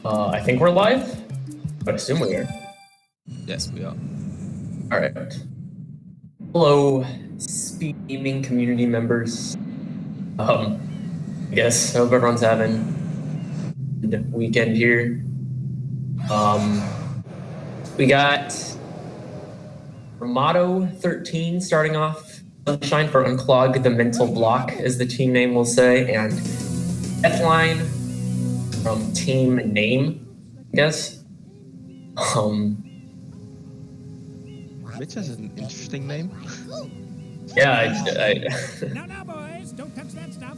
I think we're live, but I assume we are. Yes, we are. All right. Hello, SpeedGaming community members. I guess hope everyone's having the weekend here. We got Ramato 13 starting off. Sunshine for Unclog, the mental block, as the team name will say, and Deathline from team name, I guess. Which is an interesting name. Yeah, No, boys, don't touch that stuff.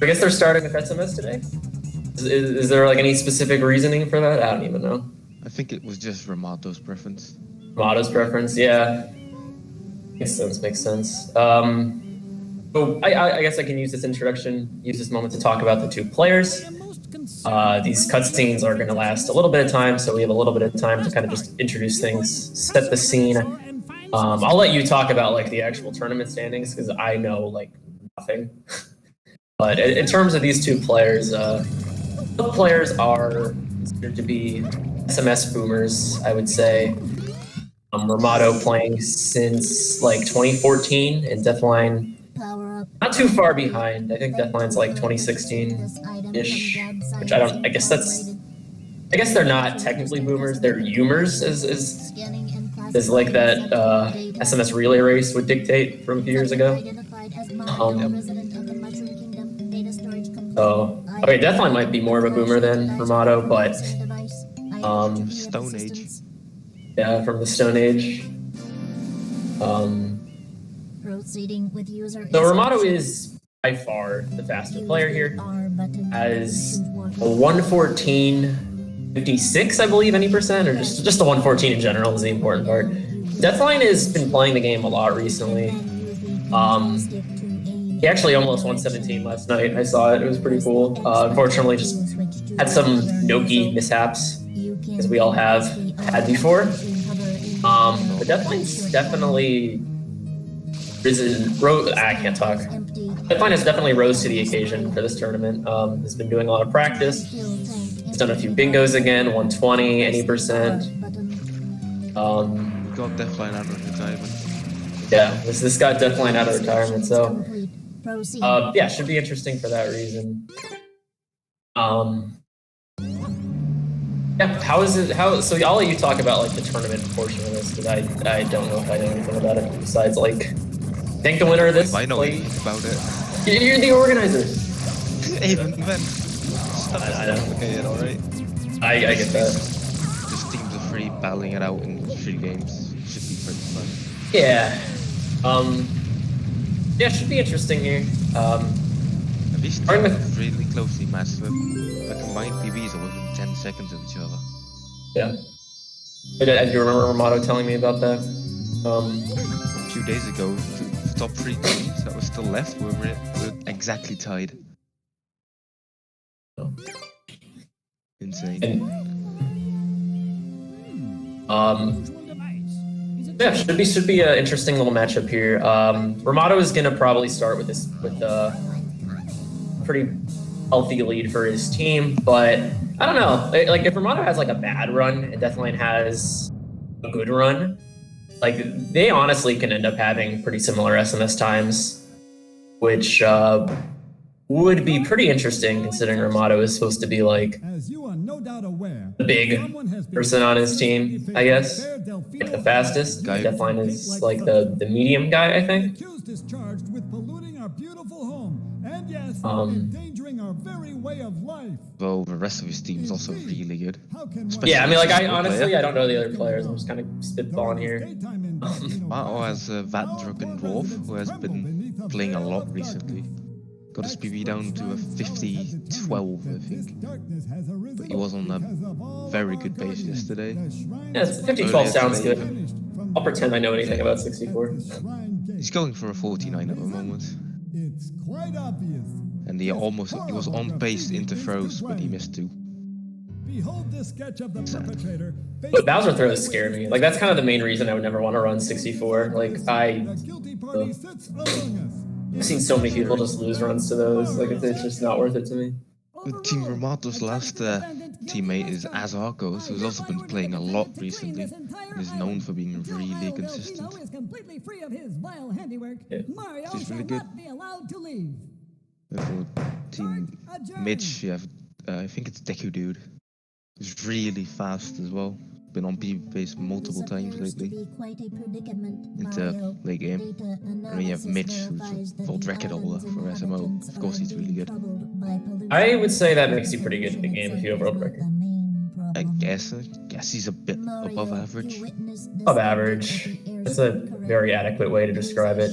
I guess they're starting with SMS today. Is there like any specific reasoning for that? I don't even know. I think it was just Ramato's preference. Ramato's preference, yeah. Makes sense. So I guess I can use this moment to talk about the two players. These cutscenes are going to last a little bit of time, so we have a little bit of time to kind of just introduce things, set the scene. I'll let you talk about like the actual tournament standings because I know like nothing. But in terms of these two players, both players are considered to be SMS boomers, I would say. Ramato playing since like 2014, and Deathline not too far behind. I think Deathline's like 2016-ish, which I guess they're not technically boomers. They're humors, is like that SMS relay race would dictate from a few years ago. So okay, Deathline might be more of a boomer than Ramato, but Stone Age. Yeah, from the Stone Age. So Ramato is by far the faster player here. Has a 114.56, I believe, any percent, or just the 114 in general is the important part. Deathline has been playing the game a lot recently. He actually almost 117 last night. I saw it. It was pretty cool. Unfortunately, just had some Noki mishaps, as we all have had before. But Deathline's definitely I can't talk. Deathline has definitely rose to the occasion for this tournament. Has been doing a lot of practice. He's done a few bingos again, 120, any percent. Got Deathline out of retirement. Yeah, this got Deathline out of retirement, so yeah, should be interesting for that reason. Yeah, so I'll let you talk about like the tournament portion of this, because I don't know if I know anything about it besides like thank the winner of this. I know anything about it. You're the organizers. Even then, I know. Okay, alright. I get that. Just teams of three battling it out in 3 games. Should be pretty fun. Yeah. Yeah, should be interesting here. These teams are really closely matched. The combined PBs are within 10 seconds of each other. Yeah. Do you remember Ramato telling me about that? A few days ago, the top 3 teams that were still left were exactly tied. Oh. Insane. Yeah, should be an interesting little matchup here. Ramato is gonna probably start with a pretty healthy lead for his team, but I don't know. Like if Ramato has like a bad run and Deathline has a good run, like they honestly can end up having pretty similar SMS times, which would be pretty interesting considering Ramato is supposed to be like the big person on his team, I guess. Like the fastest. Deathline is like the medium guy, I think. Well, the rest of his team is also really good. Yeah, I mean, like I honestly don't know the other players. I'm just kind of spitballing here. Mato has that drunken dwarf who has been playing a lot recently. Got his PB down to a 50-12, I think. But he was on a very good base yesterday. Yeah, 50-12 sounds good. I'll pretend I know anything about 64. He's going for a 49 at the moment. And he was on pace into throws, but he missed 2. But Bowser throws scare me. Like that's kind of the main reason I would never want to run 64. Like I've seen so many people just lose runs to those. Like it's just not worth it to me. Team Romato's last teammate is Azarkos, who's also been playing a lot recently and is known for being really consistent. Yeah. He's really good. For Team Mitch, you have, I think it's Deku Dude. He's really fast as well. Been on PvP multiple times lately. Into late game. And then you have Mitch, who's a world record holder for SMO. Of course, he's really good. I would say that makes you pretty good at the game if you have world record. I guess he's a bit above average. Above average. That's a very adequate way to describe it.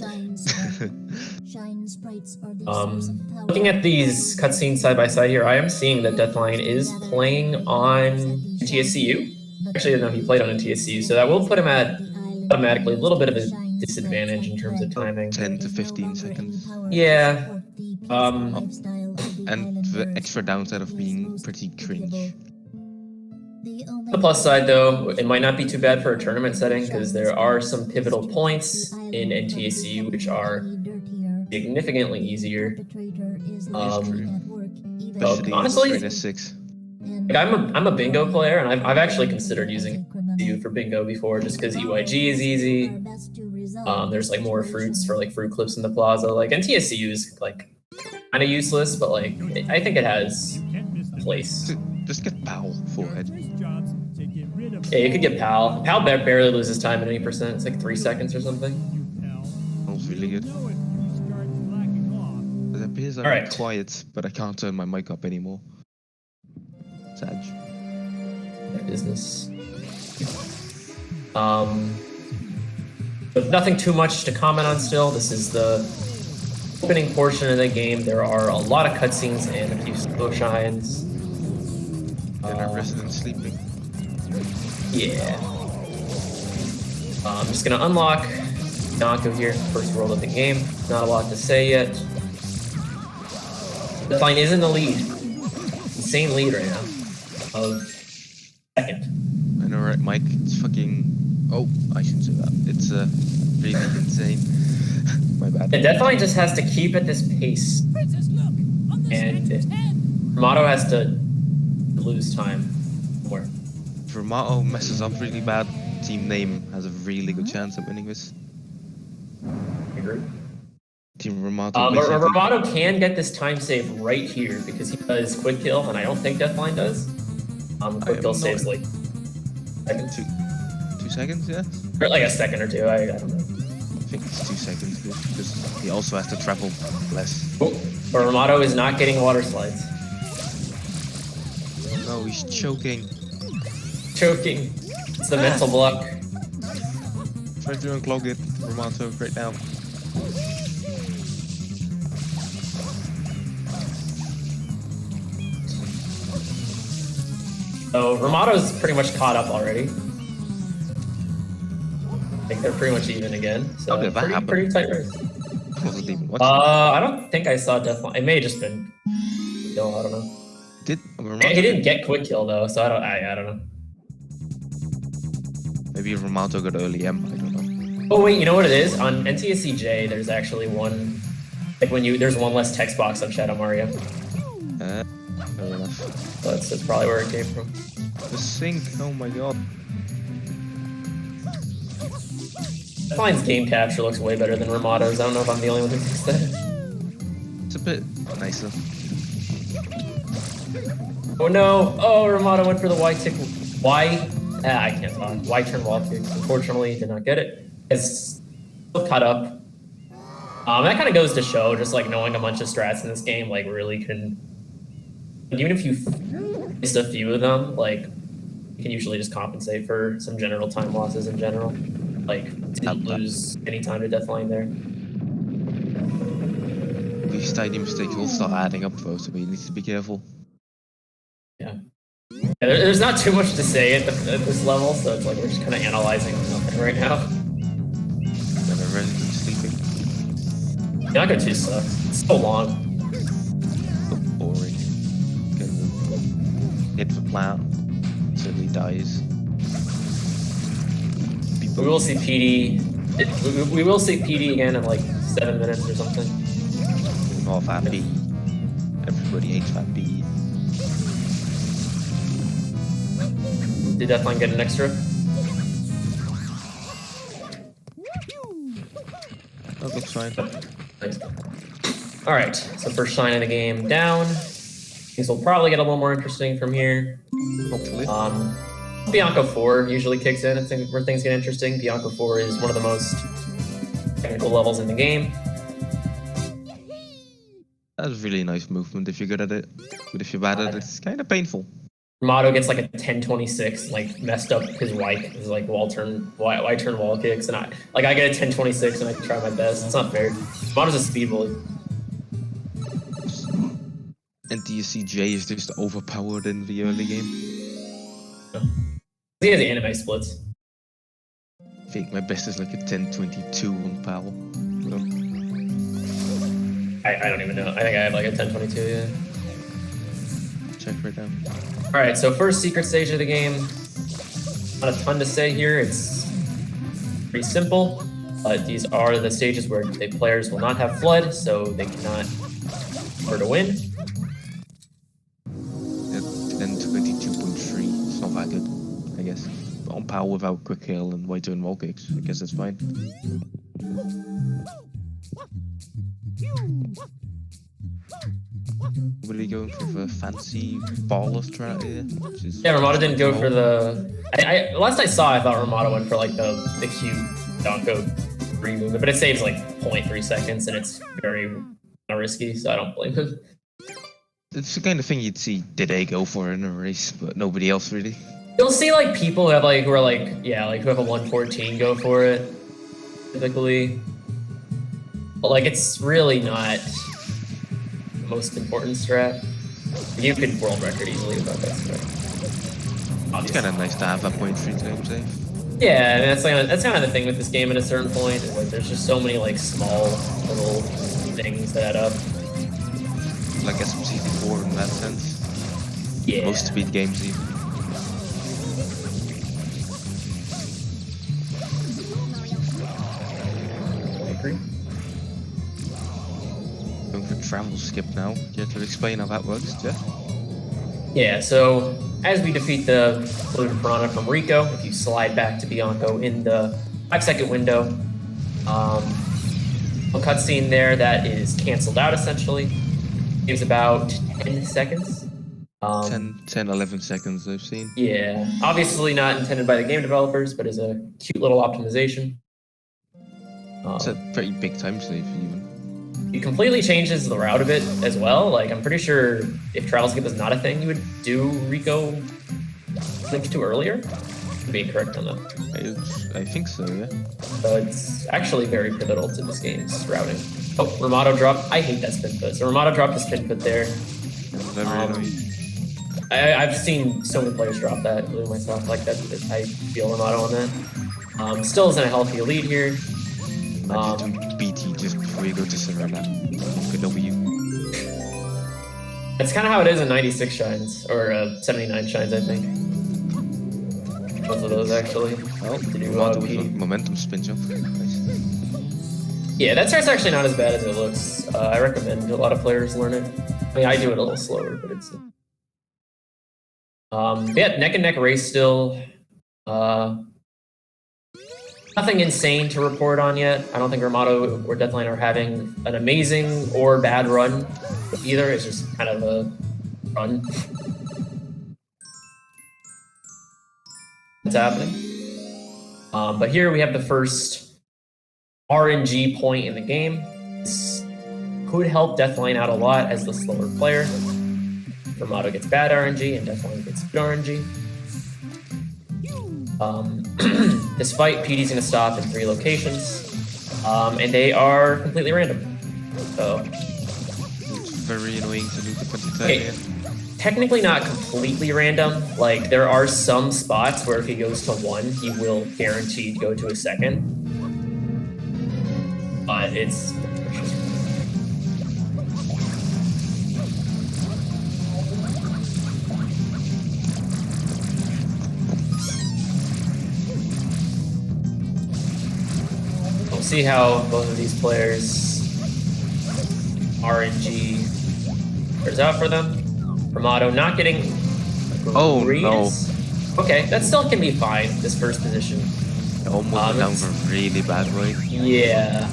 Looking at these cutscenes side by side here, I am seeing that Deathline is playing on TSCU. Actually, no, he played on a TSCU, so that will put him at automatically a little bit of a disadvantage in terms of timing. 10 to 15 seconds. Yeah. And the extra downside of being pretty cringe. The plus side, though, it might not be too bad for a tournament setting because there are some pivotal points in NTSCU which are significantly easier. Honestly, 6. like I'm a bingo player, and I've actually considered using TSCU for bingo before, just because EYG is easy. There's like more fruits for like fruit clips in the plaza. Like NTSCU is like kind of useless, but like I think it has a place. Just get Powell forehead. Yeah, you could get Pal. Pal barely loses time at any percent. It's like 3 seconds or something. That was really good. It appears I'm Alright. quiet, but I can't turn my mic up anymore. Sag. That business. But nothing too much to comment on still. This is the opening portion of the game. There are a lot of cutscenes and a few slow shines. Then our resident sleeping. Yeah. I'm just gonna unlock Bianco here, first world of the game. Not a lot to say yet. Deathline is in the lead. Insane lead right now. Of second. I know, right, Mike? It's fucking... Oh, I shouldn't say that. It's really insane. My bad. And Deathline just has to keep at this pace. And Motto has to lose time more. If Ramato messes up really bad, Team Name has a really good chance at winning this. I agree. Team Ramato. Ramato can get this time save right here because he does quick kill, and I don't think Deathline does. Quick kill saves like seconds. 2 seconds, yeah? Or like a second or two, I don't know. I think it's 2 seconds because he also has to travel less. Oh, but Ramato is not getting water slides. No, he's choking. Choking. It's the mental block. Try to unclog it, Ramato, right now. So Ramato's pretty much caught up already. I think they're pretty much even again. So How did that happen? pretty tight race. Wasn't even watching. I don't think I saw Deathline. It may have just been kill. I don't know. Did Ramato... He didn't get quick kill though, so I don't know. Maybe Ramato got early M. I don't know. Oh wait, you know what it is? On NTSCJ, there's actually one. Like there's one less text box on Shadow Mario. Fair enough. So that's probably where it came from. The sink. Oh my god. Deathline's game capture looks way better than Ramato's. I don't know if I'm the only one who thinks that. It's a bit nicer. Oh no! Oh, Ramato went for the Y tick. Y? I can't talk. Y turn wall kick. Unfortunately, did not get it. It's still cut up. That kind of goes to show, just like knowing a bunch of strats in this game, like really can. Even if you missed a few of them, like you can usually just compensate for some general time losses in general. Like didn't lose any time to Deathline there. These tiny mistakes will start adding up though, so we need to be careful. Yeah. There's not too much to say at this level, so it's like we're just kind of analyzing nothing right now. And the resident sleeping. Bianco 2 sucks. It's so long. So boring. Hit the plant. Suddenly dies. We will see PD. We will see PD again in like 7 minutes or something. Oh, that B. Everybody hates that B. Did definitely get an extra. That looks fine. Nice. All right, so first shine in the game down. Things will probably get a little more interesting from here. Hopefully. Bianco 4 usually kicks in where things get interesting. Bianco 4 is one of the most technical levels in the game. That's really nice movement if you're good at it. But if you're bad at it, it's kind of painful. Ramato gets like a 1026, like messed up his his like turn wall kicks, and I get a 1026 and I try my best. It's not fair. Ramato's a speed bully. And do you see Jay is just overpowered in the early game? He has anime splits. I think my best is like a 1022 on Powell. I don't even know. I think I have like a 1022, yeah. Check right now. Alright, so first secret stage of the game. Not a ton to say here. It's pretty simple. These are the stages where the players will not have flood, so they cannot score to win. 1022.3. It's not that good, I guess. But on Powell without quick hail and white turn wall kicks, I guess that's fine. Really going for the fancy baller strat here? Yeah, Ramato didn't go for the... last I saw, I thought Ramato went for like the cute Donko free movement, but it saves like 0.3 seconds and it's very risky, so I don't blame him. It's the kind of thing you'd see Dede go for in a race, but nobody else really. You'll see like people who have like who have a 114 go for it, typically. But like it's really not the most important strat. You could world record easily without that strat. It's kind of nice to have that 0.3 time save. Yeah, I mean, that's kind of the thing with this game at a certain point. Is like there's just so many like small little things that add up. Like SMC4 in that sense. Yeah. Most speed games even. I agree. Going for travel skip now. Care to explain how that works, Jeff? Yeah, so as we defeat the Polluted Piranha from Rico, if you slide back to Bianco in the 5-second window, a cutscene there that is canceled out essentially. Gives about 10 seconds. 10, 11 seconds I've seen. Yeah, obviously not intended by the game developers, but is a cute little optimization. It's a pretty big time save even. It completely changes the route of it as well. Like, I'm pretty sure if travel skip is not a thing, you would do Rico Link 2 earlier. To be correct on that. I think so, yeah. So it's actually very pivotal to this game's routing. Oh, Ramato dropped. I hate that spin put. So Ramato dropped a spin put there. I've seen so many players drop that, including myself. Like that, I feel Ramato on that. Still isn't a healthy lead here. BT just before you go to Savannah. Good W. That's kind of how it is in 96 shines, or 79 shines, I think. Both of those, actually. Well, with a momentum spin jump. Nice. Yeah, that start's actually not as bad as it looks. I recommend a lot of players learn it. I mean, I do it a little slower, but it's... yeah, neck and neck race still. Nothing insane to report on yet. I don't think Ramato or Deathline are having an amazing or bad run either. It's just kind of a run. What's happening? But here we have the first RNG point in the game. This could help Deathline out a lot as the slower player. Ramato gets bad RNG and Deathline gets good RNG. This fight, PD's gonna stop in 3 locations, and they are completely random. So it's very annoying to lose the 20 time. Okay. Technically not completely random. Like, there are some spots where if he goes to 1, he will guaranteed go to a 2nd. But it's... We'll see how both of these players RNG turns out for them. Ramato not getting Oh, greens. Okay, that still can be fine, this first position. Almost went down for a really bad way. Yeah.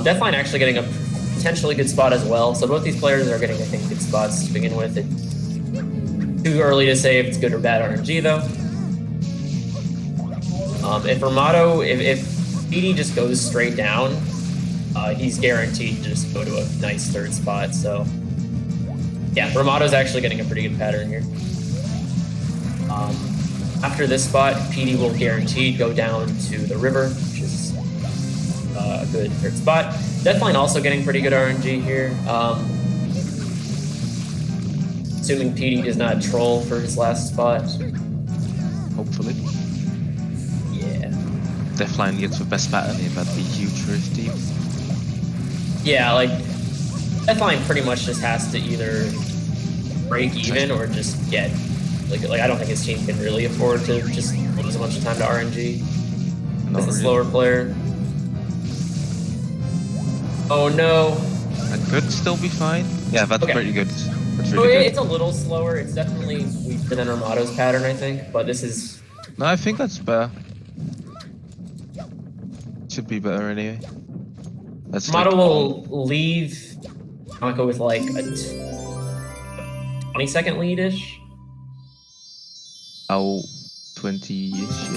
Deathline actually getting a potentially good spot as well. So both these players are getting, I think, good spots to begin with. It's too early to say if it's good or bad RNG, though. If Ramato, if PD just goes straight down, he's guaranteed to just go to a nice third spot. So, yeah, Ramato's actually getting a pretty good pattern here. After this spot, PD will guaranteed go down to the river, which is a good third spot. Deathline also getting pretty good RNG here. Assuming PD does not troll for his last spot. Hopefully. Yeah. Deathline gets the best pattern here, that'd be huge for his team. Yeah, like, Deathline pretty much just has to either break even or just get, like I don't think his team can really afford to just lose a bunch of time to RNG. As a slower player. Oh no. That could still be fine. Yeah, that's pretty good. That's Oh, really good. it's a little slower. It's definitely weaker than Armato's pattern, I think. But this is... No, I think that's better. Should be better anyway. That's Armato like will leave Monaco with like a 20-second lead-ish. Oh, 20-ish,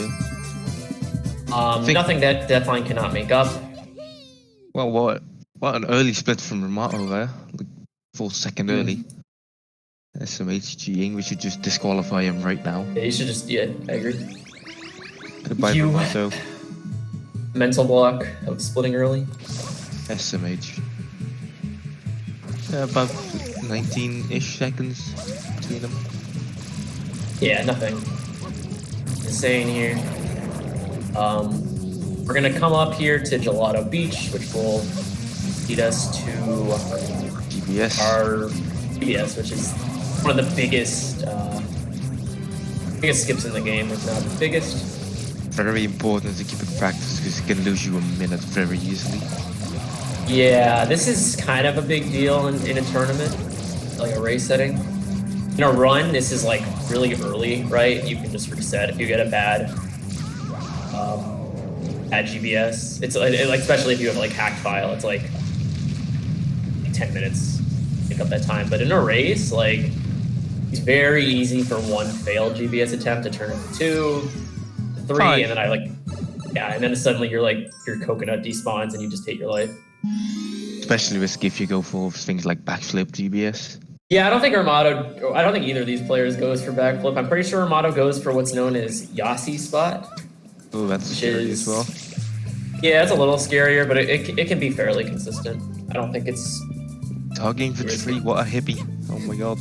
yeah. Nothing that Deathline cannot make up. Well, what an early split from Ramato there. Like, full second early. That's some HGing. We should just disqualify him right now. Yeah, you should just... Yeah, I agree. Goodbye, Ramato. Mental block of splitting early. SMH. Yeah, about 19-ish seconds between them. Yeah, nothing insane here. We're gonna come up here to Gelato Beach, which will lead us to GBS. our GBS, which is one of the biggest skips in the game, if not the biggest. Very important to keep in practice because it can lose you a minute very easily. Yeah, this is kind of a big deal in a tournament, like a race setting. In a run, this is like really early, right? You can just reset if you get a bad GBS. It's like, especially if you have like hacked file, it's like 10 minutes to pick up that time. But in a race, like it's very easy for one failed GBS attempt to turn into 2, 3, and then and then suddenly your coconut despawns and you just hate your life. Especially risky if you go for things like backflip GBS. Yeah, I don't think either of these players goes for backflip. I'm pretty sure Armato goes for what's known as Yassi spot. Oh, that's scary as well. Yeah, it's a little scarier, but it can be fairly consistent. I don't think it's... Targeting for 3, what a hippie. Oh my god.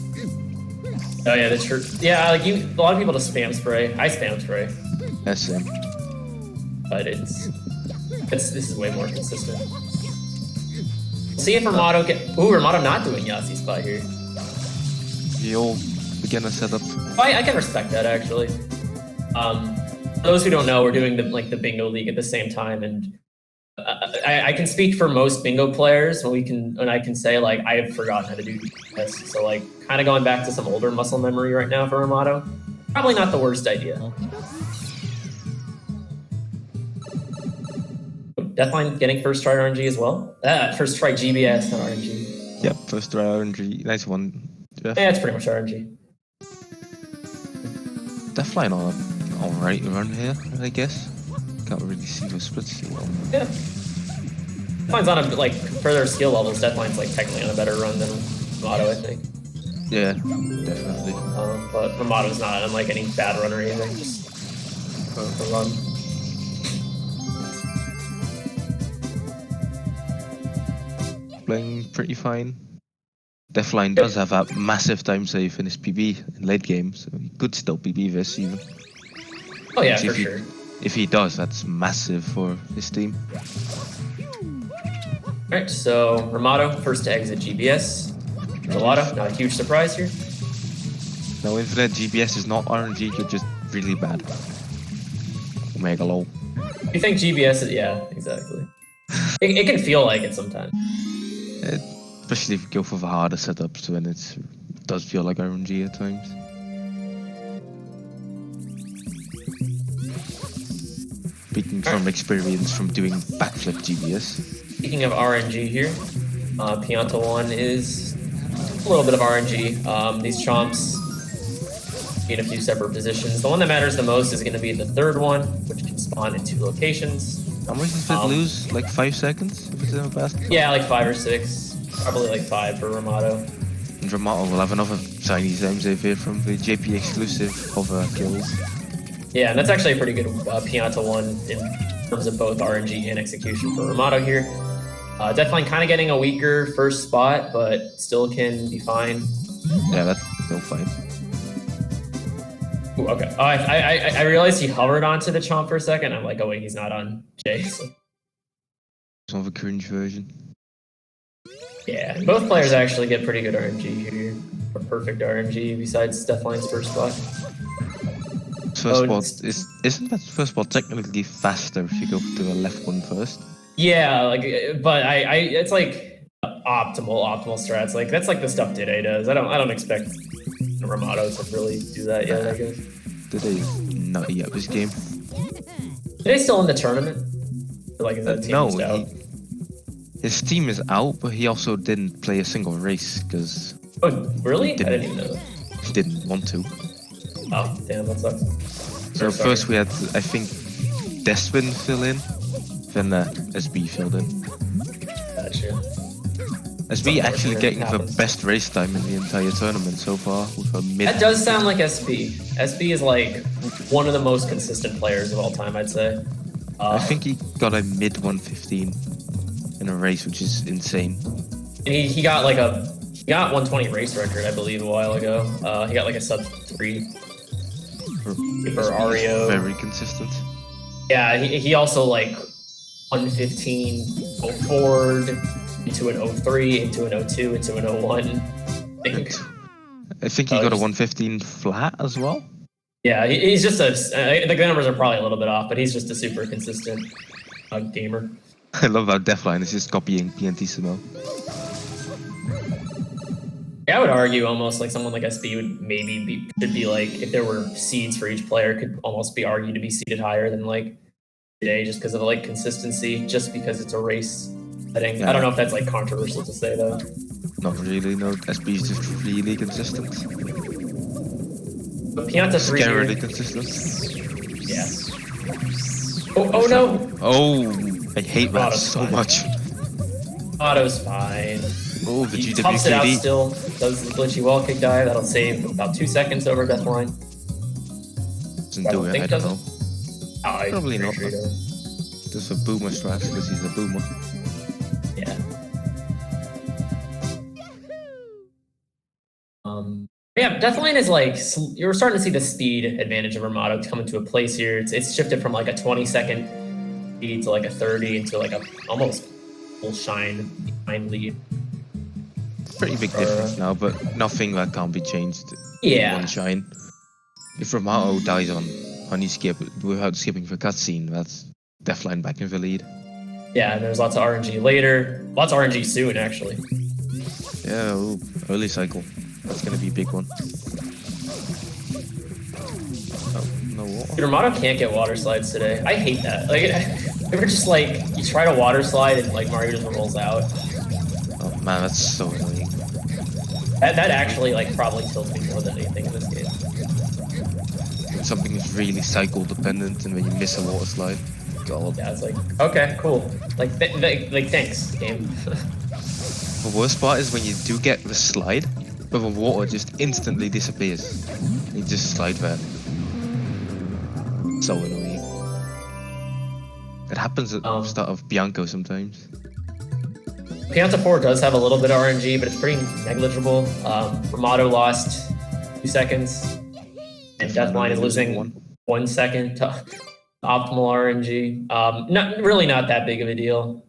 Oh yeah, that's true. Yeah, like a lot of people just spam spray. I spam spray. SM. But this is way more consistent. See if Armato Armato not doing Yassi spot here. The old beginner setup. I can respect that actually. For those who don't know, we're doing the bingo league at the same time, and I can speak for most bingo players when I can say like I have forgotten how to do this. So like kind of going back to some older muscle memory right now for Armato. Probably not the worst idea. Deathline getting first try RNG as well. First try GBS, not RNG. Yep, first try RNG. Nice one, Jeff. Yeah, it's pretty much RNG. Deathline on alright run here, I guess. Can't really see the splits too well. Yeah. Deathline's on a further skill levels. Deathline's technically on a better run than Ramato, I think. Yeah, definitely. But Ramato's not on any bad run or anything. Just a run. Playing pretty fine. Deathline does have a massive time save in his PB in late game, so he could still PB this even. Oh yeah, for sure. If he does, that's massive for his team. Alright, so Ramato, first to exit GBS. Gelato, not a huge surprise here. No, Infinite GBS is not RNG, you're just really bad. Omega low. You think GBS is... Yeah, exactly. It can feel like it sometimes. Especially if you go for the harder setups when it does feel like RNG at times. Speaking from experience from doing backflip GBS. Speaking of RNG here, Pianta 1 is a little bit of RNG. These chomps in a few separate positions. The one that matters the most is going to be the third one, which can spawn in 2 locations. How much does it lose? Like 5 seconds if it's in a basket? Yeah, like 5 or 6. Probably like 5 for Ramato. And Ramato will have another Chinese MZV from the JP exclusive hover kills. Yeah, and that's actually a pretty good Pianta 1 in terms of both RNG and execution for Ramato here. Definitely kind of getting a weaker first spot, but still can be fine. Yeah, that's still fine. Ooh, okay. Oh, I realized he hovered onto the chomp for a second. I'm like, oh wait, he's not on J. So. Some of a cringe version. Yeah, both players actually get pretty good RNG here. Or perfect RNG besides Deathline's first spot. First spot isn't that first spot technically faster if you go to the left one first? Yeah, like, but it's like optimal strats. Like that's like the stuff Dide does. I don't expect Ramato to really do that yet. I guess. Dide's nutty at this game. Dide's still in the tournament. Or like is that team just out? His team is out, but he also didn't play a single race because. Oh really? I didn't even know that. He didn't want to. Oh damn, that sucks. So first we had, I think, Despin fill in, then SB filled in. Gotcha. SB actually getting the best race time in the entire tournament so far with a mid. That does sound like SB. SB is like one of the most consistent players of all time, I'd say. I think he got a mid 115 in a race, which is insane. And he got like he got 120 race record, I believe, a while ago. He got like a sub 3 for Ario. Very consistent. Yeah, he also like 115 forward into an 03, into an 02, into an 01. I think he got a 115 flat as well. Yeah, he's just the numbers are probably a little bit off, but he's just a super consistent gamer. I love how Deathline is just copying Piantissimo. Yeah, I would argue almost like someone like SB would maybe should be like, if there were seeds for each player, could almost be argued to be seeded higher than like today, just because of like consistency, just because it's a race setting. Yeah. I don't know if that's like controversial to say though. Not really, no. SB is just really consistent. But Pianta 3 scarily consistent. Yeah. Oh no! Oh, I hate that so much. Auto's fine. Oh, the he tops it out still. Does the glitchy wall kick dive. That'll save about 2 seconds over Deathline. Doesn't do it, I don't know. Oh, probably not. Just a boomer strat because he's a boomer. Yeah. Yeah, Deathline is like, you're starting to see the speed advantage of Ramato come into a place here. It's shifted from like a 20-second speed to like a 30 into like a almost full shine lead. Pretty big difference now, but nothing that can't be changed. Yeah. One shine. If Ramato dies on honey skip without skipping the cutscene, that's Deathline back in the lead. Yeah, and there's lots of RNG later. Lots of RNG soon, actually. Yeah, ooh, early cycle. That's gonna be a big one. Oh, no water. Dude, Ramato can't get water slides today. I hate that. Like, ever just like, you try to water slide and like Mario just rolls out. Oh man, that's so annoying. That actually like probably kills me more than anything in this game. When something is really cycle dependent and when you miss a water slide. God. Yeah, it's like, okay, cool. Like thanks, game. The worst part is when you do get the slide, but the water just instantly disappears. You just slide there. So annoying. It happens at the start of Bianco sometimes. Pianta 4 does have a little bit of RNG, but it's pretty negligible. Ramato lost 2 seconds, and Deathline is losing 1 second to optimal RNG. Not that big of a deal,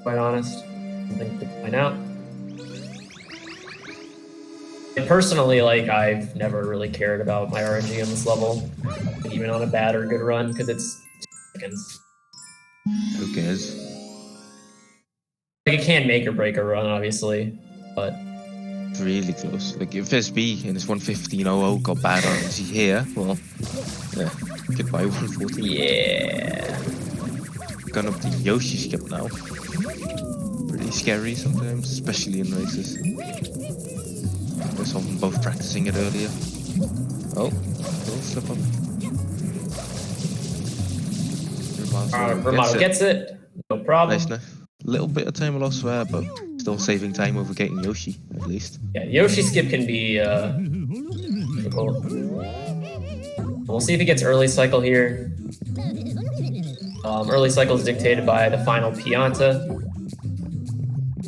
quite honest. Something to point out. And personally, like, I've never really cared about my RNG on this level, even on a bad or good run, because it's 2 seconds. Who cares? Like, it can make or break a run, obviously. but Really close. Like if SB and his 115.00 got bad on NC here, well, yeah, goodbye 114. yeah. Gone up the Yoshi skip now. Pretty scary sometimes, especially in races. I saw them both practicing it earlier. Oh, little slip up. Romano gets it. No problem. Nice, nice. Little bit of time lost there, but still saving time over getting Yoshi, at least. Yeah, Yoshi skip can be difficult. We'll see if he gets early cycle here. Early cycle is dictated by the final Pianta.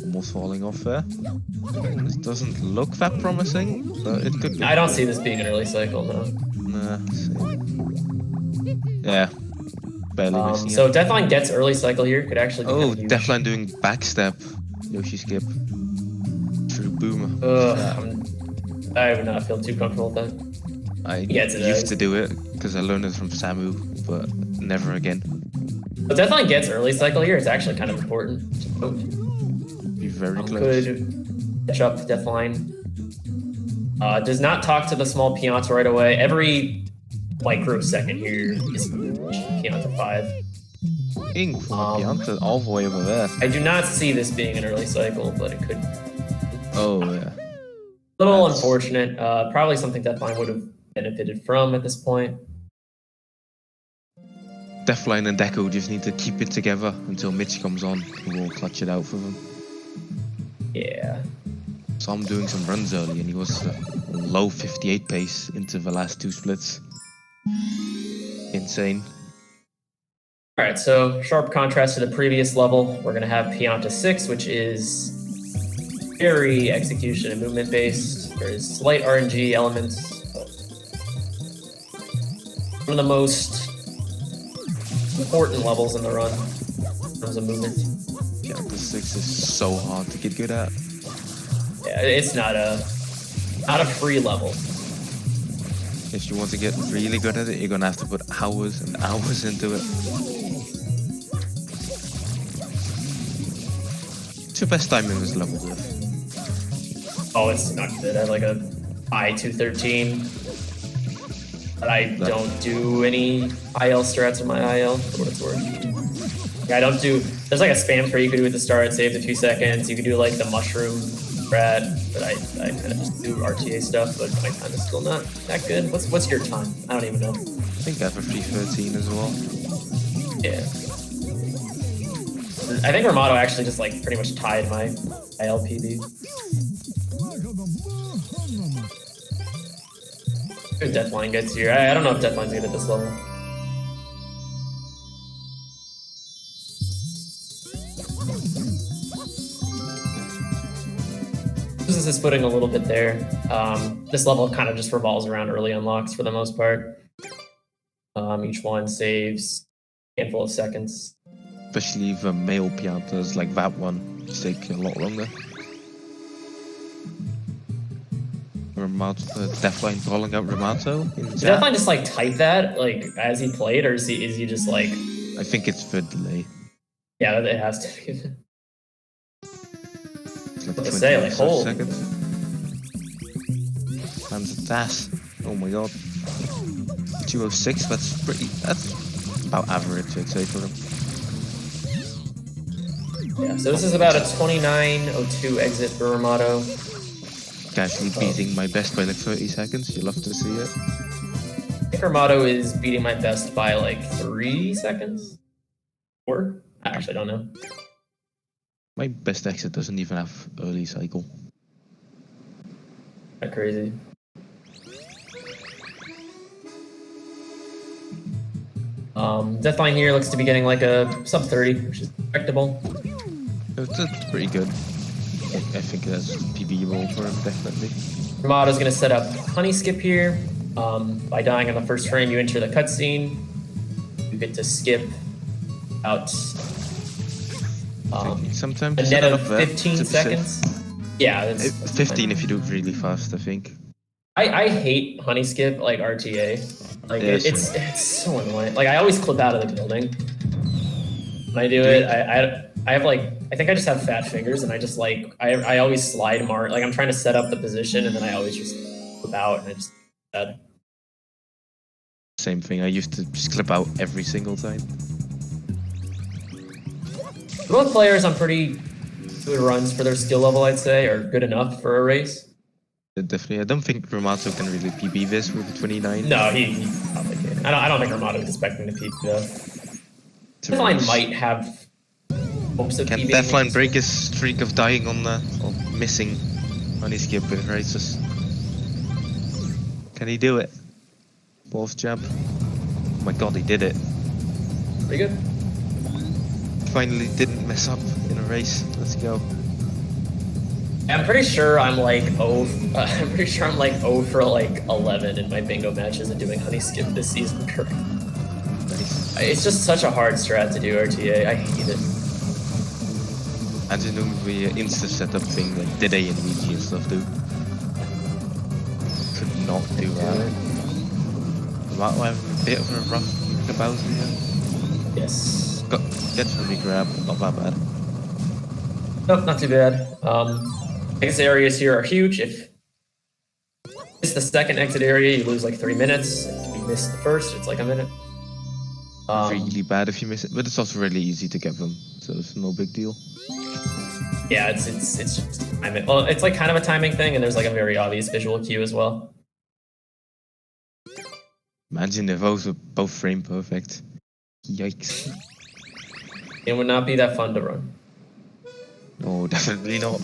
Almost falling off there. This doesn't look that promising, but it could be. I don't see this being an early cycle, no. Nah, yeah. Barely missing So it. Deathline gets early cycle here. Could actually be Oh, kind of huge. Deathline doing backstep. Yoshi skip. True boomer. I would not feel too comfortable with that. I gets it, used to do it because I learned it from Samu, but never again. But Deathline gets early cycle here. It's actually kind of important. Be very close. Could catch up Deathline. Does not talk to the small Pianta right away. Every microsecond here is Pianta 5. Ink for Pianta all the way over there. I do not see this being an early cycle, but it could. Oh, yeah. A little unfortunate. Probably something Deathline would have benefited from at this point. Deathline and Deco just need to keep it together until Mitch comes on, who will clutch it out for them. Yeah. So I'm doing some runs early, and he was low 58 pace into the last two splits. Insane. All right, so sharp contrast to the previous level. We're gonna have Pianta 6, which is very execution and movement based. There's slight RNG elements. One of the most important levels in the run in terms of movement. Pianta 6 is so hard to get good at. Yeah, it's not a free level. If you want to get really good at it, you're gonna have to put hours and hours into it. What's your best time in this level, Griff? Oh, it's not good. I have like a I-213. But I don't do any IL strats in my IL, for what it's worth. Yeah, I don't do... There's like a spam spray you could do at the start, save the 2 seconds. You could do like the mushroom strat, but I kind of just do RTA stuff, but my time is still not that good. What's your time? I don't even know. I think I have a 313 as well. Yeah. I think Ramato actually just like pretty much tied my ILPB. Good Deathline gets here. I don't know if Deathline's good at this level. This is putting a little bit there. This level kind of just revolves around early unlocks for the most part. Each one saves a handful of seconds. Especially the male Piantas like that one, it's taking a lot longer. Deathline calling out Ramato in the Did chat. Deathline just like type that like as he played, or is he just like? I think it's for delay. Yeah, it has to be. It's like What to 20 say, like, or so hold. seconds. Lands a dash. Oh my god. 206, that's about average, I'd say, for him. Yeah, so this is about a 29:02 exit for Ramato. Casually beating my best by like 30 seconds, you love to see it. I think Ramato is beating my best by like 3 seconds. 4? I actually don't know. My best exit doesn't even have early cycle. That crazy. Deathline here looks to be getting like a sub 30, which is respectable. It's pretty good. I think that's PBable for him, definitely. Ramato's gonna set up honey skip here. By dying on the first frame, you enter the cutscene. You get to skip out Sometimes a you net set it of up there 15 to be safe. seconds. Yeah, that's 15 if you do it really fast, I think. I hate honey skip like RTA. Like Yeah, it's so annoying. Like I always clip out of the building when I do it. I have like, I think I just have fat fingers, and I just like, I always slide Mar. Like I'm trying to set up the position, and then I always just flip out, and I just dead. Same thing. I used to just clip out every single time. Both players on pretty good runs for their skill level, I'd say, or good enough for a race. Definitely. I don't think Ramato can really PB this with the 29. No, he probably can't. I don't think Armado is expecting to PB though. Deathline might have hopes of Can PBing. Deathline break his streak of dying on the or missing on his skip with races? Can he do it? Fourth jump. Oh my god, he did it. Pretty good. Finally didn't mess up in a race. Let's go. I'm pretty sure I'm like I'm pretty sure I'm like 0 for like 11 in my bingo matches and doing honey skip this season. Nice. It's just such a hard strat to do RTA. I hate it. Imagine doing the insta setup thing like Dede and Luigi and stuff, dude. Could not do that. Might have a bit of a rough about here. Yes. Gets really grab, not that bad. Nope, not too bad. Exit areas here are huge. If it's the second exit area, you lose like 3 minutes. If you miss the first, it's like a minute. Really bad if you miss it, but it's also really easy to get them, so it's no big deal. Yeah, it's just timing. Well, it's like kind of a timing thing, and there's like a very obvious visual cue as well. Imagine if those were both frame perfect. Yikes. It would not be that fun to run. No, definitely not.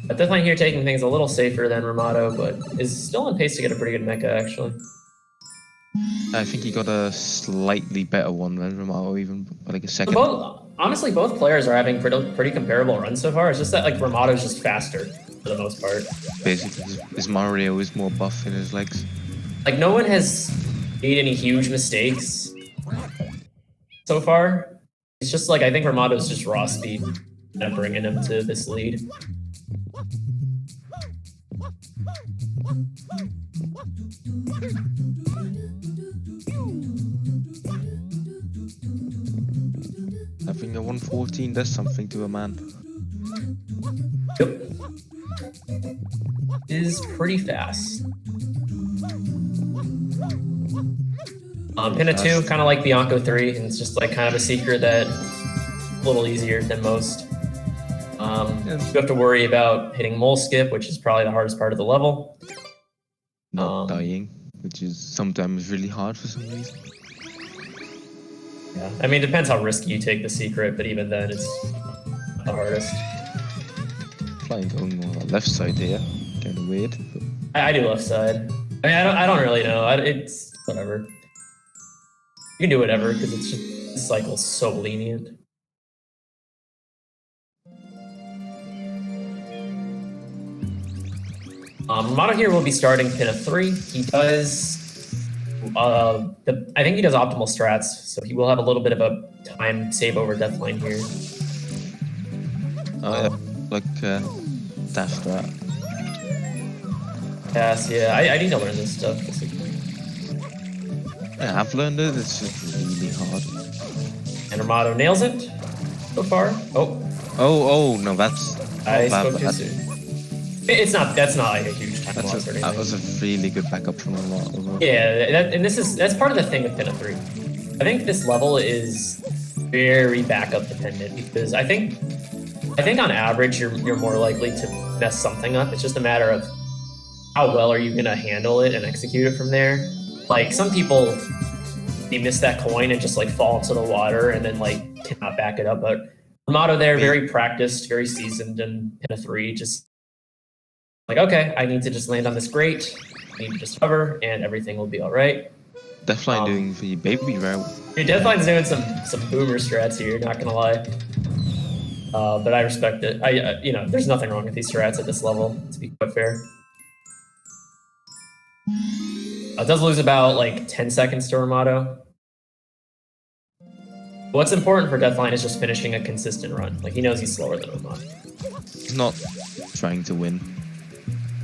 But definitely here taking things a little safer than Ramato, but is still on pace to get a pretty good mecha, actually. I think he got a slightly better one than Ramato, even like a second. Honestly, both players are having pretty comparable runs so far. It's just that like Ramato's just faster for the most part. Basically, his Mario is more buff in his legs. Like no one has made any huge mistakes so far. It's just like I think Ramato's just raw speed and bringing him to this lead. Having a 114 does something to a man. Yep. Is pretty fast. Pinna 2, kind of like Bianco 3, and it's just like kind of a secret that a little easier than most. You have to worry about hitting mole skip, which is probably the hardest part of the level. Not dying, which is sometimes really hard for some reason. Yeah, I mean, it depends how risky you take the secret, but even then, it's the hardest. Flying going on the left side here, kind of weird. But... I do left side. I mean, I don't really know. It's whatever. You can do whatever because it's just the cycle's so lenient. Ramato here will be starting Pinna 3. He does. I think he does optimal strats, so he will have a little bit of a time save over Deathline here. Oh yeah, like dash strat. Yes, yeah, I need to learn this stuff. Yeah, I've learned it. It's just really hard. And Ramato nails it so far. Oh no, that's. I spoke too soon. It's not. That's not like a huge time loss or anything. That was a really good backup from Ramato. Yeah, that's part of the thing with Pinna 3. I think this level is very backup dependent because I think on average you're more likely to mess something up. It's just a matter of how well are you gonna handle it and execute it from there. Like some people, they miss that coin and just like fall into the water and then like cannot back it up. But Ramato there, very practiced, very seasoned in Pinna 3, just like, okay, I need to just land on this grate, I need to just hover, and everything will be all right. Deathline doing the baby route. Deathline's doing some boomer strats here, not gonna lie. But I respect it. You know, there's nothing wrong with these strats at this level, to be quite fair. It does lose about like 10 seconds to Ramato. What's important for Deathline is just finishing a consistent run. Like he knows he's slower than Ramato. He's not trying to win.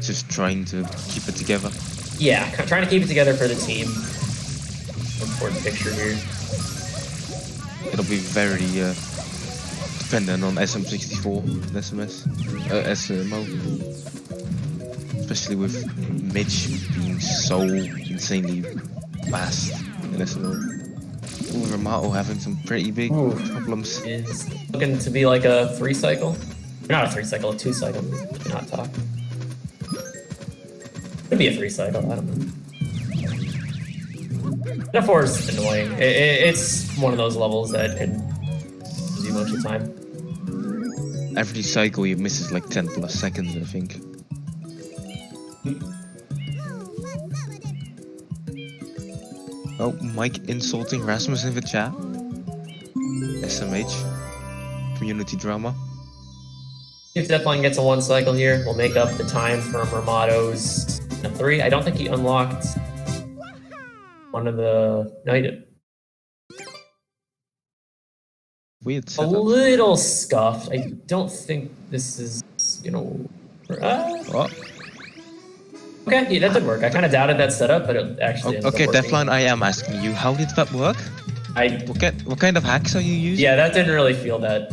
Just trying to keep it together. Yeah, trying to keep it together for the team. important picture here. It'll be very dependent on SM64 and SMO. Especially with Mitch being so insanely fast in SMO. Ramato having some pretty big problems. It's looking to be like a 3-cycle. Not a 3-cycle, a 2-cycle. Not talk. Could be a 3-cycle, I don't know. The 4 is annoying. It's one of those levels that can do much of time. Every cycle he misses like 10 plus seconds, I think. Oh, Mike insulting Rasmus in the chat. SMH. Community drama. If Deathline gets a 1-cycle here, we'll make up the time from Ramato's 3. I don't think he unlocked one of the... No, he did. Weird A setup. little scuffed. I don't think this is, you know... Oh. Okay, yeah, that did work. I kind of doubted that setup, but it actually ended Okay, up working. Deathline, I am asking you, how did that work? What kind of hacks are you using? Yeah, that didn't really feel that...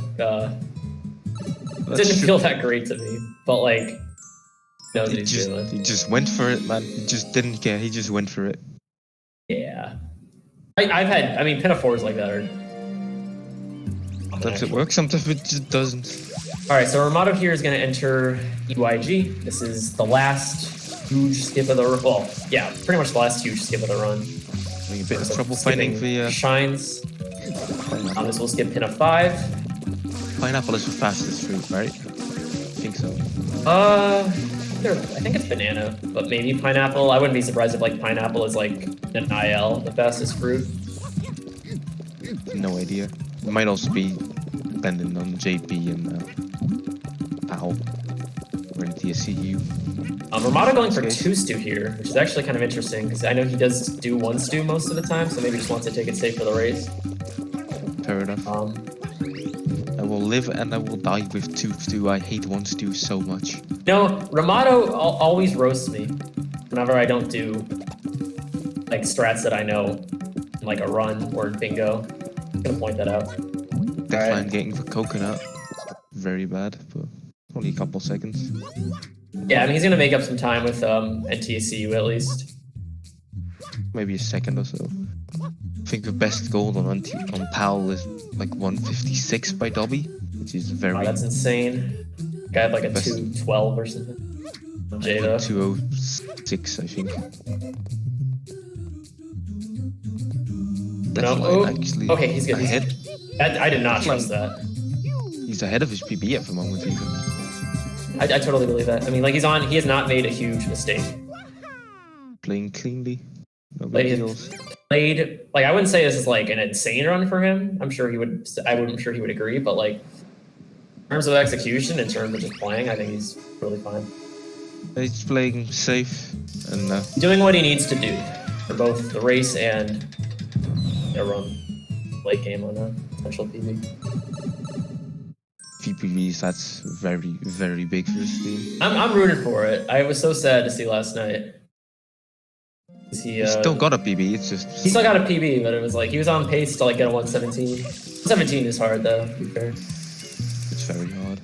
didn't feel that great to me, but like... No, he just went for it, man. He just didn't care, he just went for it. Yeah. I've had... I mean, Pinafores like that are... Sometimes it works, sometimes it just doesn't. Alright, so Ramato here is going to enter EYG. This is the last huge skip of the run. Well, yeah, pretty much the last huge skip of the run. Having a bit of trouble finding the... Shines. This will skip pin of 5. Pineapple is the fastest fruit, right? I think so. I think it's banana, but maybe pineapple. I wouldn't be surprised if like pineapple is like an IL, the fastest fruit. No idea. It might also be dependent on JP and PAL. Or the TSCU. Ramato going for 2-stew here, which is actually kind of interesting because I know he does do 1-stew most of the time, so maybe just wants to take it safe for the race. Fair enough. I will live and I will die with 2-stew. I hate 1-stew so much. No, Ramato always roasts me whenever I don't do like strats that I know in like a run or in bingo. I'm gonna point that out. Deathline getting the coconut. Very bad, but only a couple seconds. Yeah, I mean he's gonna make up some time with NTSCU at least. Maybe a second or so. I think the best gold on PAL is like 156 by Dobby, which is very... Oh, that's insane. Guy had like a 212 or something. Jada. 206, I think. No, actually okay, he's good. ahead. I did not trust that. He's ahead of his PB at the moment, even. I totally believe that. I mean, like he has not made a huge mistake. Playing cleanly. No Like, big deals. Played like I wouldn't say this is like an insane run for him. I'm sure he would agree, but like in terms of execution, in terms of just playing, I think he's really fine. He's playing safe and Doing what he needs to do for both the race and a run late game on a potential PB. PPVs, that's very, very big for his team. I'm rooting for it. I was so sad to see last night. He still got a PB, it's just... He still got a PB, but it was like, he was on pace to like get a 117. 117 is hard though, to be fair. It's very hard.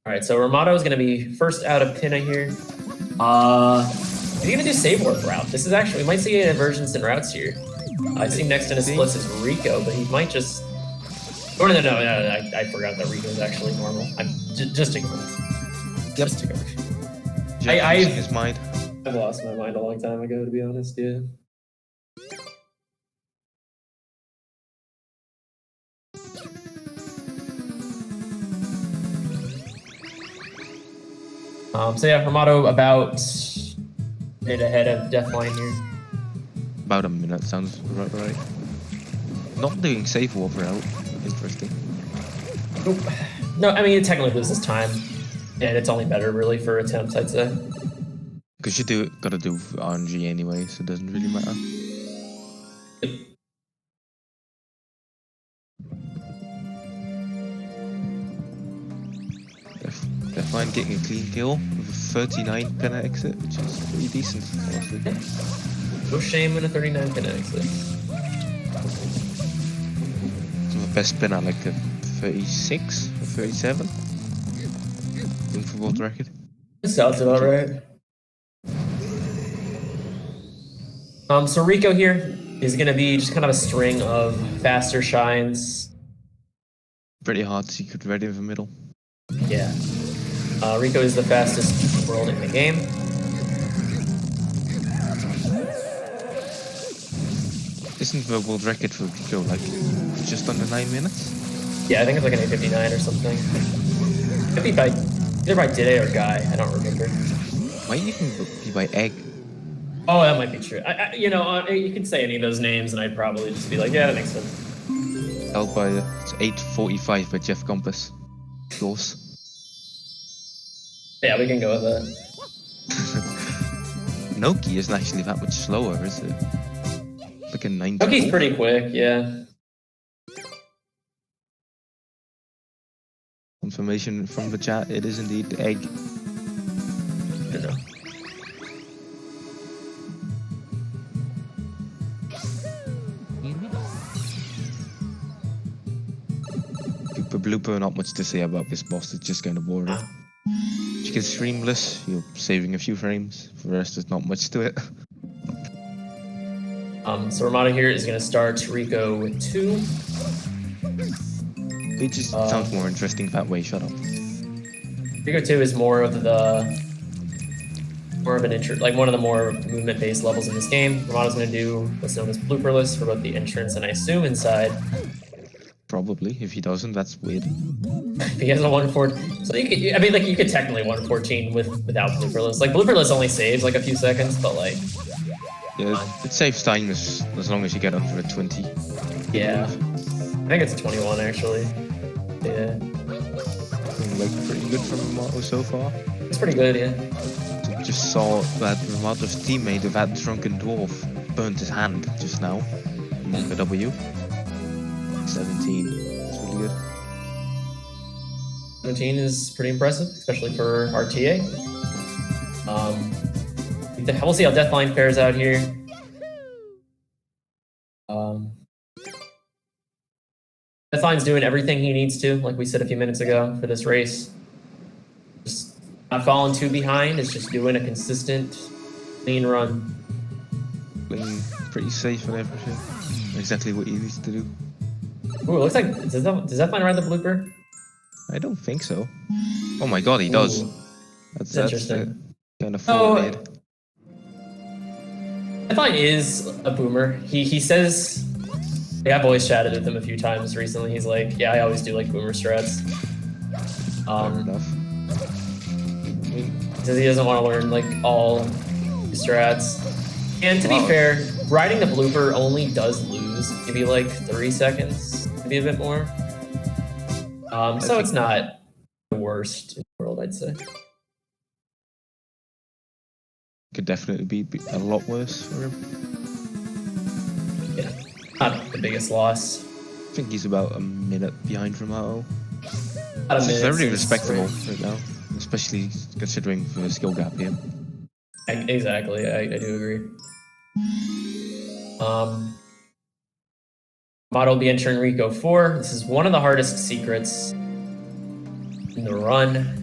Alright, so Ramato is going to be first out of Pinna here. Is he going to do save warp route? This is actually, we might see inversions in routes here. I see next in his splits is Rico, but he might just... Oh, no, I forgot that Rico is actually normal. I'm just ignore it. Just ignore it. I've his mind. I've lost my mind a long time ago, to be honest, yeah. So yeah, Ramato about a minute ahead of Deathline here. About a minute, sounds right. Not doing safe warp route. Interesting. No, I mean, it technically loses time, and it's only better, really, for attempts, I'd say. Because you gotta do RNG anyway, so it doesn't really matter. They're fine getting a clean kill with a 39 penna exit, which is pretty decent, honestly. No shame in a 39 pin exit. So the best spin at like a 36 or 37. Going for world record. It sounds about right. So Rico here is going to be just kind of a string of faster shines. Pretty hard secret ready in the middle. Yeah. Rico is the fastest in the world in the game. Isn't the world record for Rico like just under 9 minutes? Yeah, I think it's like an 8:59 or something. Could be by either by Dide or Guy. I don't remember. Might even be by Egg. Oh, that might be true. You could say any of those names, and I'd probably just be like, yeah, that makes sense. Held by it's 8:45 by Jeff Compass. Yours. Yeah, we can go with that. Noki isn't actually that much slower, is it? Like a 90. Noki's pretty quick, yeah. Confirmation from the chat, it is indeed Egg. I don't know. The blooper, not much to say about this boss, it's just kind of boring. You get streamless, you're saving a few frames. For the rest, there's not much to it. So Ramada here is going to start Rico with 2. It just sounds more interesting that way, shut up. Rico 2 is more of one of the more movement-based levels in this game. Ramada's going to do what's known as blooperless for both the entrance and I assume inside. Probably. If he doesn't, that's weird. If he has a 114, so you could technically 114 without blooperless. Like blooperless only saves like a few seconds, but like yeah, it saves time as long as you get under a 20. Yeah, I think it's 21 actually. Yeah, like pretty good from Ramato so far. It's pretty good, yeah. So just saw that Ramato's teammate of that drunken dwarf burnt his hand just now. The W. 17. It's really good. 17 is pretty impressive, especially for RTA. We'll see how Deathline fares out here. Deathline's doing everything he needs to, like we said a few minutes ago, for this race. Just not falling too behind, it's just doing a consistent, clean run. Playing pretty safe and everything. Exactly what he needs to do. Ooh, it looks like, does Deathline ride the blooper? I don't think so. Oh my god, he does. Ooh, That's interesting. Kind of forward. Deathline is a boomer. He says, I've always chatted with him a few times recently. He's like, yeah, I always do like boomer strats. Fair enough. He says he doesn't want to learn like all strats. And to be fair, riding the blooper only does lose maybe like 30 seconds, maybe a bit more. So it's not the worst in the world, I'd say. Could definitely be a lot worse for him. Yeah, not the biggest loss. I think he's about a minute behind Ramato. About a It's minute very since respectable race. right now, especially considering the skill gap here. Exactly, I do agree. Model will be entering Rico 4. This is one of the hardest secrets in the run.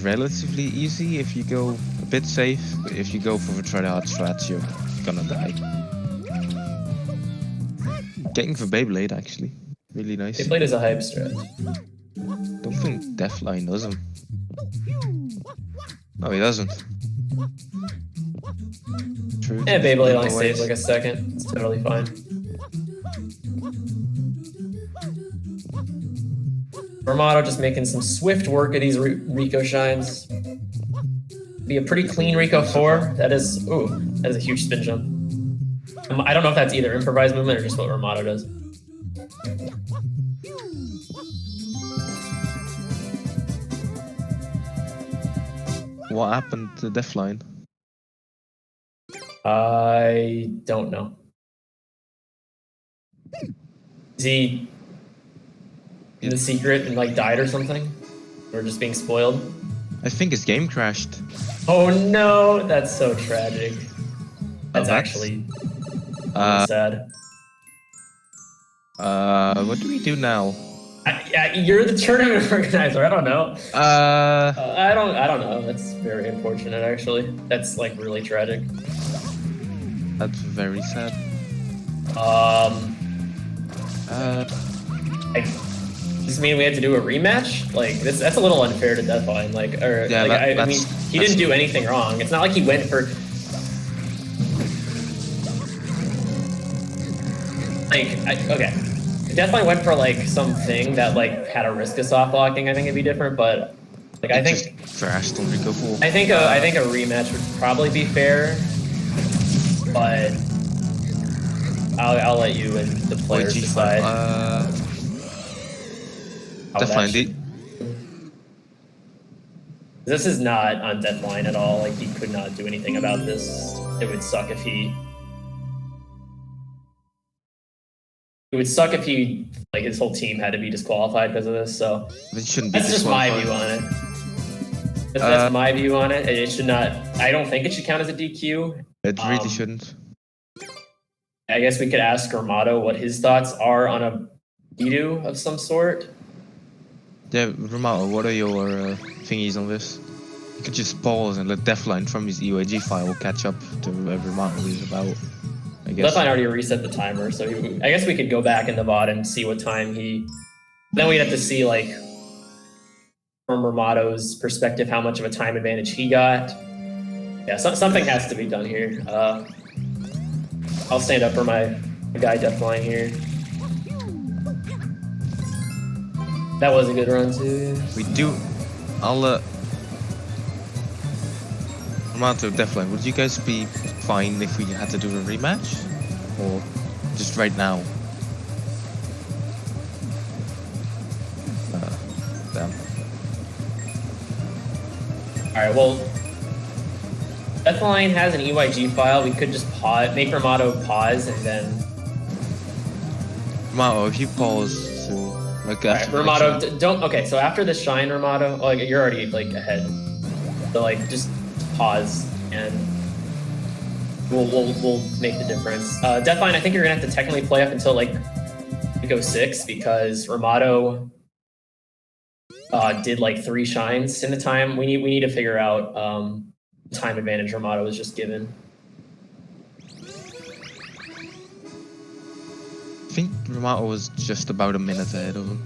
Relatively easy if you go a bit safe, but if you go for the try-hard strats, you're gonna die. Getting the Beyblade, actually. Really nice. Beyblade is a hype strat. Don't think Deathline does him. No, he doesn't. True. Yeah, Beyblade only saves like a second. It's totally fine. Ramato just making some swift work of these Rico shines. Be a pretty clean Rico 4. That is a huge spin jump. I don't know if that's either improvised movement or just what Ramato does. What happened to Deathline? I don't know. Is he in the secret and like died or something? Or just being spoiled? I think his game crashed. Oh no, that's so tragic. That's that? actually really sad. What do we do now? You're the tournament organizer. I don't know. Uh, I don't know. That's very unfortunate, actually. That's like really tragic. That's very sad. I just mean we had to do a rematch. Like that's a little unfair to Deathline. Like, or Yeah, like I mean, he didn't do that's- anything wrong. It's not like he went for like okay. If Deathline went for like something that like had a risk of soft blocking, I think it'd be different. But like I think thrashed on Rico 4. I think a rematch would probably be fair. But I'll let you and the players decide. Definitely. This is not on Deathline at all. Like, he could not do anything about this. It would suck if he... It would suck if he, like, his whole team had to be disqualified because of this, so... It shouldn't be That's just my view on it. That's my view on it. It should not... I don't think it should count as a DQ. It really shouldn't. I guess we could ask Armado what his thoughts are on a redo of some sort. Yeah, Romano, what are your thingies on this? You could just pause and let Deathline from his UAG file catch up to whatever Romano is about, I guess. Deathline already reset the timer, so I guess we could go back in the VOD and see what time he... Then we'd have to see, like, from Romato's perspective, how much of a time advantage he got. Yeah, something has to be done here. I'll stand up for my guy Deathline here. That was a good run too. We do. Romato, Deathline, would you guys be fine if we had to do a rematch? Or just right now? Damn. Alright, well, Deathline has an EYG file. We could just pause, make Romano pause, and then... Romato, if you pause to... Like, right, Romano, don't... Okay, so after the Shine, Romano, like, you're already, like, ahead. So, like, just pause, and we'll make the difference. Deathline, I think you're gonna have to technically play up until, like, go 6, because Romano did, like, 3 Shines in the time. We need to figure out, time advantage Romano was just given. I think Romato was just about a minute ahead of him.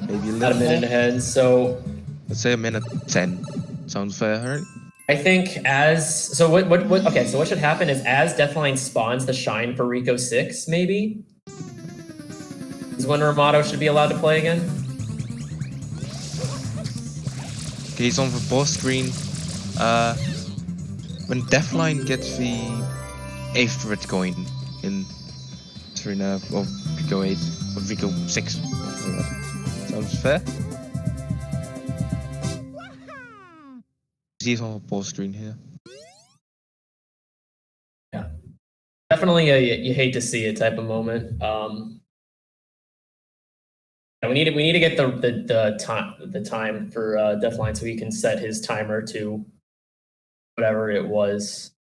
Maybe a little About a minute ahead, so... Let's say a minute 10. Sounds fair, right? I think as... So what okay, so what should happen is as Deathline spawns the Shine for Rico 6, maybe? Is when Romano should be allowed to play again? Okay, he's on the boss screen. When Deathline gets the 8th red coin in Serena or Rico 8 or Rico 6. Sounds fair? He's on the boss screen here. Yeah. Definitely you hate to see it type of moment. We need to get the time for Deathline so he can set his timer to whatever it was.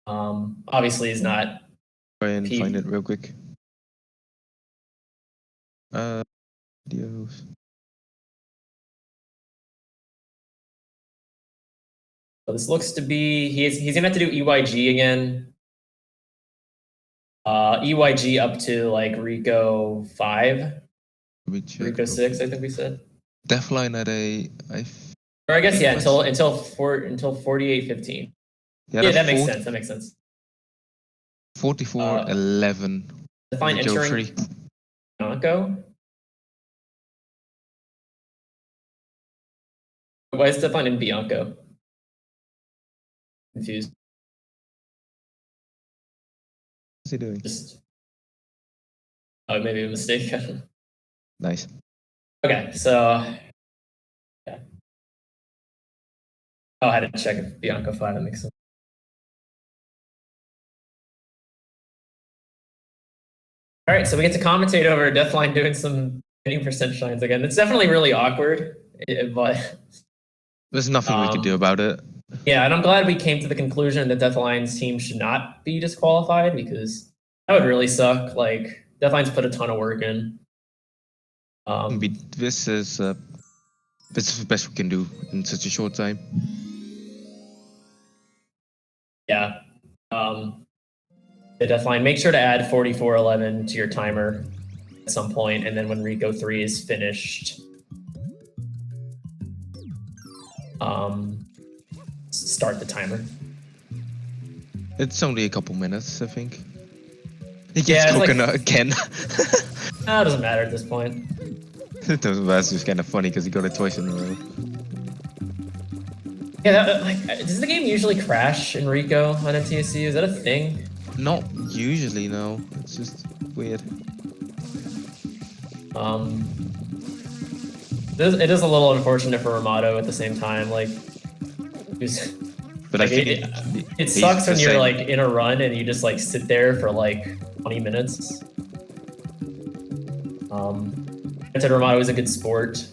Obviously is not... Try and find it real quick. Videos. So this looks to be... He's gonna have to do EYG again. EYG up to, like, Rico 5. Rico 6, I think we said. Deathline at a... Or I guess, yeah, until 48:15. Yeah, that makes sense. That makes sense. 44:11. Define entering Bianco. Why is Stefan in Bianco? Confused. What's he doing? Just... Oh, maybe a mistake. Nice. Okay, so... Yeah. Oh, I had to check if Bianco 5, that makes sense. All right, so we get to commentate over Deathline doing some 20% shines again. It's definitely really awkward, but... There's nothing we can do about it. Yeah, and I'm glad we came to the conclusion that Deathline's team should not be disqualified because that would really suck. Like Deathline's put a ton of work in. This is the best we can do in such a short time. Yeah. The Deathline, make sure to add 4411 to your timer at some point, and then when Rico 3 is finished, start the timer. It's only a couple minutes, I think. He gets Yeah, coconut like, again. It doesn't matter at this point. That's just kind of funny because he got it twice in a row. Yeah, does the game usually crash in Rico on NTSC? Is that a thing? Not usually, no. It's just weird. It is a little unfortunate for Ramato at the same time. Like, but like I think it sucks when you're like in a run and you just like sit there for like 20 minutes. I said Ramato is a good sport.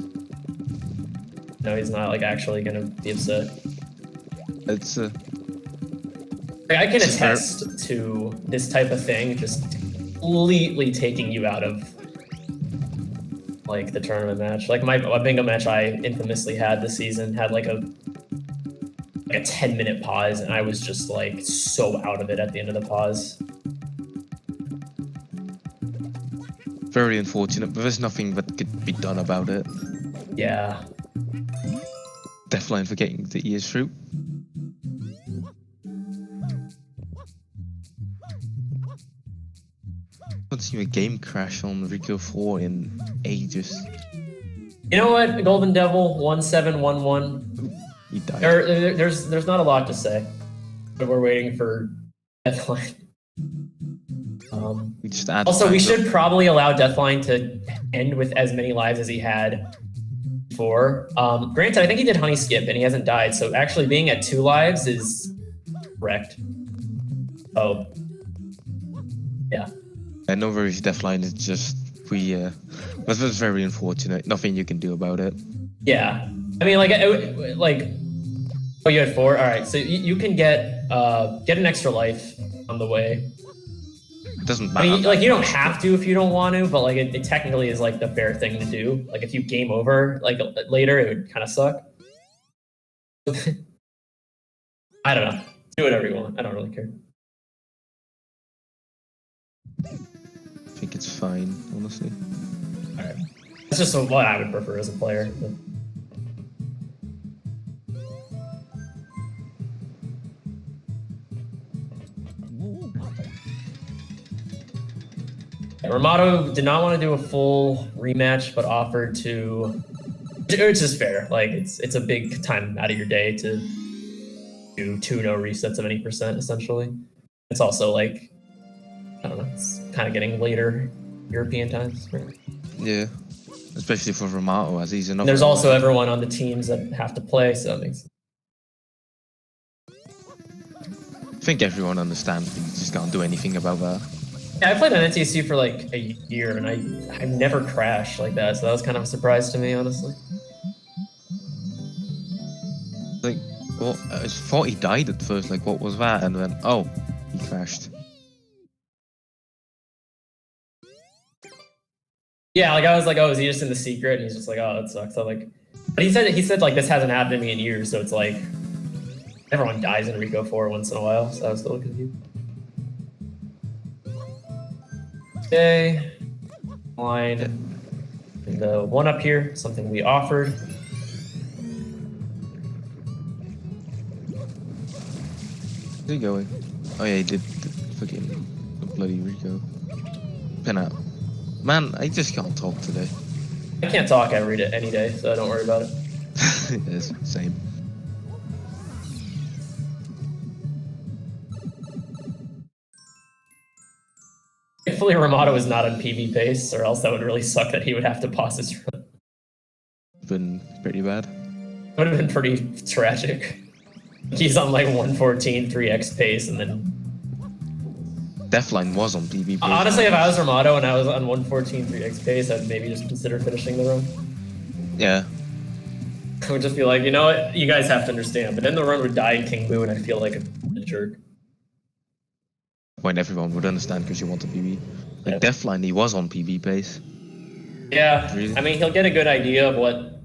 No, he's not like actually gonna be upset. It's like, I can attest to this type of thing just completely taking you out of like the tournament match. Like my bingo match I infamously had this season had like a 10-minute pause, and I was just like so out of it at the end of the pause. very unfortunate, but there's nothing that could be done about it. Yeah. Deathline for getting the ears through. I haven't seen a game crash on Rico 4 in ages. You know what, Golden Devil 1711. He died. There's not a lot to say, but we're waiting for Deathline. We just add Also, we should probably allow Deathline to end with as many lives as he had before. Granted, I think he did Honey Skip and he hasn't died, so actually being at 2 lives is correct. Oh. Yeah. I know where his Deathline is just but that's very unfortunate. Nothing you can do about it. Yeah. I mean, oh, you had 4? All right, so you can get an extra life on the way. It doesn't matter. I mean, like, you don't have to if you don't want to, but like it technically is like the fair thing to do. Like if you game over like later, it would kind of suck. I don't know. Do whatever you want. I don't really care. I think it's fine, honestly. All right. That's just what I would prefer as a player. But... Ramato did not want to do a full rematch, but offered to, which is fair. Like it's a big time out of your day to do 2 no resets of any percent, essentially. It's also like, I don't know, it's kind of getting later European times. Right? Yeah, especially for Ramato, as he's another. There's also everyone on the teams that have to play, so that makes. I think everyone understands, but you just can't do anything about that. Yeah, I played on NTSC for like a year, and I've never crashed like that, so that was kind of a surprise to me, honestly. Like, well, I thought he died at first. Like, what was that? And then, oh, he crashed. Yeah, like I was like, oh, is he just in the secret? And he's just like, oh, that sucks. So like, but he said like this hasn't happened to me in years, so it's like everyone dies in Rico 4 once in a while. So I was still confused. Okay, line and the one up here, something we offered. Where's he going? Oh yeah, he did fucking bloody Rico. Pen out. Man, I just can't talk today. I can't talk any day, so don't worry about it. Yes, same. Thankfully, Ramato is not on PB pace, or else that would really suck that he would have to pause his run. Been pretty bad. It would have been pretty tragic. He's on like 114 3x pace, and then. Deathline was on PB pace. Honestly, if I was Ramato and I was on 114 3x pace, I'd maybe just consider finishing the run. Yeah. I would just be like, you know what, you guys have to understand. But then the run would die in King Boo, and I'd feel like a jerk. Point everyone would understand because you want the PB. Like Deathline, he was on PB base. Yeah, Really? I mean, he'll get a good idea of what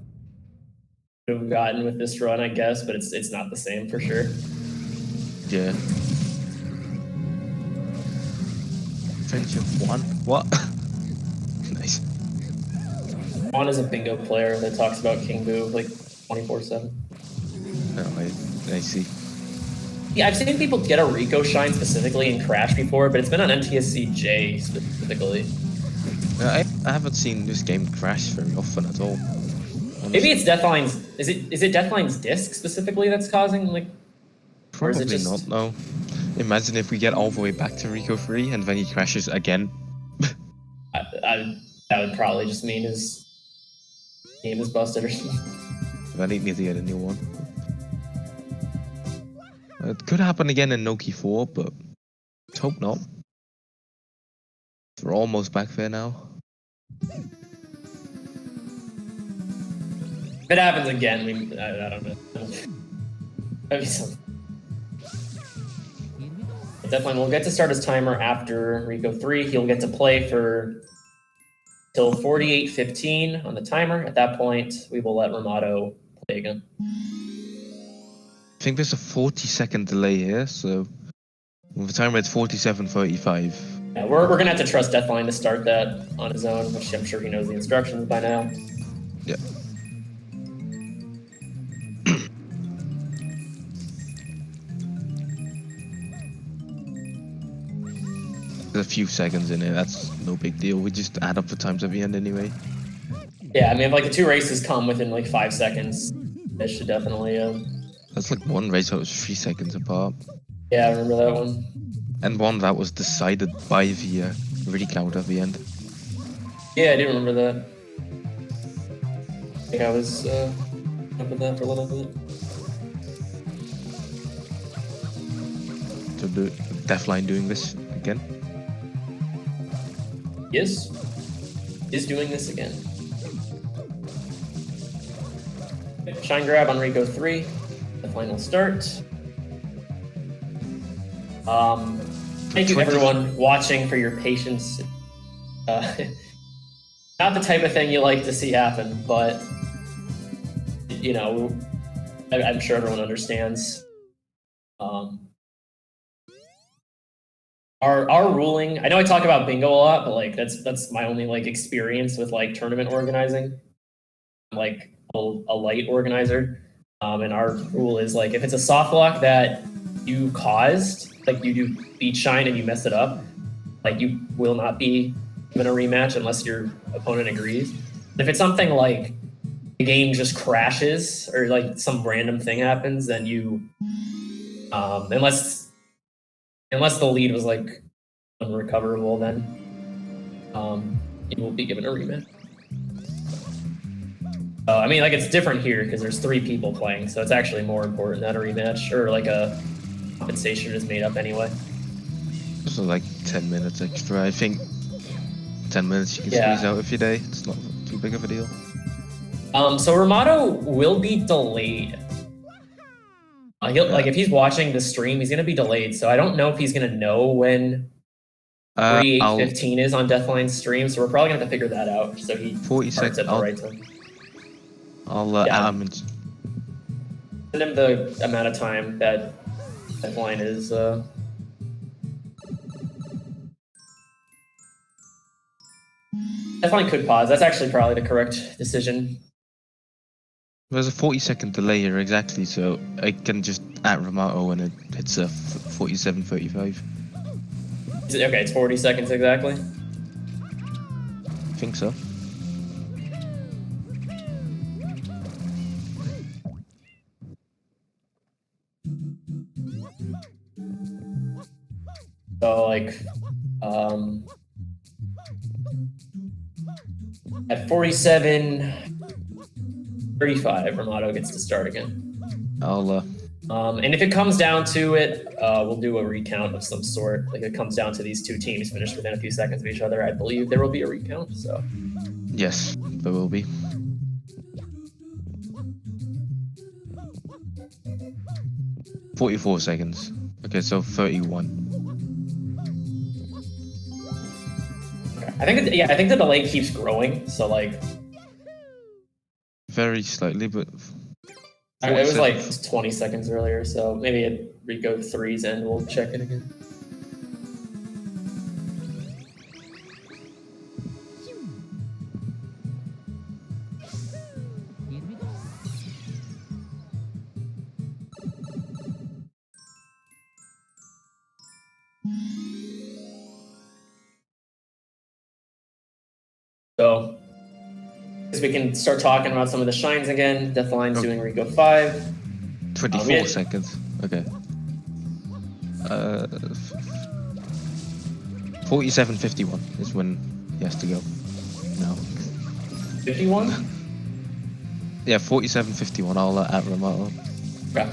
we've gotten with this run, I guess, but it's not the same for sure. Yeah. Friendship 1? What? Nice. Juan is a bingo player that talks about King Boo like 24/7. Oh, I see. Yeah, I've seen people get a Rico shine specifically in Crash before, but it's been on NTSC J specifically. I haven't seen this game crash very often at all. Honestly. Maybe it's Deathline's. Is it Deathline's disc specifically that's causing like? Or is it Probably just... not. No. Imagine if we get all the way back to Rico 3 and then he crashes again. That would probably just mean his game is busted or something. Then he'd need to get a new one. It could happen again in Noki 4, but let's hope not. We're almost back there now. If it happens again, I don't know. Maybe something. Definitely, we'll get to start his timer after Rico 3. He'll get to play for till 48:15 on the timer. At that point, we will let Ramato play again. I think there's a 40-second delay here, so with the timer it's 47:35. Yeah, we're gonna have to trust Deathline to start that on his own, which I'm sure he knows the instructions by now. Yeah. There's a few seconds in it, that's no big deal. We just add up the times at the end anyway. Yeah, I mean, if like the two races come within like 5 seconds, that should definitely. That's like one race that was 3 seconds apart. Yeah, I remember that one. And one that was decided by the recount at the end. Yeah, I do remember that. I think I was up with that for a little bit. So the Deathline doing this again? Yes, is doing this again. Shine grab on Rico 3. The final start. Thank you everyone watching for your patience. Not the type of thing you like to see happen, but you know, I'm sure everyone understands. Our ruling, I know I talk about bingo a lot, but like that's my only like experience with like tournament organizing. I'm like a light organizer. And our rule is like if it's a soft lock that you caused, like you do beat shine and you mess it up, like you will not be given a rematch unless your opponent agrees. If it's something like the game just crashes or like some random thing happens, then you unless the lead was like unrecoverable, then you will be given a rematch. I mean, like it's different here because there's 3 people playing, so it's actually more important that a rematch or like a compensation is made up anyway. So like 10 minutes extra, I think. 10 minutes you can squeeze out of your day. It's not too big of a deal. So Ramato will be delayed. Like if he's watching the stream, he's gonna be delayed. So I don't know if he's gonna know when 48:15 is on Deathline's stream. So we're probably gonna have to figure that out. So he 40 starts at the right time. I'll send him the amount of time that Deathline is. Deathline could pause. That's actually probably the correct decision. There's a 40-second delay here exactly, so I can just at Ramato and it hits a 47:35. Okay, it's 40 seconds exactly. I think so. So like, at 47:35, Ramato gets to start again. I'll and if it comes down to it, we'll do a recount of some sort. Like it comes down to these 2 teams finished within a few seconds of each other. I believe there will be a recount. So yes, there will be. 44 seconds. Okay, so 31. I think I think the delay keeps growing. So like Very slightly, but it was 47. like 20 seconds earlier. So maybe at Rico 3's end, we'll check it again. So, I guess we can start talking about some of the shines again. Deathline's doing Rico 5. 24 seconds. Okay. 47:51 is when he has to go. No. 51? Yeah, 47:51. I'll at Ramato. Okay.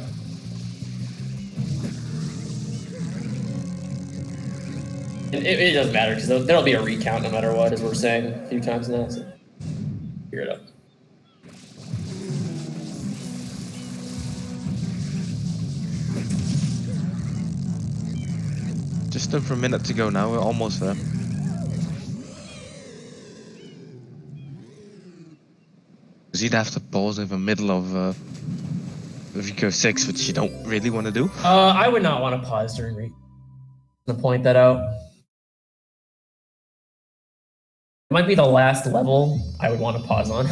It doesn't matter because there'll be a recount no matter what, as we're saying a few times now. So figure it out. Just over a minute to go now. We're almost there. Because you'd have to pause in the middle of Rico 6, which you don't really want to do. I would not want to pause during Rico. To point that out. It might be the last level I would want to pause on.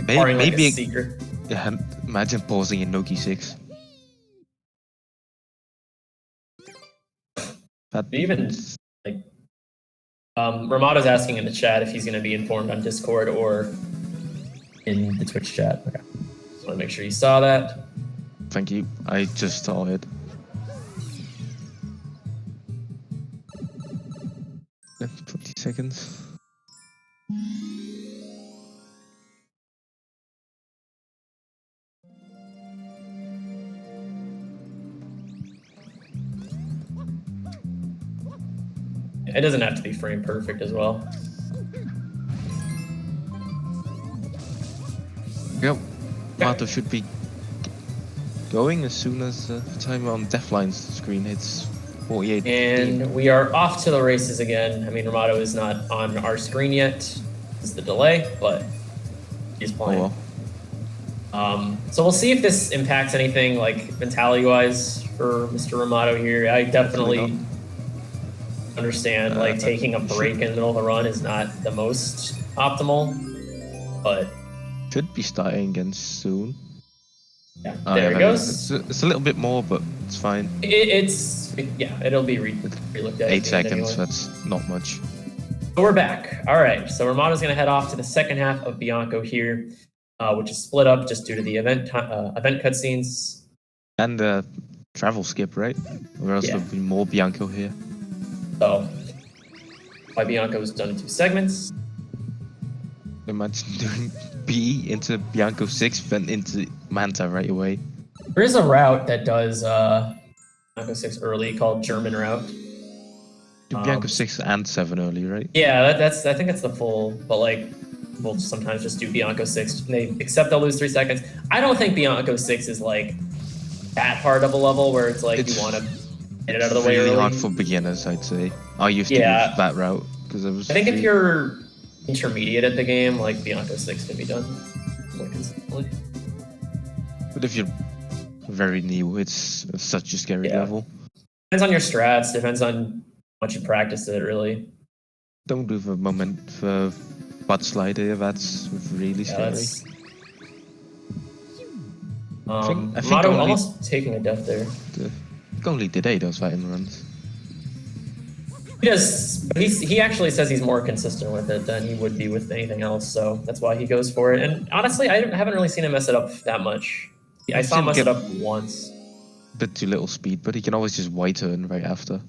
Barring like a secret. Yeah, imagine pausing in Noki 6. Even like Ramato's asking in the chat if he's going to be informed on Discord or in the Twitch chat. Okay. Just want to make sure you saw that. Thank you. I just saw it. 20 seconds. It doesn't have to be frame perfect as well. Yep. Mato should be going as soon as the time on Deathline's screen hits 48. And we are off to the races again. I mean, Ramato is not on our screen yet. This is the delay, but he's playing. Oh, well. So we'll see if this impacts anything like mentality-wise for Mr. Ramato here. I definitely understand like taking a break in the middle of the run is not the most optimal, but should be starting again soon. Yeah, there it goes. It's a little bit more, but it's fine. It'll be re-looked at. 8 seconds, anyway. That's not much. So we're back. All right, so Ramato's going to head off to the second half of Bianco here, which is split up just due to the event cutscenes. And the travel skip, right? Or else there'll be more Bianco here. So, Bianco was done in 2 segments. Imagine doing B into Bianco 6, then into Manta right away. There is a route that does Bianco 6 early called German route. Bianco 6 and 7 early, right? Yeah, I think that's the full, but like we'll sometimes just do Bianco 6. They accept they'll lose 3 seconds. I don't think Bianco 6 is like that hard of a level where it's like you want to get it out of the way early. It's really hard for beginners, I'd say. I used to use that route because it was. I think if you're intermediate at the game, like Bianco 6 can be done more consistently. But if you're very new, it's such a scary level. Depends on your strats. Depends on how much you practice it, really. Don't do the moment for butt slide here. That's really scary. I think almost taking a death there. Only today does that in runs. He does. He actually says he's more consistent with it than he would be with anything else, so that's why he goes for it. And honestly, I haven't really seen him mess it up that much. I saw him mess it up once. Bit too little speed, but he can always just white turn right after.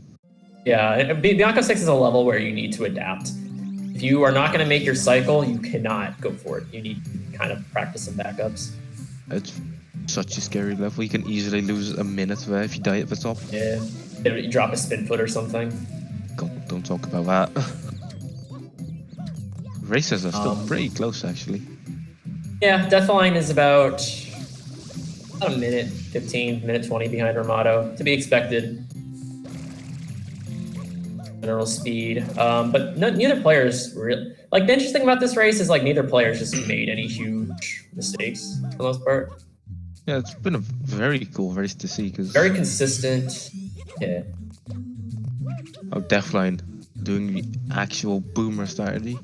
Yeah, Bianco 6 is a level where you need to adapt. If you are not going to make your cycle, you cannot go for it. You need to kind of practice some backups. It's such a scary level. You can easily lose a minute there if you die at the top. Yeah, you drop a spin foot or something. God, don't talk about that. Races are still pretty close, actually. Yeah, Deathline is about about a minute 15, minute 20 behind Ramato, to be expected. General speed, but neither player's really like. The interesting about this race is like neither player's just made any huge mistakes for the most part. Yeah, it's been a very cool race to see because Very consistent. Yeah. Oh, Deathline doing the actual boomer strategy.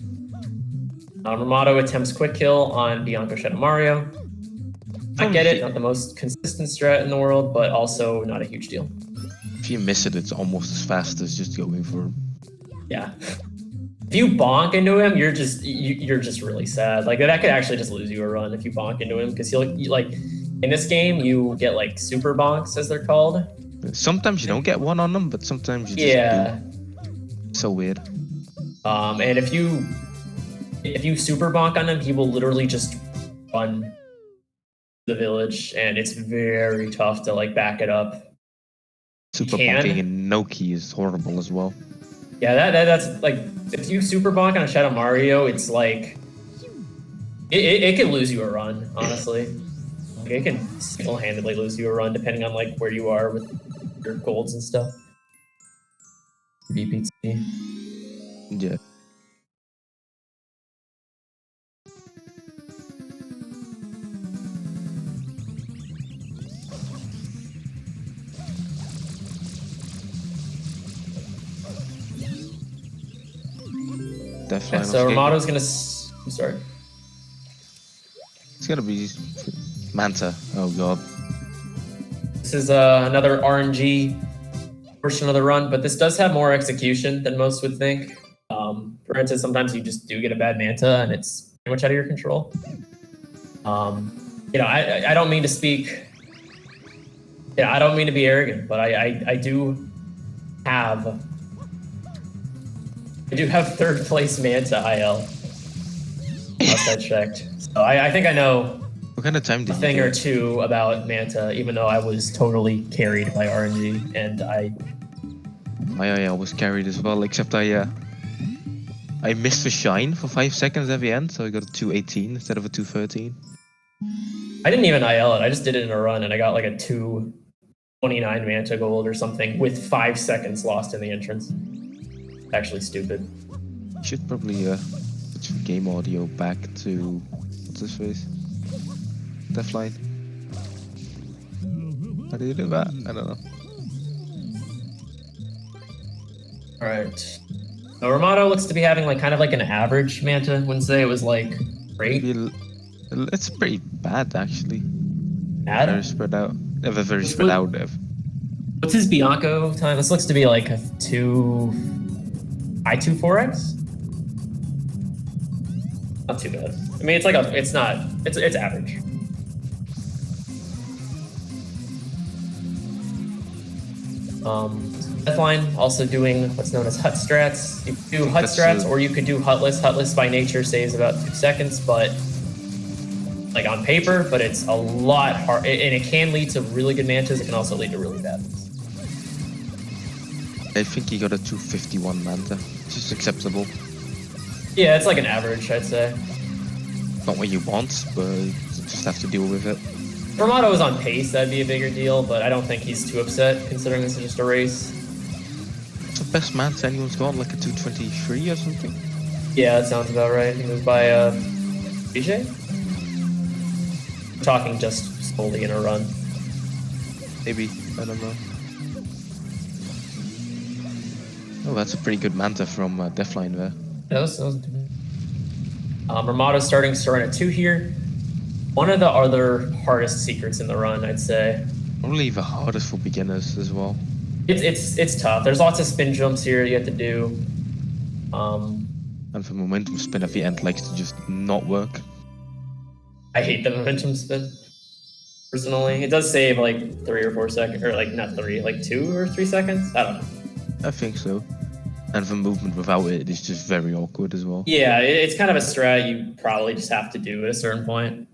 Ramato attempts quick kill on Bianca Shadow Mario. I get it, not the most consistent strat in the world, but also not a huge deal. If you miss it, it's almost as fast as just going for him. Yeah. If you bonk into him, you're just really sad. Like that could actually just lose you a run if you bonk into him, because you like in this game you get like super bonks as they're called. Sometimes you don't get one on them, but sometimes you just do. So weird. And if you super bonk on him, he will literally just run the village, and it's very tough to like back it up. Super bonking and no key is horrible as well. Yeah, that's like if you super bonk on a Shadow Mario, it's like it can lose you a run, honestly. Like, it can single-handedly lose you a run depending on like where you are with your golds and stuff. VPT. Yeah. Yeah, so Ramato's gonna. I'm sorry. It's gonna be Manta. Oh god. This is another RNG portion of the run, but this does have more execution than most would think. For instance, sometimes you just do get a bad Manta, and it's pretty much out of your control. You know, I don't mean to speak. Yeah, I don't mean to be arrogant, but I do have. I do have third place Manta IL. Last I checked. So I think I know what kind of time did a thing or two about Manta, even though I was totally carried by RNG, and my IL was carried as well, except I missed the shine for 5 seconds at the end, so I got a 218 instead of a 213. I didn't even IL it. I just did it in a run, and I got like a 229 Manta gold or something with 5 seconds lost in the entrance. Actually stupid. Should probably switch the game audio back to what's his face? Deathline. How do you do that? I don't know. Alright. So Ramato looks to be having like kind of like an average Manta. Wouldn't say it was like great. It's pretty bad actually. Bad? Very spread out. Very spread out. What's his Bianco time? This looks to be like a 4x? Not too bad. I mean, it's like it's average. Deathline also doing what's known as hut strats. You could do hut strats, or you could do hutless. Hutless by nature saves about 2 seconds, but like on paper, but it's a lot hard, and it can lead to really good mantas. It can also lead to really bad ones. I think he got a 251 Manta, which is acceptable. Yeah, it's like an average, I'd say. Not what you want, but you just have to deal with it. If Ramato was on pace, that'd be a bigger deal, but I don't think he's too upset, considering this is just a race. What's the best Manta anyone's got? Like a 223 or something? Yeah, that sounds about right. I think it was by BJ? Talking just solely in a run. Maybe, I don't know. Oh, that's a pretty good Manta from Deathline there. Yeah, that was Ramato's starting at 2 here. One of the other hardest secrets in the run, I'd say. Probably the hardest for beginners as well. It's tough. There's lots of spin jumps here you have to do. And the momentum spin at the end likes to just not work. I hate the momentum spin. Personally, it does save like 3 or 4 seconds, or like not 3, like 2 or 3 seconds. I don't know. I think so. And the movement without it is just very awkward as well. Yeah, it's kind of a strat you probably just have to do at a certain point.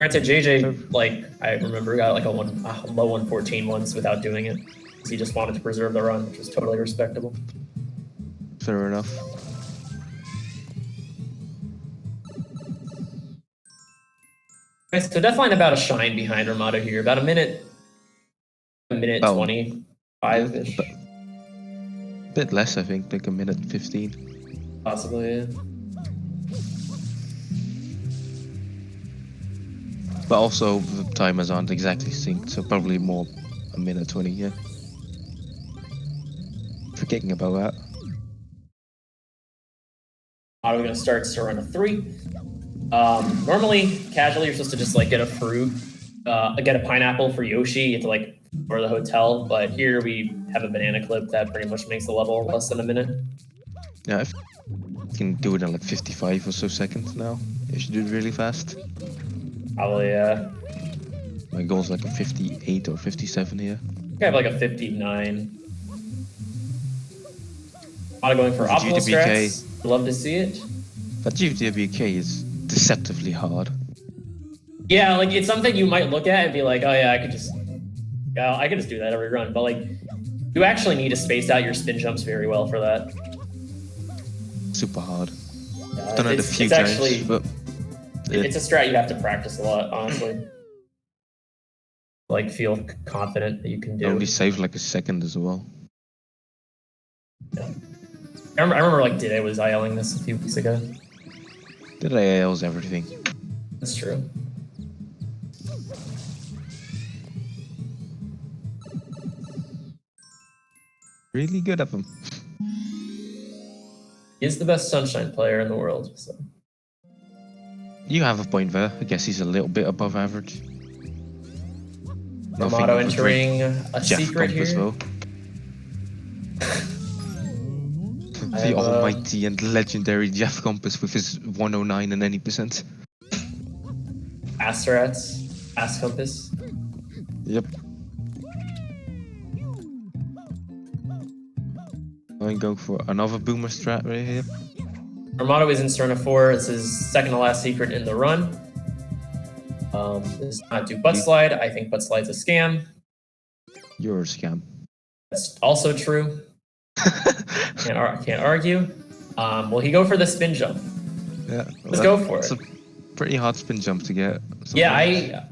Granted, JJ, like, I remember got like a low 114 once without doing it. He just wanted to preserve the run, which was totally respectable. Fair enough. Okay, so Deathline about a shine behind Armado here, about a minute Oh, 25-ish. yeah, a bit less, I think, like a minute 15. Possibly, yeah. But also, the timers aren't exactly synced, so probably more a minute 20, yeah. Forgetting about that. Armado gonna start Serena 3. Normally, casually, you're supposed to just like get a fruit, get a pineapple for Yoshi. You have to like for the hotel, but here we have a banana clip that pretty much makes the level less than a minute. Yeah, if you can do it in like 55 or so seconds now, you should do it really fast. Probably, yeah. My goal's like a 58 or 57 here. I have like a 59. Armado going for The optimal GTBK. strats. Love to see it. That GTBK is deceptively hard. Yeah, like it's something you might look at and be like, oh yeah, I could just do that every run. But like, you actually need to space out your spin jumps very well for that. Super hard. Yeah, Done it a few it's times, actually, but it's a strat you have to practice a lot, honestly. Like, feel confident that you can do. only saved like a second as well. Yeah. I remember like Dide was ILing this a few weeks ago. Did AL's everything. That's true. Really good at them. He is the best Sunshine player in the world, so. You have a point there. I guess he's a little bit above average. Armado entering a Jeff secret Compass, here. though. The almighty and legendary Jeff Compass with his 109 and any percent. Astrats, Ass Compass. Yep. I'm going for another boomer strat right here. Armado is in Serena 4. It's his second to last secret in the run. Does not do butt slide. I think butt slide's a scam. You're a scam. That's also true. Can't argue. Will he go for the spin jump? Yeah. Let's go for it's it. a pretty hard spin jump to get. Yeah,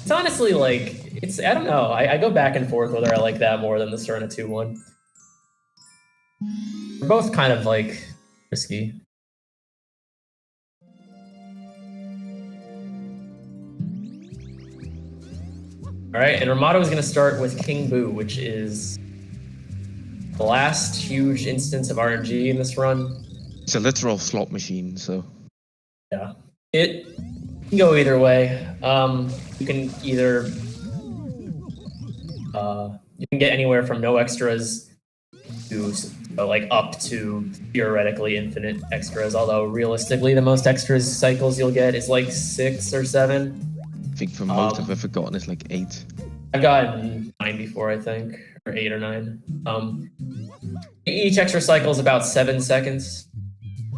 it's honestly like, I don't know. I go back and forth whether I like that more than the Serena 2 one. They're both kind of like risky. All right, and Armado is going to start with King Boo, which is the last huge instance of RNG in this run. It's a literal slot machine, so. Yeah, it can go either way. You can either you can get anywhere from no extras to like up to theoretically infinite extras. Although realistically, the most extras cycles you'll get is like 6 or 7. I think for most I've ever gotten is like 8. I've gotten 9 before, I think, or 8 or 9. Each extra cycle is about 7 seconds.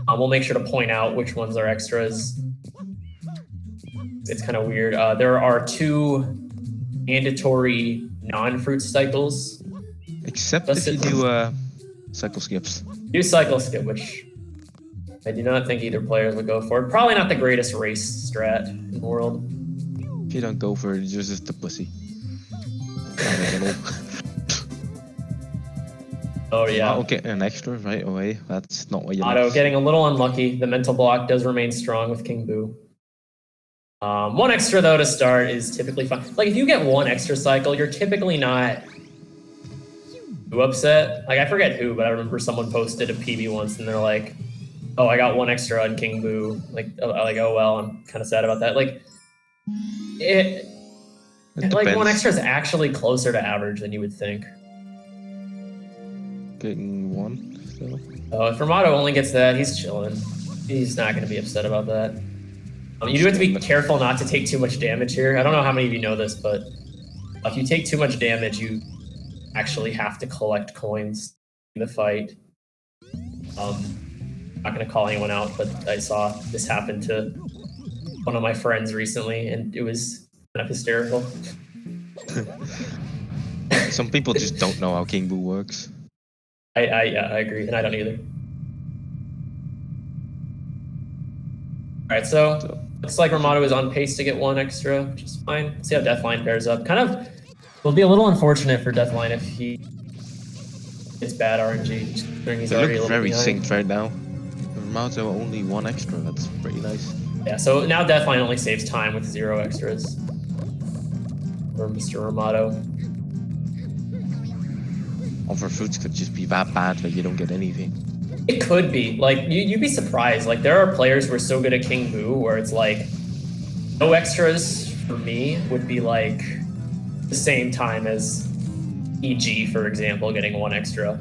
We'll make sure to point out which ones are extras. It's kind of weird. There are 2 mandatory non-fruit cycles. Except if you do cycle skips. Do cycle skip, which I do not think either players would go for. Probably not the greatest race strat in the world. If you don't go for it, you're just a pussy. Oh yeah. I'll get an extra right away. That's not what you Otto like. getting a little unlucky. The mental block does remain strong with King Boo. 1 extra though to start is typically fine. Like if you get 1 extra cycle, you're typically not too upset. Like I forget who, but I remember someone posted a PB once and they're like, "Oh, I got 1 extra on King Boo." Like oh well, I'm kind of sad about that. Like it like 1 extra is actually closer to average than you would think. Getting 1 still. Oh, if Armado only gets that, he's chilling. He's not going to be upset about that. You do have to be careful not to take too much damage here. I don't know how many of you know this, but if you take too much damage, you actually have to collect coins in the fight. I'm not going to call anyone out, but I saw this happen to one of my friends recently, and it was kind of hysterical. Some people just don't know how King Boo works. I agree, and I don't either. All right, so Looks like Ramato is on pace to get 1 extra, which is fine. Let's see how Deathline pairs up. Kind of, it'll be a little unfortunate for Deathline if he gets bad RNG, considering he's They already look a little very behind. synced right now. Ramato only 1 extra, that's pretty nice. Yeah, so now Deathline only saves time with 0 extras for Mr. Ramato. Other fruits could just be that bad that you don't get anything. It could be. Like, you'd be surprised. Like, there are players who are so good at King Boo where it's like, no extras for me would be like the same time as EG, for example, getting 1 extra.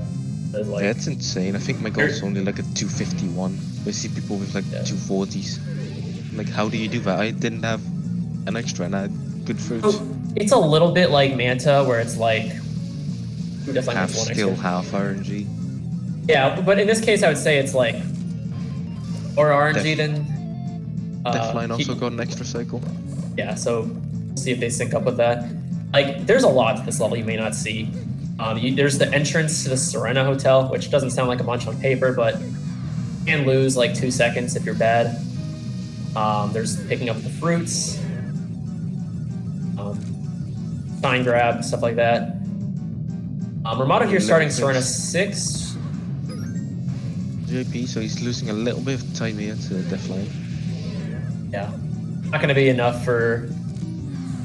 Like, Yeah, it's insane. I think my goal's only like a 251. I see people with like 240s. Like, how do you do that? I didn't have an extra and I had good fruits. So it's a little bit like Manta, where it's like, who definitely Half has 1 skill, extra. half RNG. Yeah, but in this case, I would say it's like more RNG than. Deathline also got an extra cycle. Yeah, so we'll see if they sync up with that. Like, there's a lot to this level you may not see. There's the entrance to the Serena Hotel, which doesn't sound like a bunch on paper, but you can lose like 2 seconds if you're bad. There's picking up the fruits, sign grab, stuff like that. Ramato here starting Serena 6. JP, so he's losing a little bit of time here to Deathline. Yeah, not gonna be enough for.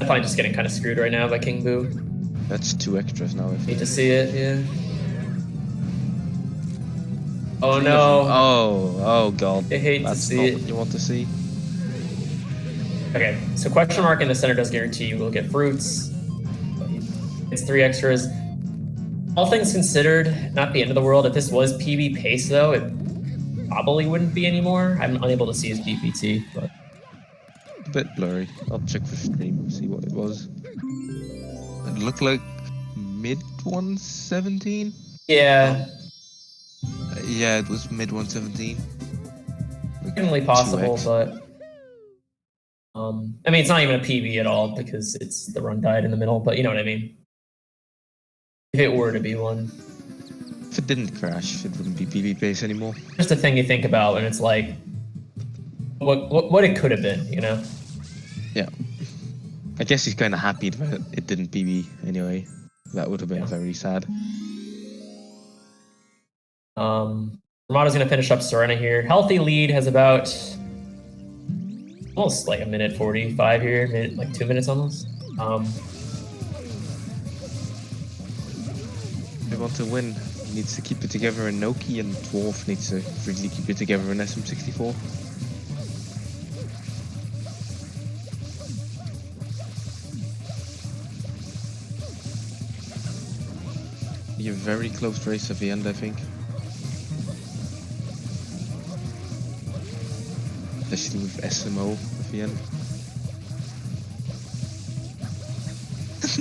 I'm probably just getting kind of screwed right now by King Boo. That's 2 extras now. Hate to see it, yeah. Oh no. Oh god. I hate to That's see not it. what you want to see. Okay, so question mark in the center does guarantee you will get fruits. It's 3 extras. All things considered, not the end of the world. If this was PB pace though, it probably wouldn't be anymore. I'm unable to see his BPT, but A bit blurry. I'll check for stream, see what it was. It looked like mid 117? yeah, Yeah, it was mid 117. definitely possible, 2x. but I mean, it's not even a PB at all because it's the run died in the middle, but you know what I mean. If it were to be one. If it didn't crash, it wouldn't be PB pace anymore. Just a thing you think about, and it's like, what it could have been, you know? Yeah. I guess he's kind of happy that it didn't PB anyway. That would have been very sad. Ramada's gonna finish up Serena here. Healthy lead has about almost like a minute 45 here, like 2 minutes almost. If he wants to win, he needs to keep it together in Noki, and Dwarf needs to really keep it together in SM64. Be a very close race at the end, I think. Especially with SMO at the end.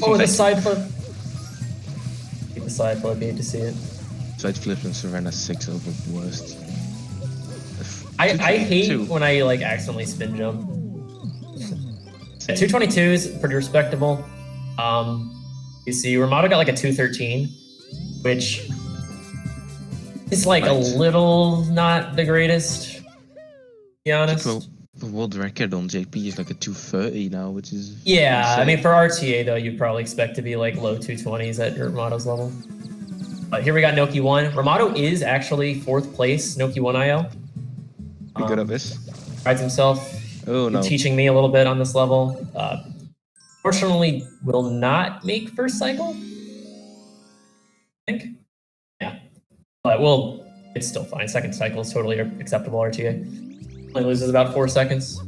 Oh, the side flip. The side flip, you hate to see it. Side flip and Serena 6 over worst. I hate when I like accidentally spin jump. 222 is pretty respectable. You see, Ramato got like a 213, which is like a little not the greatest, to be honest. The world record on JP is like a 230 now, which is Yeah, insane. I mean for RTA though, you'd probably expect to be like low 220s at your Ramato's level. Here we got Noki 1. Ramato is actually 4th place, Noki 1 IL. Be good at this. Prides himself Oh no. teaching me a little bit on this level. Fortunately, will not make first cycle. I think. Yeah. But it's still fine. Second cycle is totally acceptable RTA. Only loses about 4 seconds.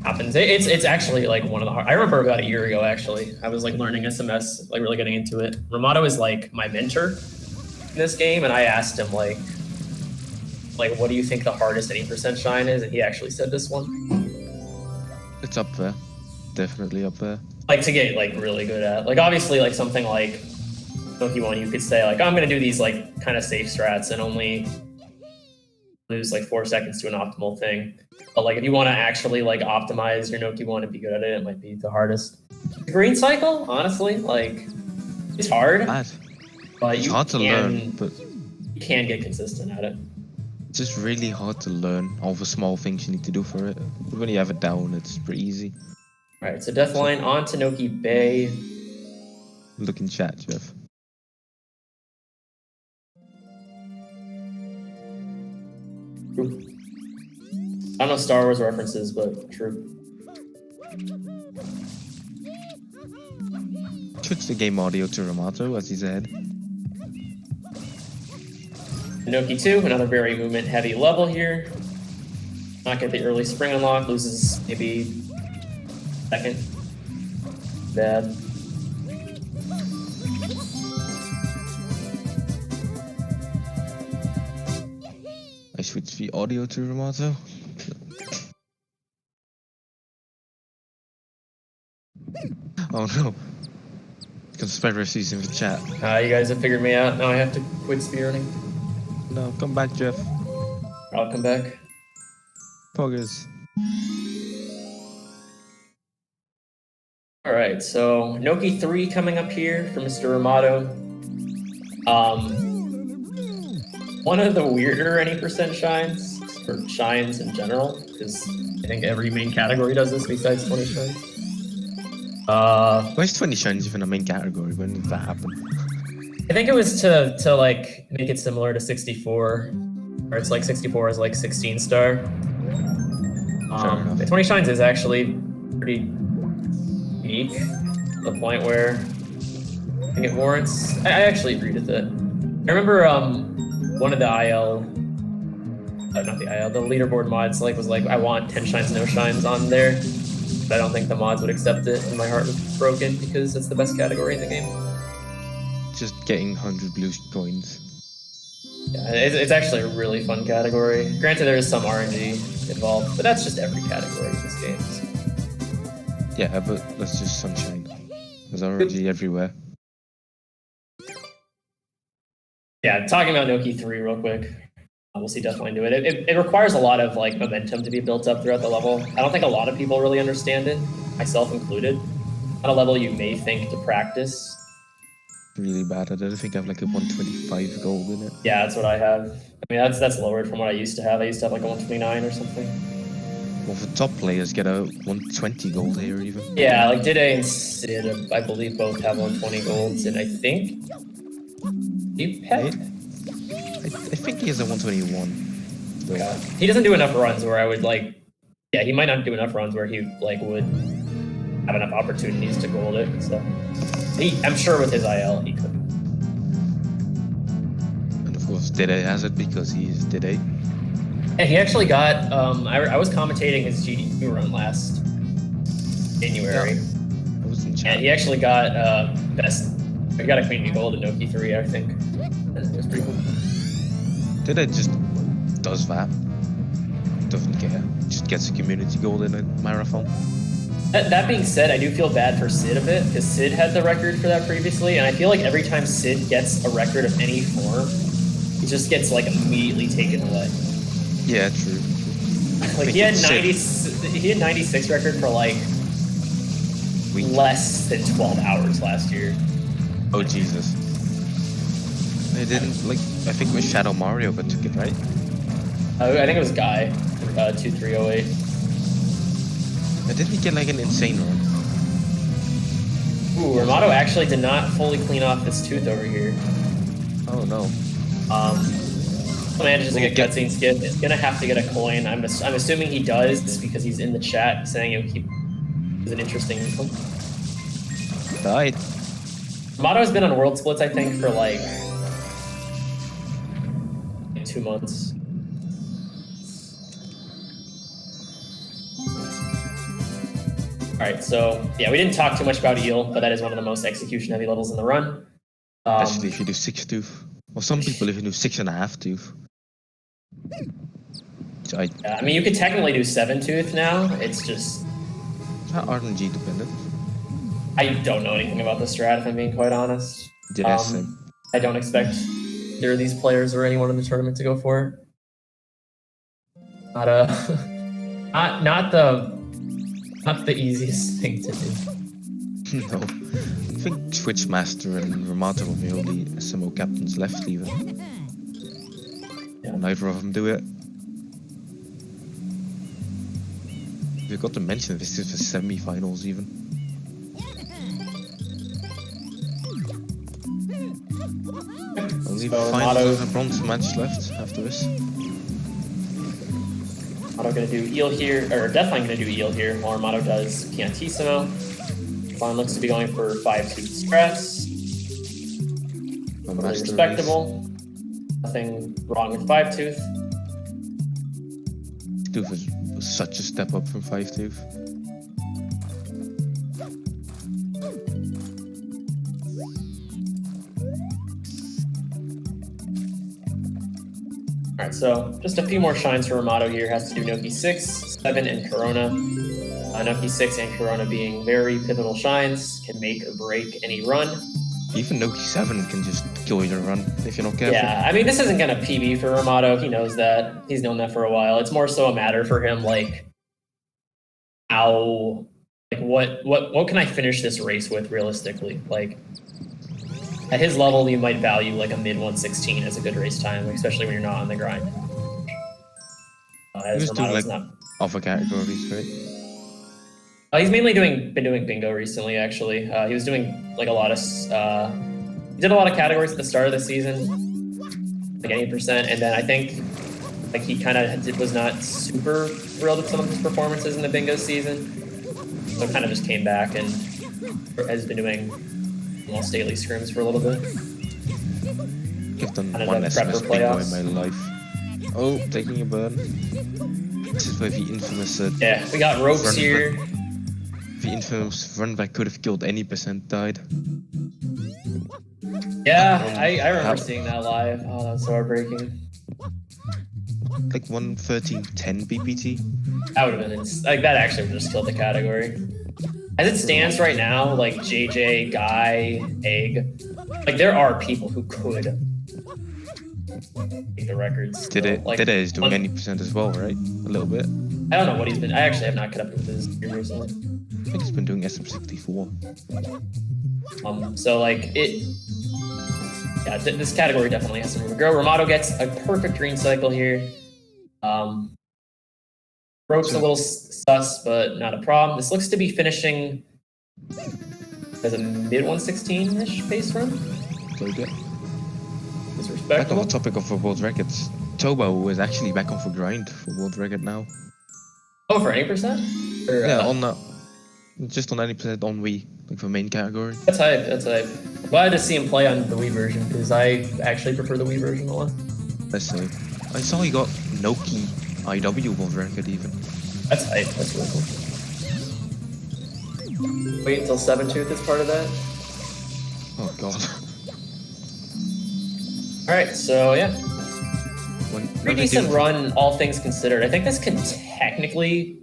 Happens. It's actually like one of the hard. I remember about a year ago actually. I was like learning SMS, like really getting into it. Ramato is like my mentor in this game, and I asked him like what do you think the hardest 80% shine is, and he actually said this one. It's up there. Definitely up there. Like to get like really good at. Like obviously like something like Noki 1, you could say like, oh, I'm gonna do these like kind of safe strats and only lose like 4 seconds to an optimal thing. But like if you want to actually like optimize your Noki 1 and be good at it, it might be the hardest. The green cycle, honestly, like it's hard. Bad. But It's you hard to learn, but you can get consistent at it. It's just really hard to learn all the small things you need to do for it. But when you have it down, it's pretty easy. All right, so Deathline on to Noki Bay. Look in chat, Jeff. True. I don't know Star Wars references, but true. Switch the game audio to Ramato, as he said. Noki 2, another very movement-heavy level here. Not get the early spring unlock, loses maybe second. Bad. I switched the audio to Ramato. Oh no. Conspiracies in the chat. You guys have figured me out. Now I have to quit speedrunning. No, come back, Jeff. I'll come back. Poggers. All right, so Noki 3 coming up here for Mr. Ramato. One of the weirder any percent shines, or shines in general, because I think every main category does this besides 20 shines. Why is 20 shines even a main category? When did that happen? I think it was to like make it similar to 64, where it's like 64 is like 16 star. The 20 shines is actually pretty unique, to the point where I think it warrants. I actually agreed with it. I remember one of the the leaderboard mods was like, I want 10 shines, no shines on there. But I don't think the mods would accept it, and my heart was broken because it's the best category in the game. Just getting 100 blue coins. Yeah, it's actually a really fun category. Granted, there is some RNG involved, but that's just every category in this game. So. Yeah, but that's just sunshine. There's RNG everywhere. Yeah, talking about Noki 3 real quick. We'll see Deathline do it. It requires a lot of momentum to be built up throughout the level. I don't think a lot of people really understand it, myself included. On a level you may think to practice. Really bad at it. I think I have like a 125 gold in it. Yeah, that's what I have. I mean, that's lowered from what I used to have. I used to have like a 129 or something. Well, the top players get a 120 gold here even. Yeah, like Dide and Sid, I believe both have 120 golds, and I think Pet? I think he has a 121. Yeah. He doesn't do enough runs where I would yeah, he might not do enough runs where he would have enough opportunities to gold it. So I'm sure with his IL he could. And of course Dide has it because he is Dide. And he actually got I was commentating his GDQ run last January. Yeah. I was in chat. And he actually got he got a community gold in Noki 3, I think. It was pretty cool. Dide just does that. Doesn't care. Just gets a community gold in a marathon. That being said, I do feel bad for Sid a bit, because Sid had the record for that previously, and I feel like every time Sid gets a record of any form, it just gets immediately taken away. Yeah, true. He had 96 record for less than 12 hours last year. Oh Jesus. I didn't I think it was Shadow Mario that took it, right? I think it was Guy, 2308. I didn't get an insane run. Ooh, Ramato actually did not fully clean off this tooth over here. Oh no. Manages to get cutscene skip. He's gonna have to get a coin. I'm assuming he does because he's in the chat saying it was an interesting one. Died. Ramato's been on World Splits, I think, for 2 months. Alright, so yeah, we didn't talk too much about Eel, but that is one of the most execution heavy levels in the run. Especially if you do 6 tooth. Or some people if you do 6.5 tooth. So yeah, I mean, you could technically do 7 tooth now. It's just not RNG dependent. I don't know anything about the strat, if I'm being quite honest. Yeah, I don't expect either of these players or anyone in the tournament to go for it. Not the easiest thing to do. No. I think Switchmaster and Ramato are the only SMO captains left even. Yeah. neither of them do it. We got to mention this is the semi-finals even. Only So finals and a bronze match left after this. Armato gonna do eel here, or definitely gonna do eel here, while Armato does Piantissimo. Fawn looks to be going for 5-2 stress. Really respectable. Nothing wrong with 5-tooth. Tooth was such a step up from 5-tooth. Alright, so just a few more shines for Armato here. Has to do Noki 6, 7, and Corona. Noki 6 and Corona being very pivotal shines, can make or break any run. Even Noki 7 can just kill your run if you're not careful. Yeah, I mean, this isn't gonna PB for Armato. He knows that. He's known that for a while. It's more so a matter for him, like, how, like, what can I finish this race with realistically? Like, at his level, you might value like a mid 116 as a good race time, especially when you're not on the grind. He was doing like other categories, right? He's mainly been doing bingo recently. Actually, he was doing like a lot of he did a lot of categories at the start of the season, like 80%, and then I think like he kind of was not super thrilled with some of his performances in the bingo season, so kind of just came back and has been doing almost daily scrims for a little bit. Give them one SMS bingo in my life. Oh, taking a burn. This is where the infamous yeah, we got ropes here. The infamous run that could have killed any percent died. Yeah, I remember seeing that live. Oh, that was so heartbreaking. Like 113.10 BPT. That would have been like that. Actually, would have just killed the category. As it stands right now, like JJ, Guy, Egg, like there are people who could take the records. Dede is doing any percent as well, right? A little bit. I don't know what he's been. I actually have not kept up with his gear recently. I think he's been doing SM64. So like it. Yeah, this category definitely has some room to grow. Armato gets a perfect green cycle here. Rope's a little sus, but not a problem. This looks to be finishing as a mid 116-ish pace run. Very good. It's respectable. Back on the topic of world records, Tobo is actually back on for grind for world record now. Oh, for 8%? Or, yeah, on just on 90% on Wii, like the main category. That's hype. That's hype. Glad to see him play on the Wii version because I actually prefer the Wii version a lot. Let's see. I saw he got Noki IW world record even. That's hype. That's really cool. Wait until 7-tooth is part of that. Oh god. Alright, so yeah. Pretty decent run, all things considered. I think this could technically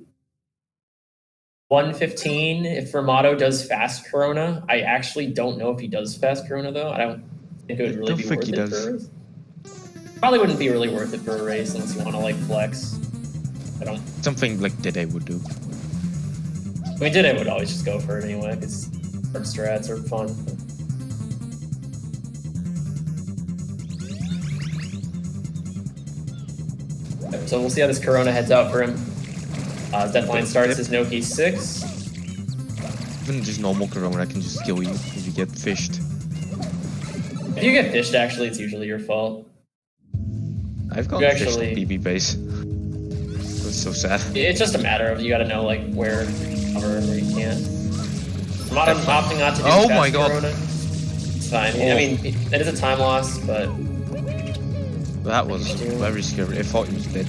115 if Armato does fast Corona. I actually don't know if he does fast Corona though. I don't think it would really be worth it for a race. Probably wouldn't be really worth it for a race unless you want to like flex. I don't. Something like Dede would do. I mean, Dede would always just go for it anyway because hard strats are fun. So we'll see how this Corona heads out for him. Deathline starts as Noki 6. Even just normal Corona can just kill you if you get fished. If you get fished, actually, it's usually your fault. I've got fished on BB base. That's so sad. It's just a matter of you gotta know like where cover and where you can't. I'm opting not to do oh my god. Corona. It's fine. I mean, it is a time loss, but... That was very scary. I thought he was dead.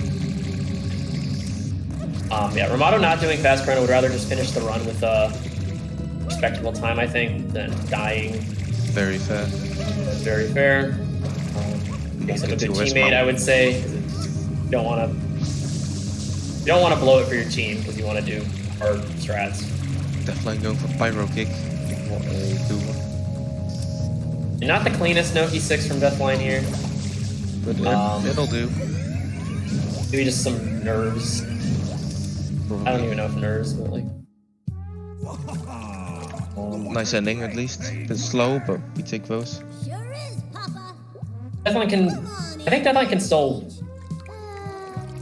Yeah, Armato not doing fast Corona would rather just finish the run with a respectable time, I think, than dying. Very fair. That's very fair. Makes him a good teammate, I would say. You don't want to blow it for your team because you want to do hard strats. Definitely going for pyro kick. What a do. Not the cleanest Noki 6 from Deathline here. But it'll do. Maybe just some nerves. Probably. I don't even know if nerves, but like. Nice ending at least. It's slow, but we take those. Sure is, Papa. Deathline can. I think Deathline can still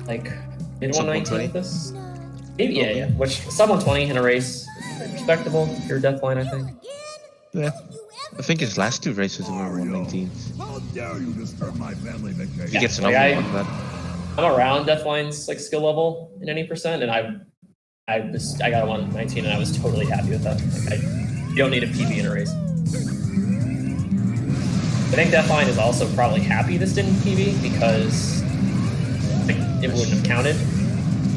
like mid Sub 119 with 120? this. Maybe, yeah, Probably. yeah. Which sub 120 in a race, respectable. Pure Deathline, I think. Yeah. I think his last two races were 119. How dare you disturb my family vacation? If he gets like another one, that I'm around Deathline's like skill level in any percent, and I got a 119 and I was totally happy with that. Like, you don't need a PB in a race. I think Deathline is also probably happy this didn't PB because like, it wouldn't have counted.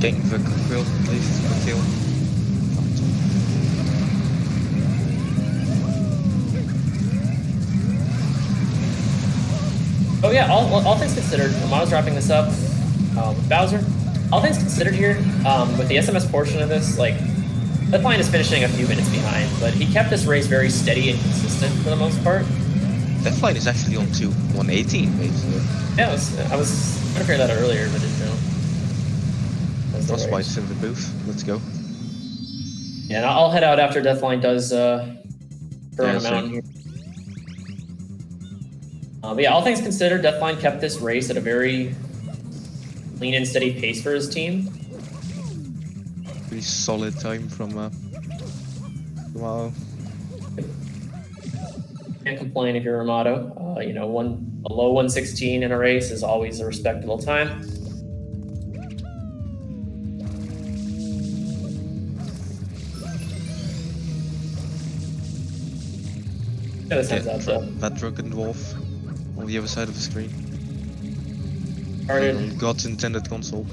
getting the quill at least for kill. Oh yeah, all things considered, when I was wrapping this up with Bowser, all things considered here, with the SMS portion of this, like, Deathline is finishing a few minutes behind, but he kept this race very steady and consistent for the most part. Deathline is actually on to 118 basically. Yeah, I was trying to figure that out earlier, but didn't know. That's why it's in the booth. Let's go. Yeah, and I'll head out after Deathline does throw him out here. But yeah, all things considered, Deathline kept this race at a very clean and steady pace for his team. Pretty solid time from wow. Can't complain if you're Ramato. You know, a low 116 in a race is always a respectable time. Yeah, this heads out though. That drunken dwarf on the other side of the screen. Started. God's intended console.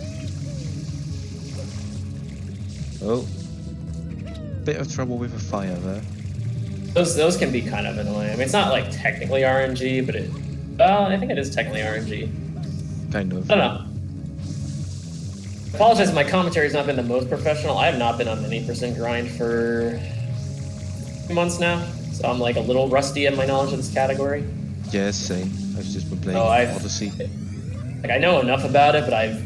Oh. Bit of trouble with a fire there. Those can be kind of annoying. I mean, it's not like technically RNG, but I think it is technically RNG. Kind of. I don't know. I apologize if my commentary has not been the most professional. I have not been on any % grind for 2 months now, so I'm like a little rusty in my knowledge of this category. Yeah, same. I've just been playing Odyssey. Like, I know enough about it, but I've,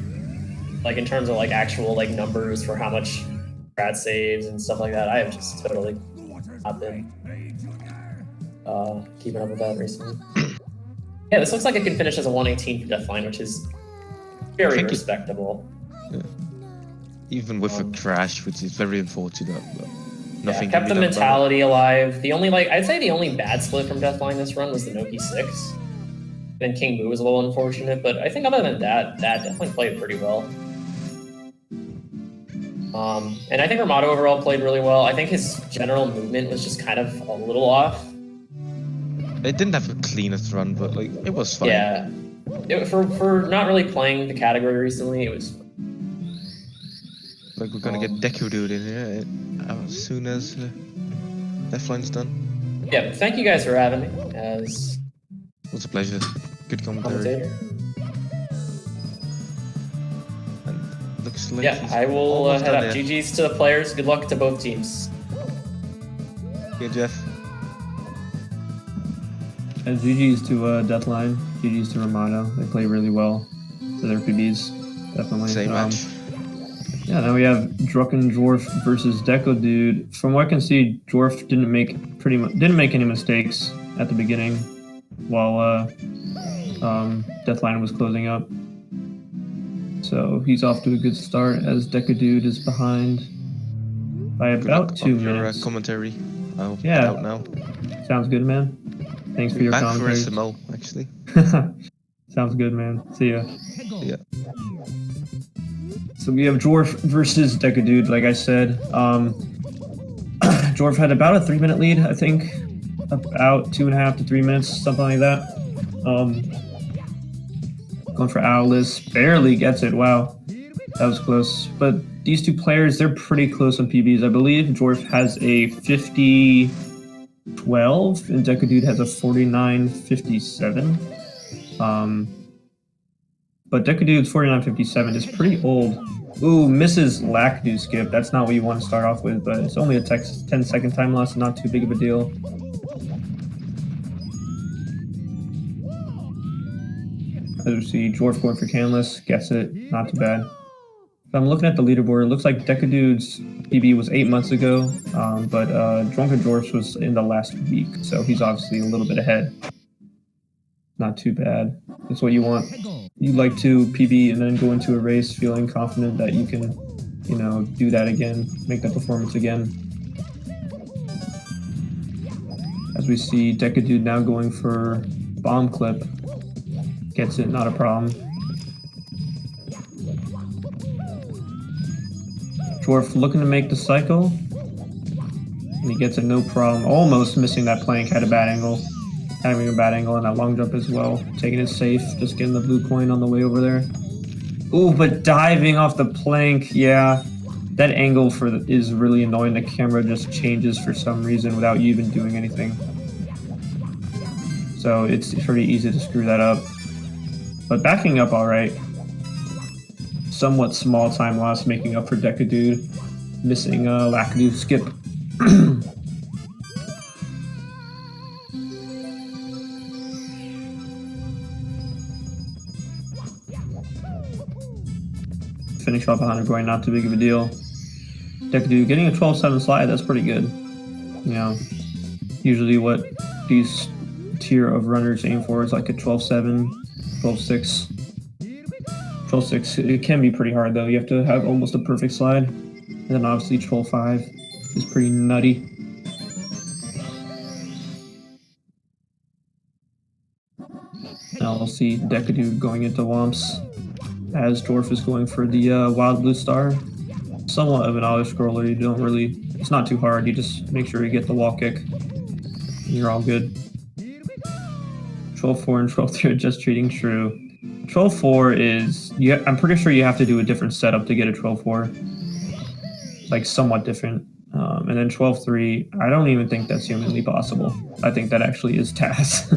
like, in terms of like actual like numbers for how much strat saves and stuff like that, I have just totally not been keeping up with that recently. Yeah, this looks like it can finish as a 118 for Deathline, which is very respectable. Yeah. Even with a crash, which is very unfortunate, but nothing. Yeah, kept the mentality alive. The only I'd say the only bad split from Deathline this run was the Noki 6. Then King Boo was a little unfortunate, but I think other than that, definitely played pretty well. And I think Ramato overall played really well. I think his general movement was just kind of a little off. It didn't have the cleanest run, but like it was fine. Yeah, for not really playing the category recently, it was. Like we're gonna get Deku Dude in here as soon as Deathline's done. Yeah, thank you guys for having me as. It was a pleasure. Good commentary. And looks like yeah, I will head up. GG's to the players. Good luck to both teams. Yeah, Jeff. And GG's to Deathline, GG's to Romano. They play really well for their PBs, definitely. Same match. Yeah, now we have Drunken Dwarf versus Deco Dude. From what I can see, Dwarf didn't make any mistakes at the beginning, while Deathline was closing up. So he's off to a good start as Deco Dude is behind by about 2 minutes. Your commentary. I'll yeah, out now. Sounds good, man. Thanks for your commentary. Back for SMO, actually. Sounds good, man. See ya. Yeah. So we have Dwarf versus Deca Dude, like I said. Dwarf had about a 3-minute lead, I think. About 2.5 to 3 minutes, something like that. Going for Owless, barely gets it. Wow, that was close. But these two players, they're pretty close on PBs. I believe Dwarf has a 50-12, and Deca Dude has a 49-57. But Deca Dude's 49-57 is pretty old. Ooh, misses Lackdo skip. That's not what you want to start off with, but it's only a 10-second time loss, not too big of a deal. As we see, Dwarf going for Canless, gets it, not too bad. So I'm looking at the leaderboard. It looks like Deca Dude's PB was 8 months ago, but Drunken Dwarf's was in the last week, so he's obviously a little bit ahead. not too bad. That's what you want. You like to PB and then go into a race feeling confident that you can, you know, do that again, make that performance again. As we see Decadude now going for bomb clip. Gets it, not a problem. Dwarf looking to make the cycle. And he gets it no problem. Almost missing that plank, had a bad angle. Having a bad angle on that long jump as well. Taking it safe, just getting the blue coin on the way over there. Ooh, but diving off the plank, yeah. That angle is really annoying. The camera just changes for some reason without you even doing anything. So it's pretty easy to screw that up. But backing up alright. Somewhat small time loss making up for Decadude. Missing Lackadu skip. Finish off 100 going, not too big of a deal. Decadude getting a 12-7 slide, that's pretty good. You know, usually what these tier of runners aim for is like a 12-7, 12-6. 12-6, it can be pretty hard though. You have to have almost a perfect slide. And then obviously 12-5 is pretty nutty. Now we'll see Decadude going into Womps as Dwarf is going for the Wild Blue Star. Somewhat of an auto-scroller, you don't really, it's not too hard, you just make sure you get the wall kick. And you're all good. 12-4 and 12-3 are just treating true. 12-4 is, I'm pretty sure you have to do a different setup to get a 12-4. Like somewhat different. And then 12-3, I don't even think that's humanly possible. I think that actually is TAS.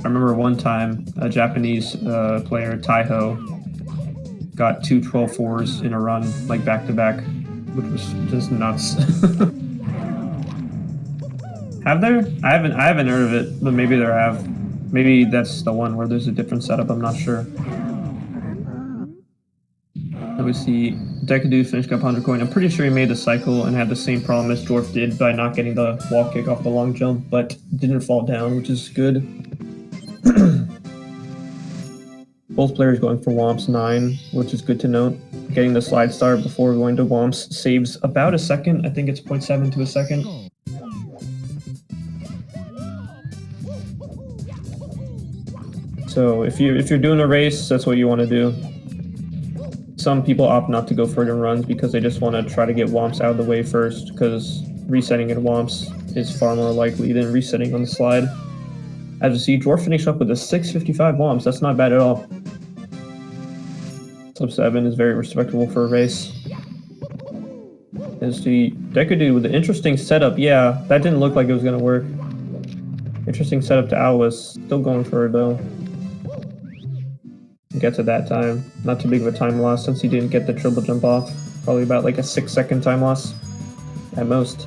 I remember one time a Japanese player, Taiho, got two 12-4s in a run, like back to back, which was just nuts. Have there? I haven't heard of it, but maybe there have. Maybe that's the one where there's a different setup, I'm not sure. Now we see Decadude finish up 100 coin. I'm pretty sure he made the cycle and had the same problem as Dwarf did by not getting the wall kick off the long jump, but didn't fall down, which is good. Both players going for Womps 9, which is good to note. Getting the slide star before going to Womps saves about a second. I think it's 0.7 to a second. So if you're doing a race, that's what you want to do. Some people opt not to go for it in runs because they just want to try to get Womps out of the way first, because resetting in Womps is far more likely than resetting on the slide. As you see, Dwarf finished up with a 655 Womps. That's not bad at all. Sub 7 is very respectable for a race. As the Decadude with the interesting setup, yeah, that didn't look like it was going to work. Interesting setup to Alice. Still going for it though. Gets it that time. Not too big of a time loss since he didn't get the triple jump off. Probably about like a 6-second time loss at most.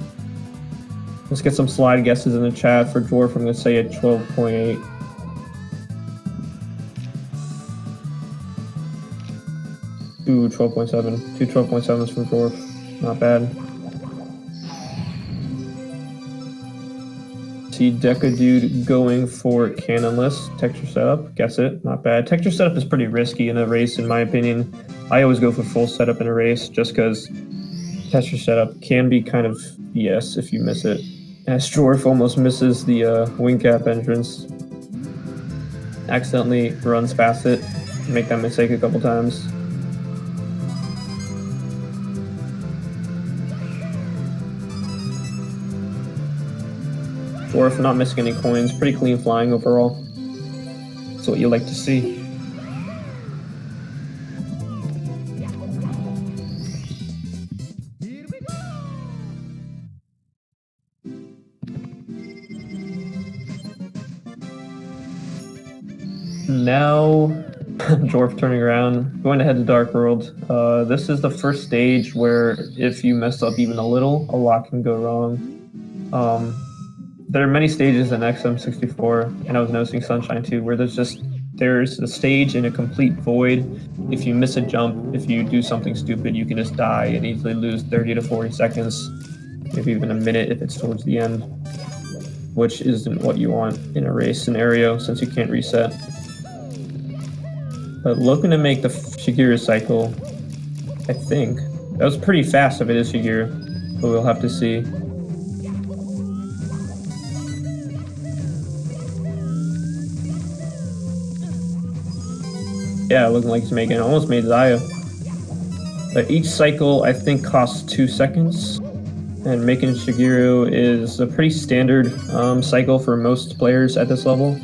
Let's get some slide guesses in the chat for Dwarf. I'm going to say a 12.8. Ooh, 12.7. Two 12.7s from Dwarf. Not bad. See Decadude going for cannonless. Texture setup. Guess it. Not bad. Texture setup is pretty risky in a race, in my opinion. I always go for full setup in a race just because texture setup can be kind of BS if you miss it. As Dwarf almost misses the wing cap entrance. Accidentally runs past it. Make that mistake a couple times. Dwarf not missing any coins. Pretty clean flying overall. That's what you like to see. Now, Dwarf turning around, going to head to Dark World. This is the first stage where if you mess up even a little, a lot can go wrong. There are many stages in XM64, and I was noticing Sunshine too, where there's a stage in a complete void. If you miss a jump, if you do something stupid, you can just die and easily lose 30 to 40 seconds, maybe even a minute if it's towards the end. which isn't what you want in a race scenario since you can't reset. But looking to make the Shigeru cycle, I think. That was pretty fast if it is Shigeru, but we'll have to see. Yeah, looking like he's making almost made Zaya. But each cycle, I think, costs 2 seconds. And making Shigeru is a pretty standard cycle for most players at this level.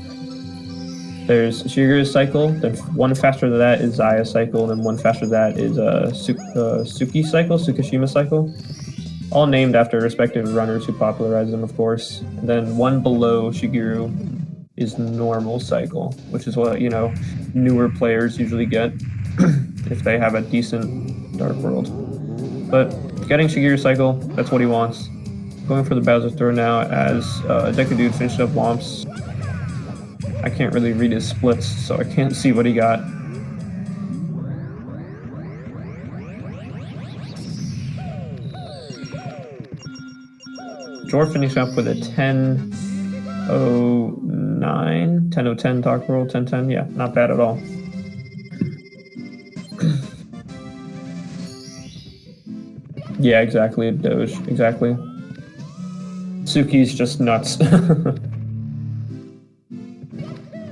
There's Shigeru's cycle, then one faster than that is Zaya's cycle, then one faster than that is Suki cycle, Tsukishima cycle. All named after respective runners who popularized them, of course. And then one below Shigeru is normal cycle, which is what, you know, newer players usually get if they have a decent Dark World. But getting Shigeru cycle, that's what he wants. Going for the Bowser throw now as Deku Dude finished up Womps. I can't really read his splits, so I can't see what he got. Dwarf finished up with a 10.09, 10.010 Dark World, 10.10, yeah, not bad at all. Yeah, exactly, Doge, exactly. Suki's just nuts.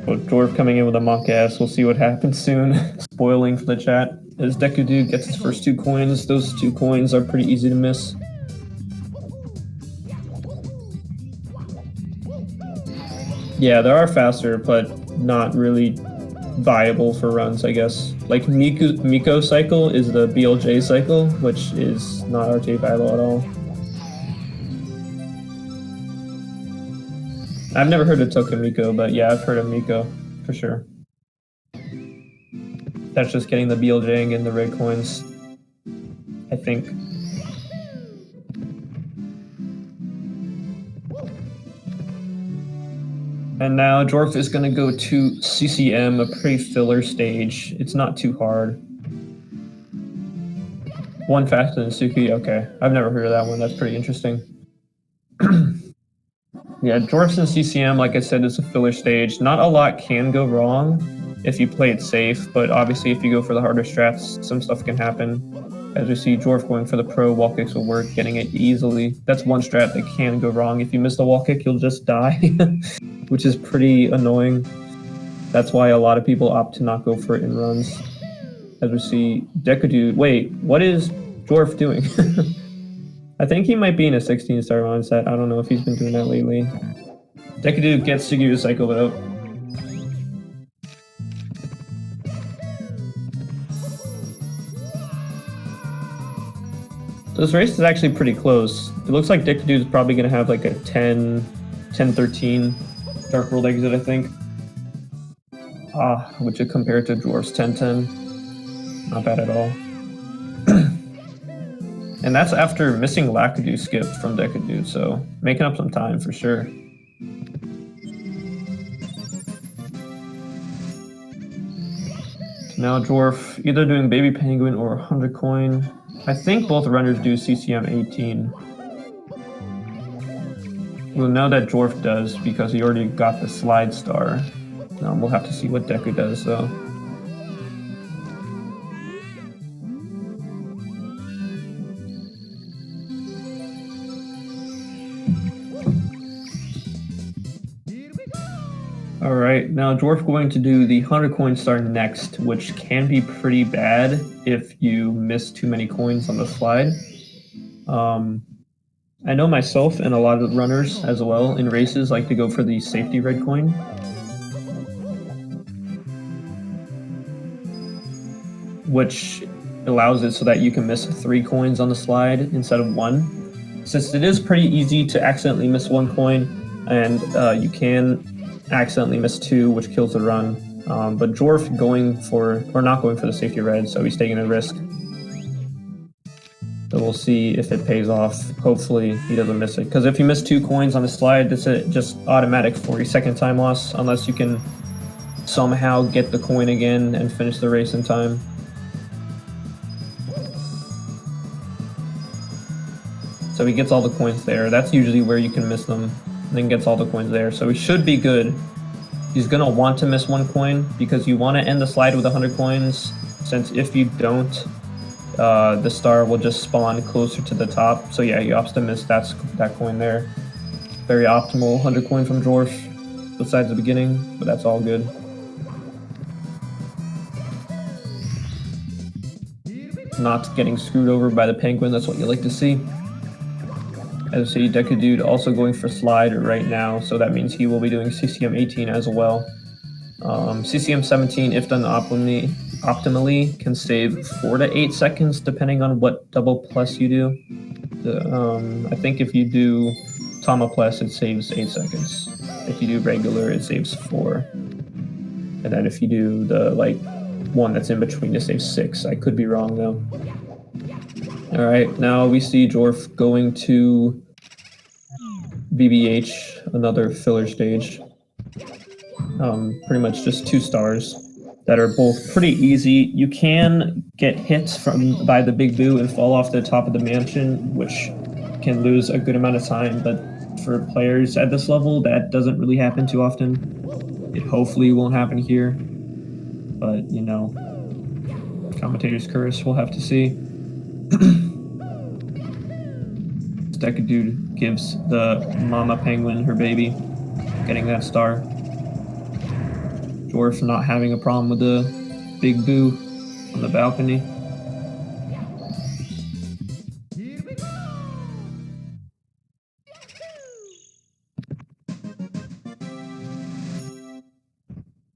Well, Dwarf coming in with a monk ass, we'll see what happens soon. Spoiling for the chat. As Deku Dude gets his first 2 coins, those 2 coins are pretty easy to miss. Yeah, they are faster, but not really viable for runs, I guess. Like Miko cycle is the BLJ cycle, which is not RTA viable at all. I've never heard of Tokamiko, but yeah, I've heard of Miko for sure. That's just getting the BLJ and getting the red coins, I think. And now Dwarf is going to go to CCM, a pretty filler stage. It's not too hard. One faster than Suki, okay. I've never heard of that one, that's pretty interesting. Yeah, Dwarfs and CCM, like I said, is a filler stage. Not a lot can go wrong if you play it safe, but obviously if you go for the harder strats, some stuff can happen. As we see, Dwarf going for the pro, wall kicks will work, getting it easily. That's one strat that can go wrong. If you miss the wall kick, you'll just die, which is pretty annoying. That's why a lot of people opt to not go for it in runs. As we see, Deku Dude, wait, what is Dwarf doing? I think he might be in a 16-star mindset. I don't know if he's been doing that lately. Deku Dude gets Shigeru cycled out. So this race is actually pretty close. It looks like Deku Dude's probably going to have like a 10-13 Dark World exit, I think. Which would compare to Dwarf's 10-10. Not bad at all. And that's after missing Lakitu skip from Deku Dude, so making up some time for sure. Now Dwarf either doing Baby Penguin or 100 coin. I think both runners do CCM 18. We'll know that Dwarf does because he already got the slide star. We'll have to see what Deku does though. Alright, now Dwarf going to do the 100 coin star next, which can be pretty bad if you miss too many coins on the slide. I know myself and a lot of runners as well in races like to go for the safety red coin. Which allows it so that you can miss 3 coins on the slide instead of 1. Since it is pretty easy to accidentally miss 1 coin, and you can accidentally miss 2, which kills the run. But Dwarf not going for the safety red, so he's taking a risk. So we'll see if it pays off. Hopefully he doesn't miss it. Because if you miss 2 coins on the slide, it's just automatic 40-second time loss, unless you can somehow get the coin again and finish the race in time. So he gets all the coins there. That's usually where you can miss them. and then gets all the coins there. So he should be good. He's going to want to miss 1 coin because you want to end the slide with 100 coins, since if you don't, the star will just spawn closer to the top. So yeah, he opts to miss that coin there. Very optimal 100 coin from Dwarf, besides the beginning, but that's all good. Not getting screwed over by the penguin, that's what you like to see. As you see, Deku Dude also going for slide right now, so that means he will be doing CCM 18 as well. CCM 17, if done optimally, can save 4 to 8 seconds depending on what double plus you do. I think if you do Tama plus, it saves 8 seconds. If you do regular, it saves 4. And then if you do the one that's in between, it saves 6. I could be wrong though. All right, now we see Dwarf going to BBH, another filler stage. Pretty much just 2 stars that are both pretty easy. You can get hit by the Big Boo and fall off the top of the mansion, which can lose a good amount of time, but for players at this level, that doesn't really happen too often. It hopefully won't happen here, but you know, commentator's curse, we'll have to see. Deku Dude gives the mama penguin her baby, getting that star. Dwarf not having a problem with the Big Boo on the balcony.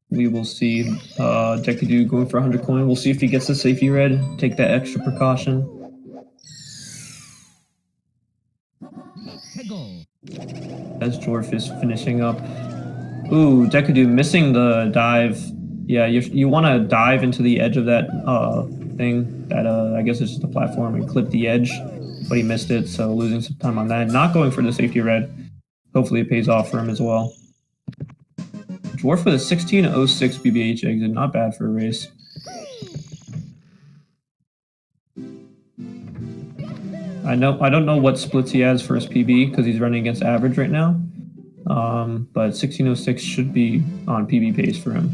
We will see Deku Dude going for 100 coin. We'll see if he gets the safety red, take that extra precaution. As Dwarf is finishing up. Ooh, Deku Dude missing the dive. Yeah, you want to dive into the edge of that thing. That I guess it's just a platform, and clip the edge, but he missed it, so losing some time on that. Not going for the safety red. Hopefully it pays off for him as well. Dwarf with a 16.06 BBH exit, not bad for a race. I don't know what splits he has for his PB because he's running against average right now. But 16.06 should be on PB pace for him.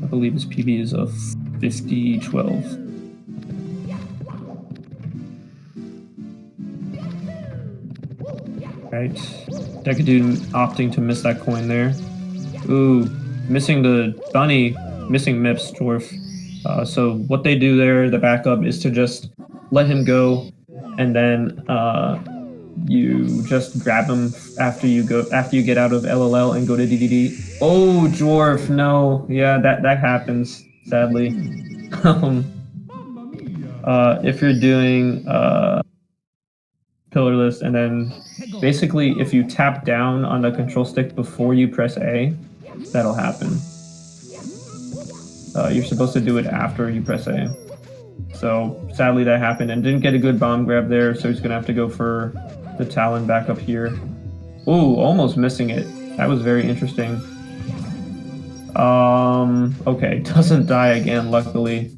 I believe his PB is a 50.12. Right. Deku Dude opting to miss that coin there. Ooh, missing the bunny, missing Mips, Dwarf. So what they do there, the backup, is to just let him go, and then you just grab him after you get out of LLL and go to DDD. Oh, Dwarf, no, yeah, that happens sadly. If you're doing pillarless, and then basically if you tap down on the control stick before you press A, that'll happen. You're supposed to do it after you press A. So sadly that happened and didn't get a good bomb grab there, so he's gonna have to go for the Talon back up here. Ooh, almost missing it. That was very interesting. Okay, doesn't die again, luckily.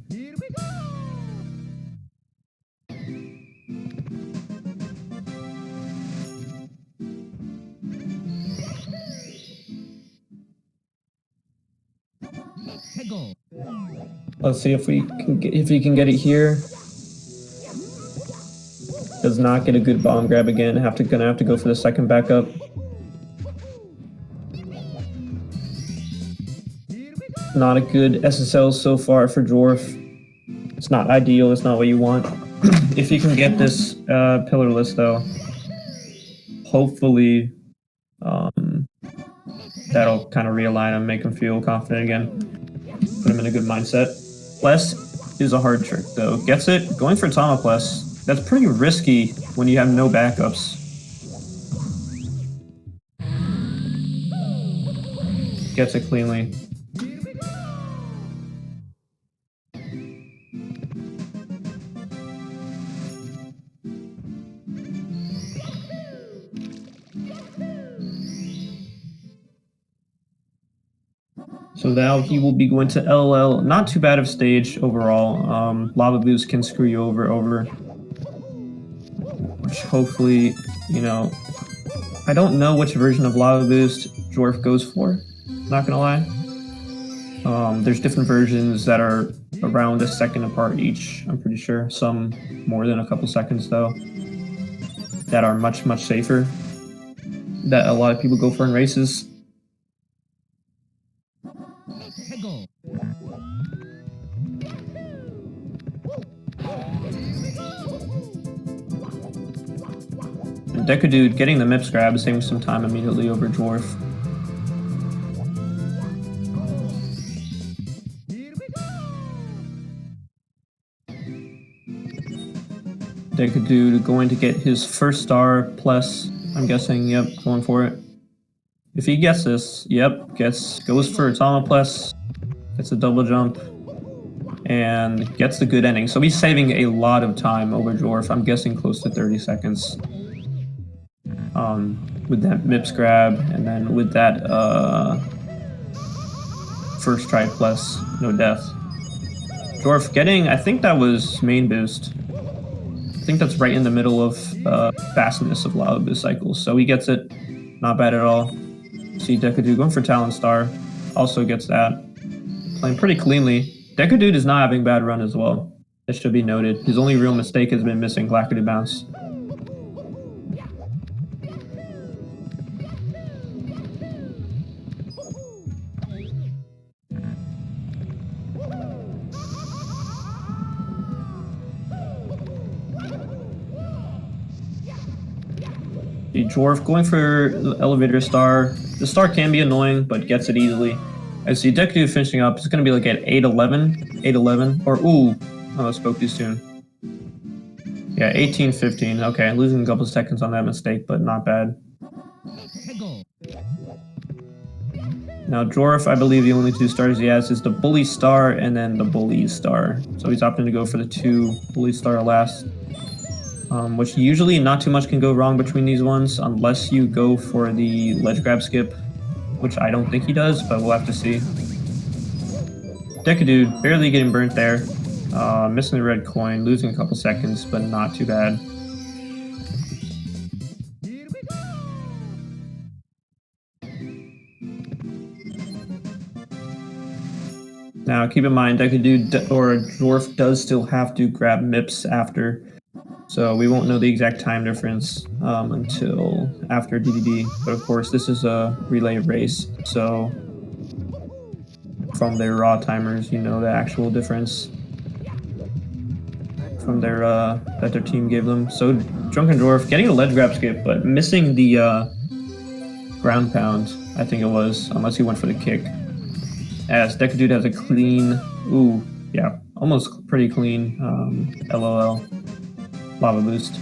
Let's see if he can get it here. Does not get a good bomb grab again. Gonna have to go for the second backup. Not a good SSL so far for Dwarf. It's not ideal. It's not what you want. If you can get this pillarless though, hopefully that'll kind of realign him, make him feel confident again, put him in a good mindset. Plus is a hard trick though. Gets it, going for Tama plus. That's pretty risky when you have no backups. Gets it cleanly. So now he will be going to LLL. Not too bad of stage overall. Lava Boost can screw you over. Which hopefully, you know, I don't know which version of Lava Boost Dwarf goes for, not gonna lie. There's different versions that are around a second apart each, I'm pretty sure. Some more than a couple seconds though, that are much, much safer, that a lot of people go for in races. And Deku Dude getting the Mips grab, saving some time immediately over Dwarf. Deku Dude going to get his first star plus, I'm guessing, yep, going for it. If he gets this, yep, goes for Tama plus, gets a double jump, and gets the good ending. So he's saving a lot of time over Dwarf, I'm guessing close to 30 seconds. With that Mips grab, and then with that first try plus, no death. Dwarf getting, I think that was main boost. I think that's right in the middle of fastness of Lava Boost cycles, so he gets it, not bad at all. See Deku Dude going for Talon Star, also gets that. Playing pretty cleanly. Deku Dude is not having bad run as well. It should be noted. His only real mistake has been missing Clackety Bounce. The Dwarf going for the Elevator Star. The star can be annoying, but gets it easily. I see Deku Dude finishing up. It's going to be like at 8-11. 8-11. Or, ooh. Oh, I spoke too soon. Yeah, 18-15. Okay, losing a couple seconds on that mistake, but not bad. Now, Dwarf, I believe the only two stars he has is the Bully Star and then the Bully Star. So he's opting to go for the 2 Bully Star last. Which usually not too much can go wrong between these ones, unless you go for the ledge grab skip, which I don't think he does, but we'll have to see. Deku Dude barely getting burnt there, missing the red coin, losing a couple seconds, but not too bad. Now keep in mind, Deku Dude or Dwarf does still have to grab Mips after. So we won't know the exact time difference until after DDD. But of course, this is a relay race, so from their raw timers, you know the actual difference from their that their team gave them. So Drunken Dwarf getting a ledge grab skip, but missing the ground pound, I think it was, unless he went for the kick. As Deku Dude has a clean, ooh, yeah, almost pretty clean LOL. Lava Boost.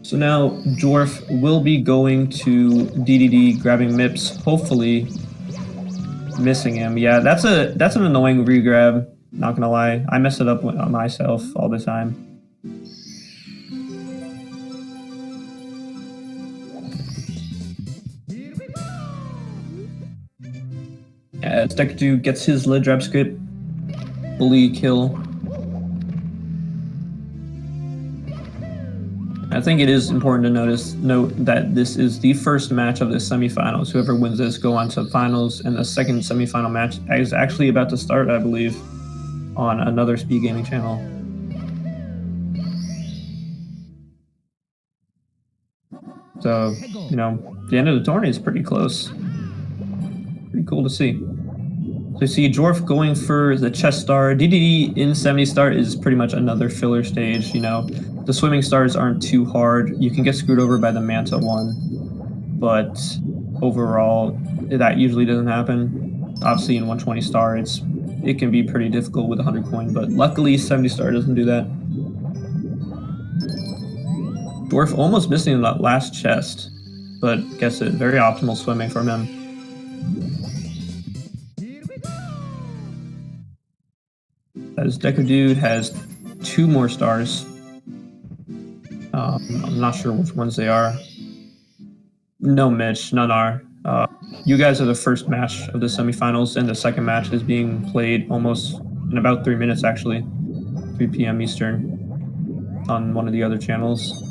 So now Dwarf will be going to DDD, grabbing Mips, hopefully missing him. Yeah, that's an annoying regrab, not gonna lie. I mess it up myself all the time. As Deku Dude gets his lid drop skip, bully kill. I think it is important to note that this is the first match of the semifinals. Whoever wins this go on to finals, and the second semifinal match is actually about to start, I believe, on another SpeedGaming channel. So, you know, the end of the tournament is pretty close. Pretty cool to see. So you see Dwarf going for the chest star. DDD in 70 star is pretty much another filler stage, you know. The swimming stars aren't too hard. You can get screwed over by the Manta one, but overall, that usually doesn't happen. Obviously, in 120 star, it can be pretty difficult with 100 coin, but luckily 70 star doesn't do that. Dwarf almost missing that last chest, but gets it. Very optimal swimming from him. As Deku Dude has 2 more stars. I'm not sure which ones they are. No, Mitch, none are. You guys are the first match of the semifinals, and the second match is being played almost in about 3 minutes, actually. 3 p.m. Eastern on one of the other channels.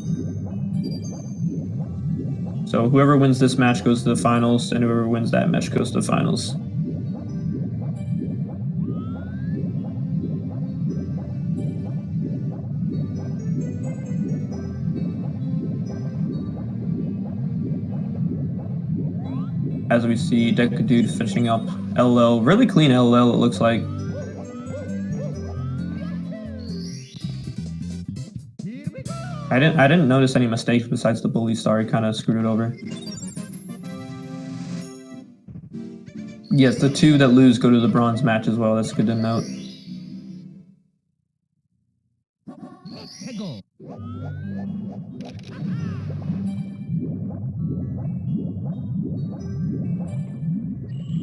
So whoever wins this match goes to the finals, and whoever wins that match goes to the finals. As we see Deku Dude finishing up LL, really clean LL it looks like. I didn't notice any mistakes besides the bully star. He kind of screwed it over. Yes, the two that lose go to the bronze match as well. That's good to note.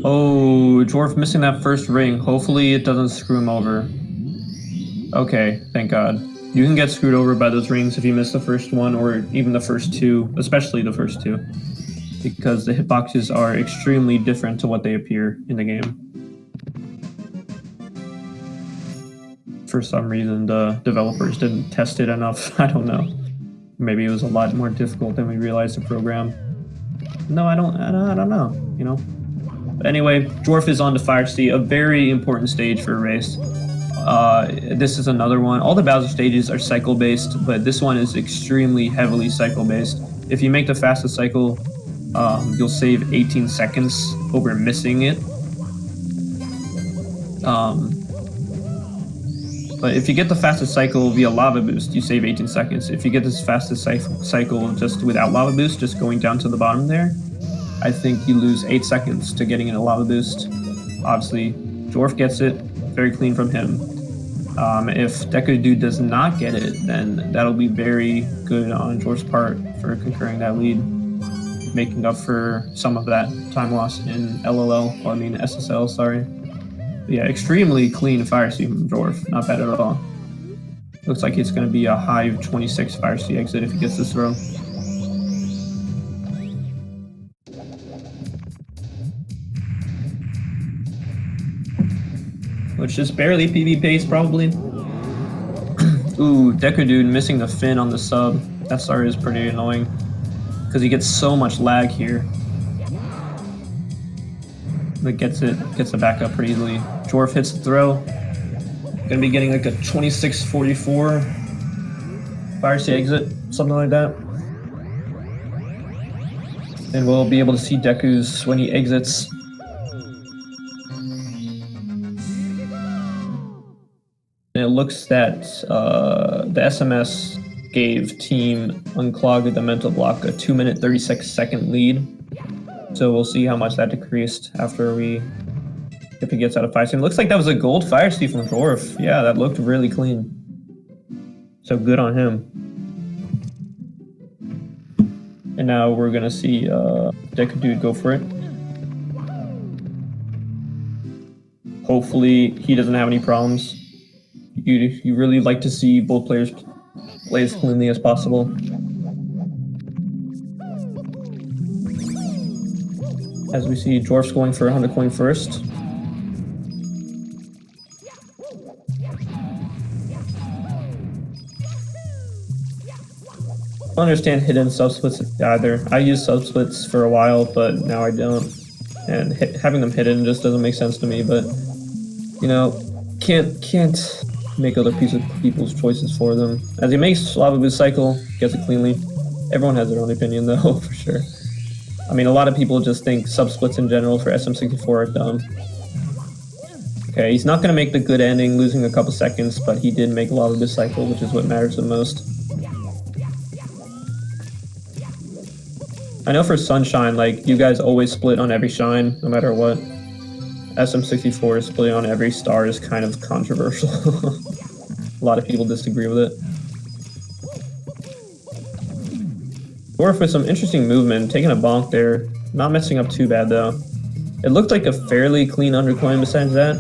Oh, Dwarf missing that first ring. Hopefully it doesn't screw him over. Okay, thank God. You can get screwed over by those rings if you miss the first one or even the first two, especially the first two, because the hitboxes are extremely different to what they appear in the game. For some reason, the developers didn't test it enough. I don't know. Maybe it was a lot more difficult than we realized the program. No, I don't know, you know? But anyway, Dwarf is on to Fire Sea, a very important stage for a race. This is another one. All the Bowser stages are cycle-based, but this one is extremely heavily cycle-based. If you make the fastest cycle, you'll save 18 seconds over missing it. But if you get the fastest cycle via Lava Boost, you save 18 seconds. If you get this fastest cycle just without Lava Boost, just going down to the bottom there, I think you lose 8 seconds to getting in a Lava Boost. Obviously, Dwarf gets it. Very clean from him. If Deku Dude does not get it, then that'll be very good on Dwarf's part for concurring that lead, making up for some of that time loss in SSL, sorry. But yeah, extremely clean Fire Sea from Dwarf. Not bad at all. Looks like it's going to be a high 26 Fire Sea exit if he gets this throw. Which is barely PB pace, probably. Ooh, Deku Dude missing the fin on the sub. That SR is pretty annoying, because he gets so much lag here. But gets the back up pretty easily. Dwarf hits the throw. Gonna be getting like a 26-44 Fire Sea exit, something like that. And we'll be able to see Deku's when he exits. And it looks that the SMS gave Team Unclog the mental block a 2-minute 36-second lead. So we'll see how much that decreased after if he gets out of Fire Sea. It looks like that was a gold Fire Sea from Dwarf. Yeah, that looked really clean. So good on him. And now we're gonna see Deku Dude go for it. Hopefully he doesn't have any problems. You really like to see both players play as cleanly as possible. As we see, Dwarf's going for 100 coin first. I don't understand hidden subsplits either. I used subsplits for a while, but now I don't. And having them hidden just doesn't make sense to me, but you know, can't make other people's choices for them. As he makes Lava Boost cycle, gets it cleanly. Everyone has their own opinion though, for sure. I mean, a lot of people just think subsplits in general for SM64 are dumb. Okay, he's not going to make the good ending, losing a couple seconds, but he did make Lava Boost cycle, which is what matters the most. I know for Sunshine, like, you guys always split on every shine, no matter what. SM64 splitting on every star is kind of controversial. A lot of people disagree with it. Dwarf with some interesting movement, taking a bonk there. Not messing up too bad though. It looked like a fairly clean undercoin besides that.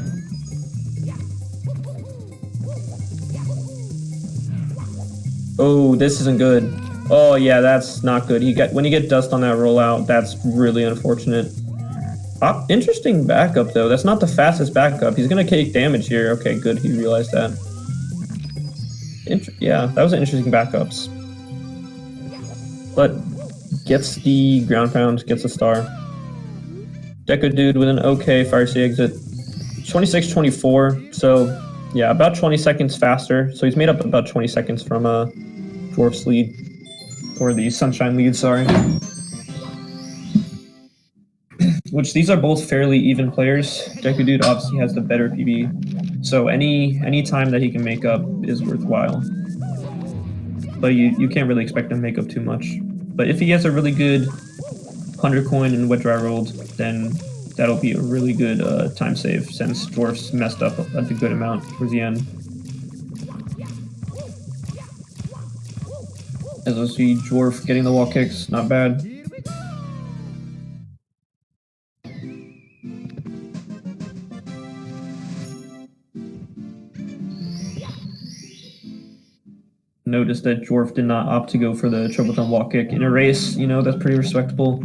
Oh, this isn't good. Oh yeah, that's not good. When you get dust on that rollout, that's really unfortunate. Interesting backup though. That's not the fastest backup. He's gonna take damage here. Okay, good. He realized that. Yeah, that was an interesting backups. But gets the ground pound, gets a star. Deco Dude with an okay Fire Sea exit. 26-24, so yeah, about 20 seconds faster. So he's made up about 20 seconds from Dwarf's lead, or the Sunshine lead, sorry. Which these are both fairly even players. Deku Dude obviously has the better PB, so any time that he can make up is worthwhile. But you can't really expect him to make up too much. But if he has a really good 100 coin and wet dry rolled, then that'll be a really good time save, since Dwarf's messed up a good amount towards the end. As we'll see, Dwarf getting the wall kicks, not bad. Notice that Dwarf did not opt to go for the triple jump wall kick in a race. You know, that's pretty respectable.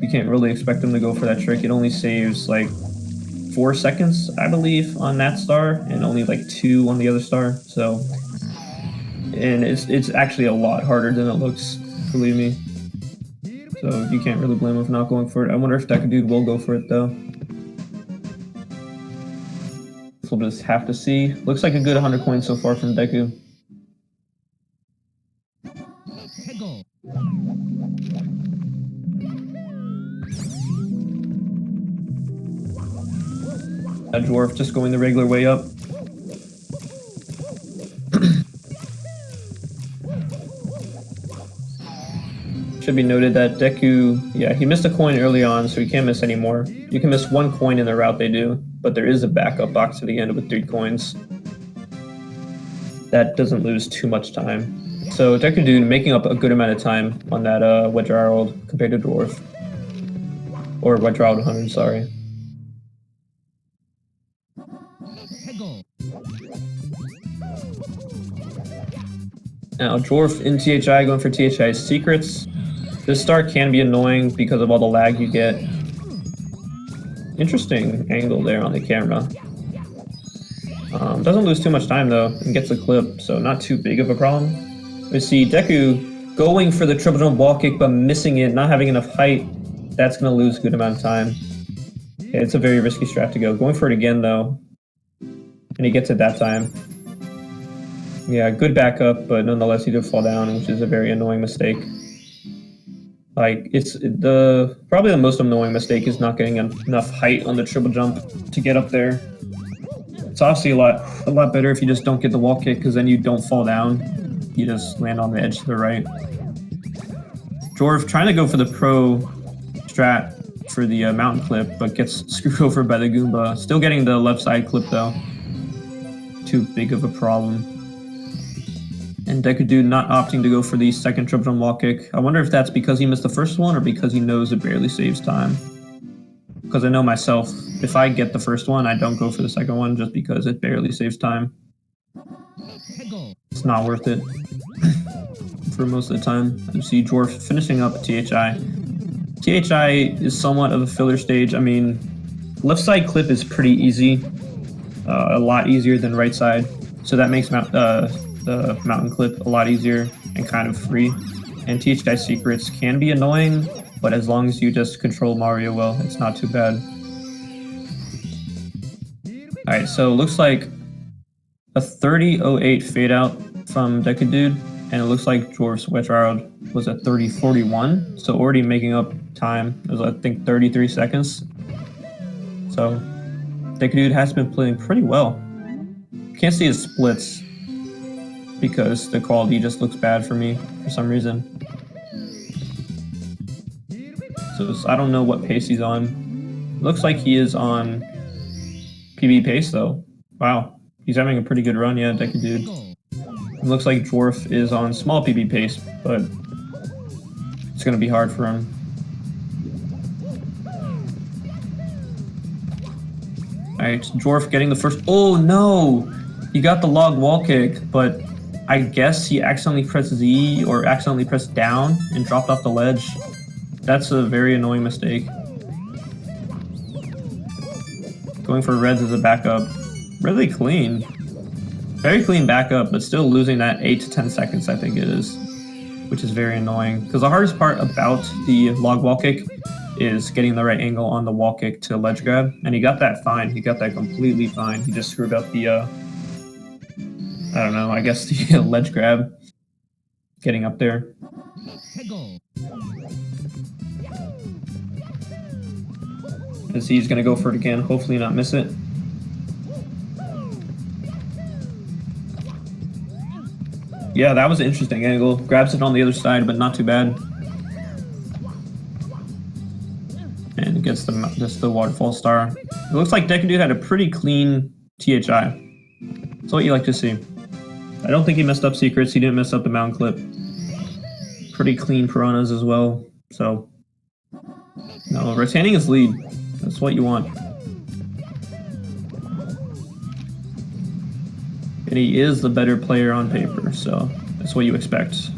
You can't really expect him to go for that trick. It only saves like 4 seconds, I believe, on that star, and only like 2 on the other star. So, and it's actually a lot harder than it looks, believe me. So you can't really blame him for not going for it. I wonder if Deku Dude will go for it though. We'll just have to see. Looks like a good 100 coins so far from Deku. Dwarf just going the regular way up. Should be noted that Deku, yeah, he missed a coin early on, so he can't miss any more. You can miss 1 coin in the route they do, but there is a backup box to the end with 3 coins. That doesn't lose too much time. So Deku Dude making up a good amount of time on that wet dry rolled compared to Dwarf. Or wet dry rolled 100, sorry. Now, Dwarf in THI going for THI's secrets. This start can be annoying because of all the lag you get. Interesting angle there on the camera. Doesn't lose too much time though, and gets a clip, so not too big of a problem. We see Deku going for the triple jump wall kick but missing it, not having enough height. That's going to lose a good amount of time. Yeah, it's a very risky strat to go. Going for it again though, and he gets it that time. Yeah, good backup, but nonetheless he did fall down, which is a very annoying mistake. Like, it's probably the most annoying mistake is not getting enough height on the triple jump to get up there. It's obviously a lot better if you just don't get the wall kick, because then you don't fall down. You just land on the edge to the right. Dwarf trying to go for the pro strat for the mountain clip, but gets screwed over by the Goomba. Still getting the left side clip though. Too big of a problem. And Deku Dude not opting to go for the second triple jump wall kick. I wonder if that's because he missed the first one or because he knows it barely saves time. Because I know myself, if I get the first one, I don't go for the second one just because it barely saves time. It's not worth it for most of the time. You see Dwarf finishing up THI. THI is somewhat of a filler stage. I mean, left side clip is pretty easy. A lot easier than right side. So that makes the mountain clip a lot easier and kind of free. And THI secrets can be annoying, but as long as you just control Mario well, it's not too bad. Alright, so it looks like a 30.08 fade out from Deku Dude, and it looks like Dwarf's Wet Round was at 30.41, so already making up time. It was, I think, 33 seconds. So Deku Dude has been playing pretty well. Can't see his splits because the quality just looks bad for me for some reason. So I don't know what pace he's on. Looks like he is on PB pace though. Wow, he's having a pretty good run, yeah, Deku Dude. It looks like Dwarf is on small PB pace, but it's gonna be hard for him. Alright, Dwarf getting the first. Oh no! He got the log wall kick, but I guess he accidentally pressed Z or accidentally pressed down and dropped off the ledge. That's a very annoying mistake. Going for reds as a backup. Really clean. Very clean backup, but still losing that 8 to 10 seconds, I think it is. which is very annoying. Because the hardest part about the log wall kick is getting the right angle on the wall kick to ledge grab, and he got that fine. He got that completely fine. He just screwed up the, I don't know, I guess the ledge grab getting up there. As he's gonna go for it again, hopefully not miss it. Yeah, that was an interesting angle. Grabs it on the other side, but not too bad. And gets the waterfall star. It looks like Deku had a pretty clean THI. That's what you like to see. I don't think he messed up secrets. He didn't mess up the mountain clip. Pretty clean piranhas as well. So, no, retaining his lead. That's what you want. And he is the better player on paper, so that's what you expect. See,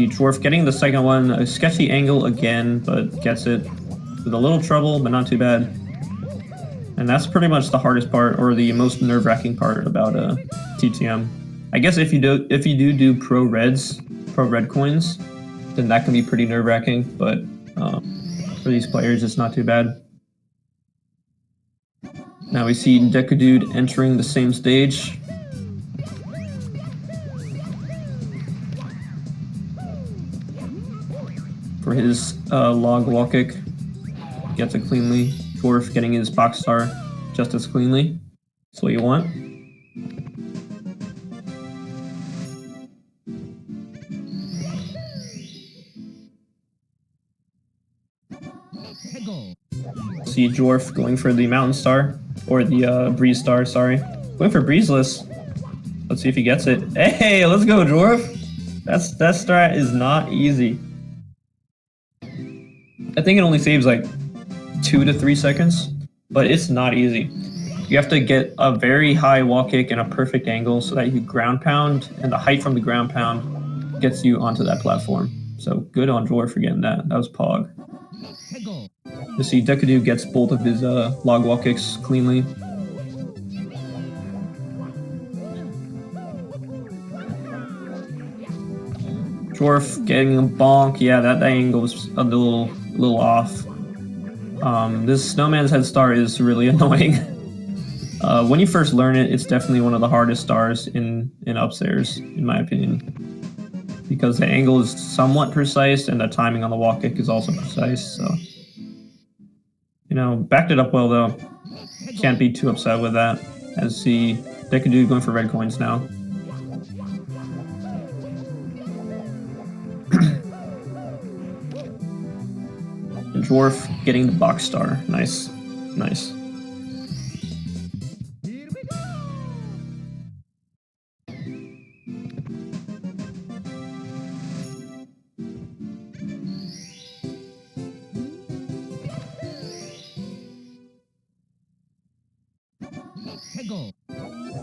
Dwarf getting the second one, a sketchy angle again, but gets it with a little trouble, but not too bad. And that's pretty much the hardest part, or the most nerve-wracking part about TTM. I guess if you do pro red coins, then that can be pretty nerve-wracking, but for these players, it's not too bad. Now we see Deku Dude entering the same stage. For his log wall kick. Gets it cleanly. Dwarf getting his box star just as cleanly. That's what you want. See Dwarf going for the mountain star. Or the breeze star, sorry. Going for breezeless. Let's see if he gets it. Hey, let's go, Dwarf! That strat is not easy. I think it only saves like 2 to 3 seconds, but it's not easy. You have to get a very high wall kick and a perfect angle so that you ground pound, and the height from the ground pound gets you onto that platform. So good on Dwarf for getting that. That was Pog. You see, Deku Dude gets both of his log wall kicks cleanly. Dwarf getting a bonk. Yeah, that angle was a little off. This snowman's head star is really annoying. When you first learn it, it's definitely one of the hardest stars in upstairs, in my opinion. Because the angle is somewhat precise and the timing on the wall kick is also precise, so... You know, backed it up well though. Can't be too upset with that. As see Deku Dude going for red coins now. And Dwarf getting the box star. Nice. Nice.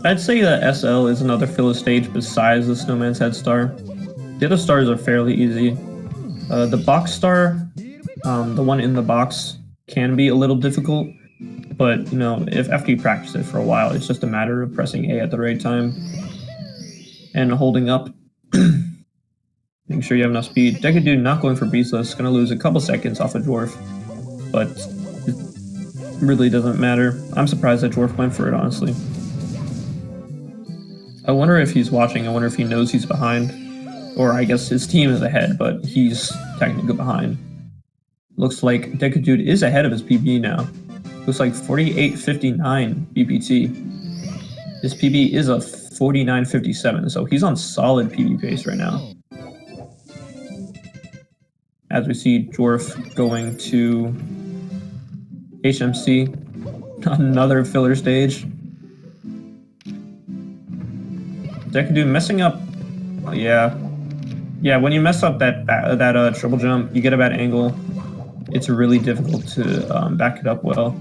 I'd say that SL is another filler stage besides the Snowman's Head Star. The other stars are fairly easy. The box star, the one in the box, can be a little difficult, but you know, if after you practice it for a while, it's just a matter of pressing A at the right time and holding up. Make sure you have enough speed. Deku Dude not going for Beastless, gonna lose a couple seconds off of Dwarf, but it really doesn't matter. I'm surprised that Dwarf went for it, honestly. I wonder if he's watching. I wonder if he knows he's behind. Or I guess his team is ahead, but he's technically behind. Looks like Deku Dude is ahead of his PB now. Looks like 48.59 BPT. His PB is a 49.57, so he's on solid PB pace right now. As we see Dwarf going to HMC, another filler stage. Deku Dude messing up. Oh, yeah, when you mess up that triple jump, you get a bad angle. It's really difficult to back it up well,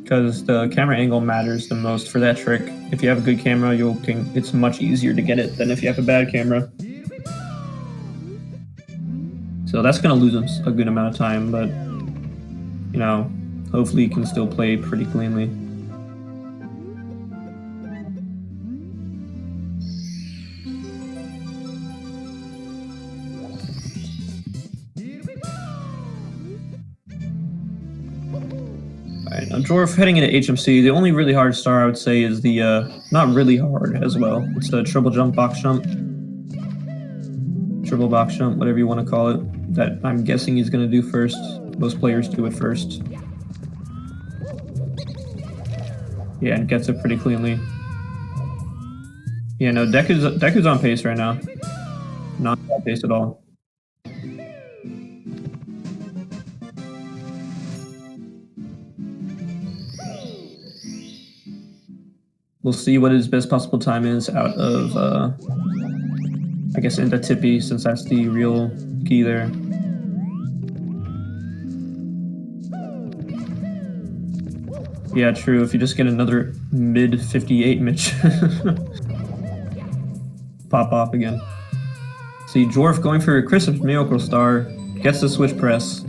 because the camera angle matters the most for that trick. If you have a good camera, it's much easier to get it than if you have a bad camera. So that's gonna lose him a good amount of time, but you know, hopefully he can still play pretty cleanly. Now, Dwarf heading into HMC, the only really hard star I would say is the, not really hard as well. It's the triple jump, box jump. Triple box jump, whatever you want to call it. That I'm guessing he's going to do first. Most players do it first. Yeah, and gets it pretty cleanly. Yeah, no, Deku's on pace right now. Not on pace at all. We'll see what his best possible time is out of, I guess, into Tippy, since that's the real key there. Yeah, true. If you just get another mid 58 Mitch, pop off again. See, Dwarf going for a crisp miracle star, gets the switch press.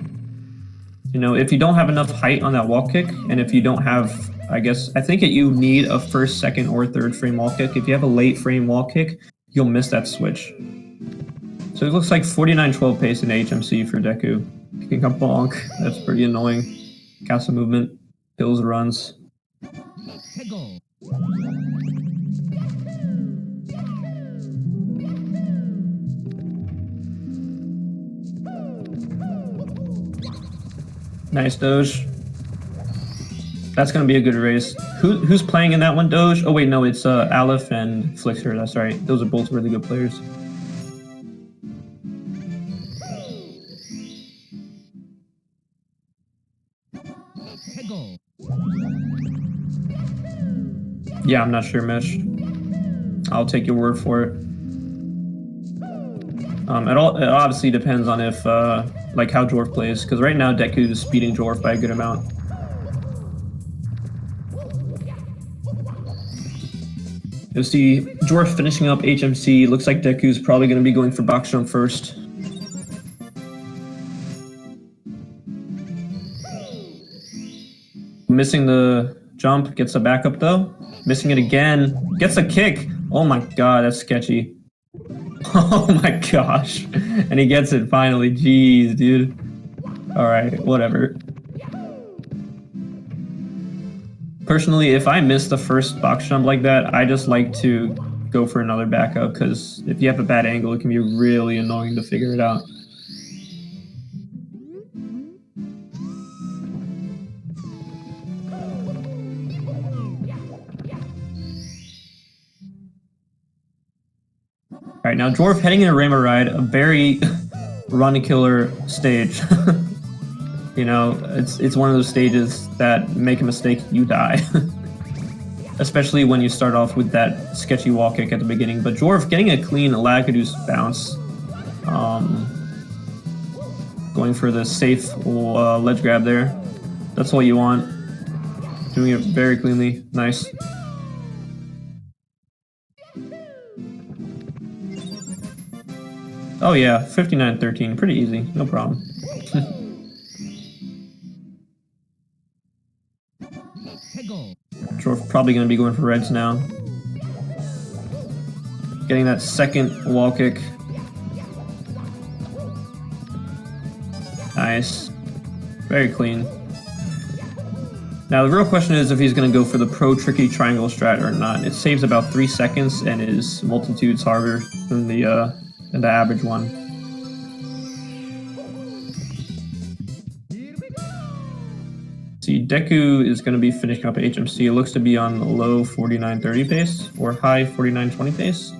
You know, if you don't have enough height on that wall kick, and if you don't have, I think that you need a first, second, or third frame wall kick. If you have a late frame wall kick, you'll miss that switch. So it looks like 49-12 pace in HMC for Deku. Picking up bonk, that's pretty annoying. Castle movement, kills runs. Nice Doge. That's gonna be a good race. Who's playing in that one, Doge? Oh wait, no, it's Aleph and Flixer, that's right. Those are both really good players. Yeah, I'm not sure, Mesh. I'll take your word for it. It obviously depends on if, like how Dwarf plays, because right now Deku is speeding Dwarf by a good amount. You'll see Dwarf finishing up HMC. Looks like Deku's probably going to be going for box jump first. Missing the jump, gets a backup though. Missing it again, gets a kick. Oh my god, that's sketchy. Oh my gosh. And he gets it finally. Jeez, dude. Alright, whatever. Personally, if I miss the first box jump like that, I just like to go for another backup, because if you have a bad angle, it can be really annoying to figure it out. Alright, now Dwarf heading into Rainbow Ride, a very run killer stage. You know, it's one of those stages that make a mistake, you die. Especially when you start off with that sketchy wall kick at the beginning. But Dwarf getting a clean Lagadus bounce. Going for the safe ledge grab there. That's what you want. Doing it very cleanly. Nice. Oh yeah, 59-13. Pretty easy. No problem. Dwarf probably going to be going for reds now. Getting that second wall kick. Nice. Very clean. Now the real question is if he's going to go for the pro tricky triangle strat or not. It saves about 3 seconds and is multitudes harder than the average one. See, Deku is going to be finishing up HMC. It looks to be on the low 49-30 pace or high 49-20 pace.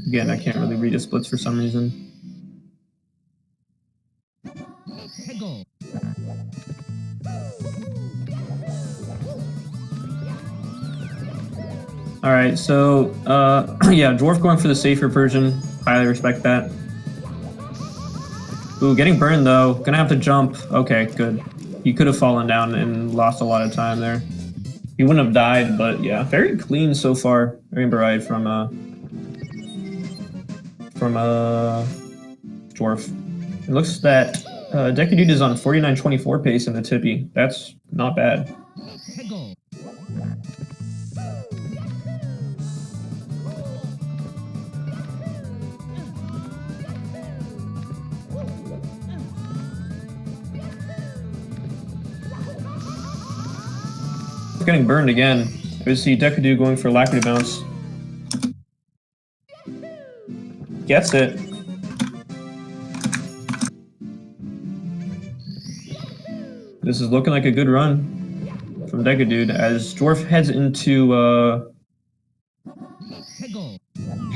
Again, I can't really read his splits for some reason. Alright, so, yeah, Dwarf going for the safer version. Highly respect that. Ooh, getting burned though. Gonna have to jump. Okay, good. He could have fallen down and lost a lot of time there. He wouldn't have died, but yeah, very clean so far. Rainbow Ride from Dwarf. It looks that Deku Dude is on 49-24 pace in the Tippy. That's not bad. getting burned again. We see Deku going for Alacrity Bounce. Gets it. This is looking like a good run from Deku as Dwarf heads into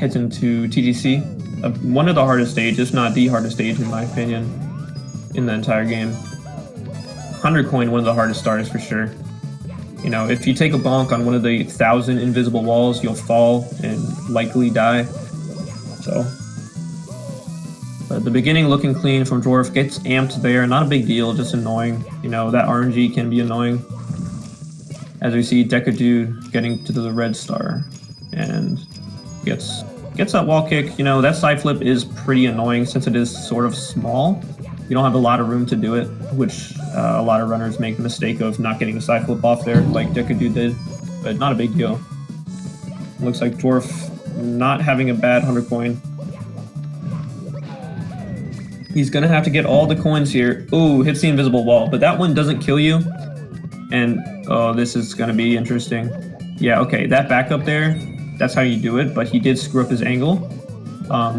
TTC. One of the hardest stages, if not the hardest stage in my opinion, in the entire game. 100 coin, one of the hardest starters for sure. You know, if you take a bonk on one of the 1,000 invisible walls, you'll fall and likely die. So, but the beginning looking clean from Dwarf, gets amped there, not a big deal, just annoying. You know, that RNG can be annoying. As we see Deku getting to the red star and gets that wall kick. You know, that side flip is pretty annoying since it is sort of small. You don't have a lot of room to do it, which a lot of runners make the mistake of not getting the side flip off there like Deku did, but not a big deal. Looks like Dwarf not having a bad 100 coin. He's gonna have to get all the coins here. Ooh, hits the invisible wall, but that one doesn't kill you. And, oh, this is gonna be interesting. Yeah, okay, that backup there, that's how you do it, but he did screw up his angle.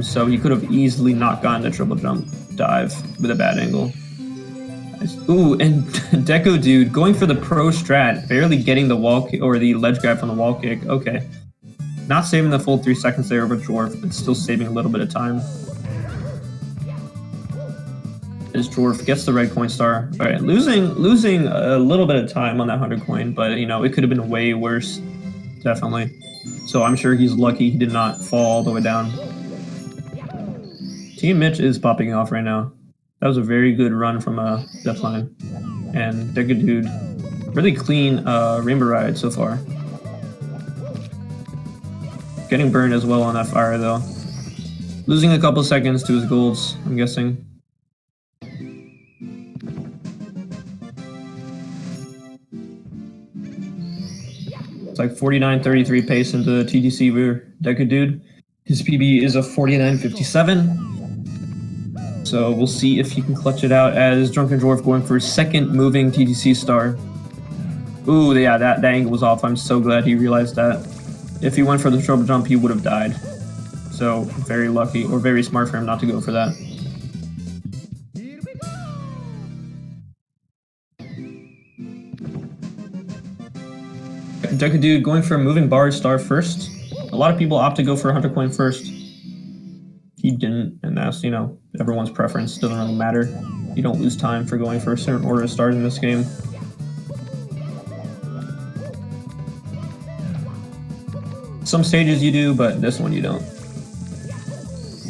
So he could have easily not gotten the triple jump dive with a bad angle. Ooh, and Deku going for the pro strat, barely getting the wall kick or the ledge grab from the wall kick. Okay. Not saving the full 3 seconds there over Dwarf, but still saving a little bit of time. As Dwarf gets the red coin star. Alright, losing a little bit of time on that 100 coin, but you know, it could have been way worse. Definitely. So I'm sure he's lucky he did not fall all the way down. Team Mitch is popping off right now. That was a very good run from Deathline. And Deku really clean Rainbow Ride so far. Getting burned as well on that fire though. Losing a couple seconds to his golds, I'm guessing. It's like 49.33 pace into TTC rear Deku. His PB is a 49.57. So we'll see if he can clutch it out as Drunken Dwarf going for his second moving TTC star. Ooh, yeah, that angle was off. I'm so glad he realized that. If he went for the triple jump, he would have died. So very lucky, or very smart for him not to go for that. Deku going for a moving bar star first. A lot of people opt to go for 100 coin first. He didn't, and that's, you know, everyone's preference. Doesn't really matter. You don't lose time for going for a certain order of stars in this game. Some stages you do, but this one you don't.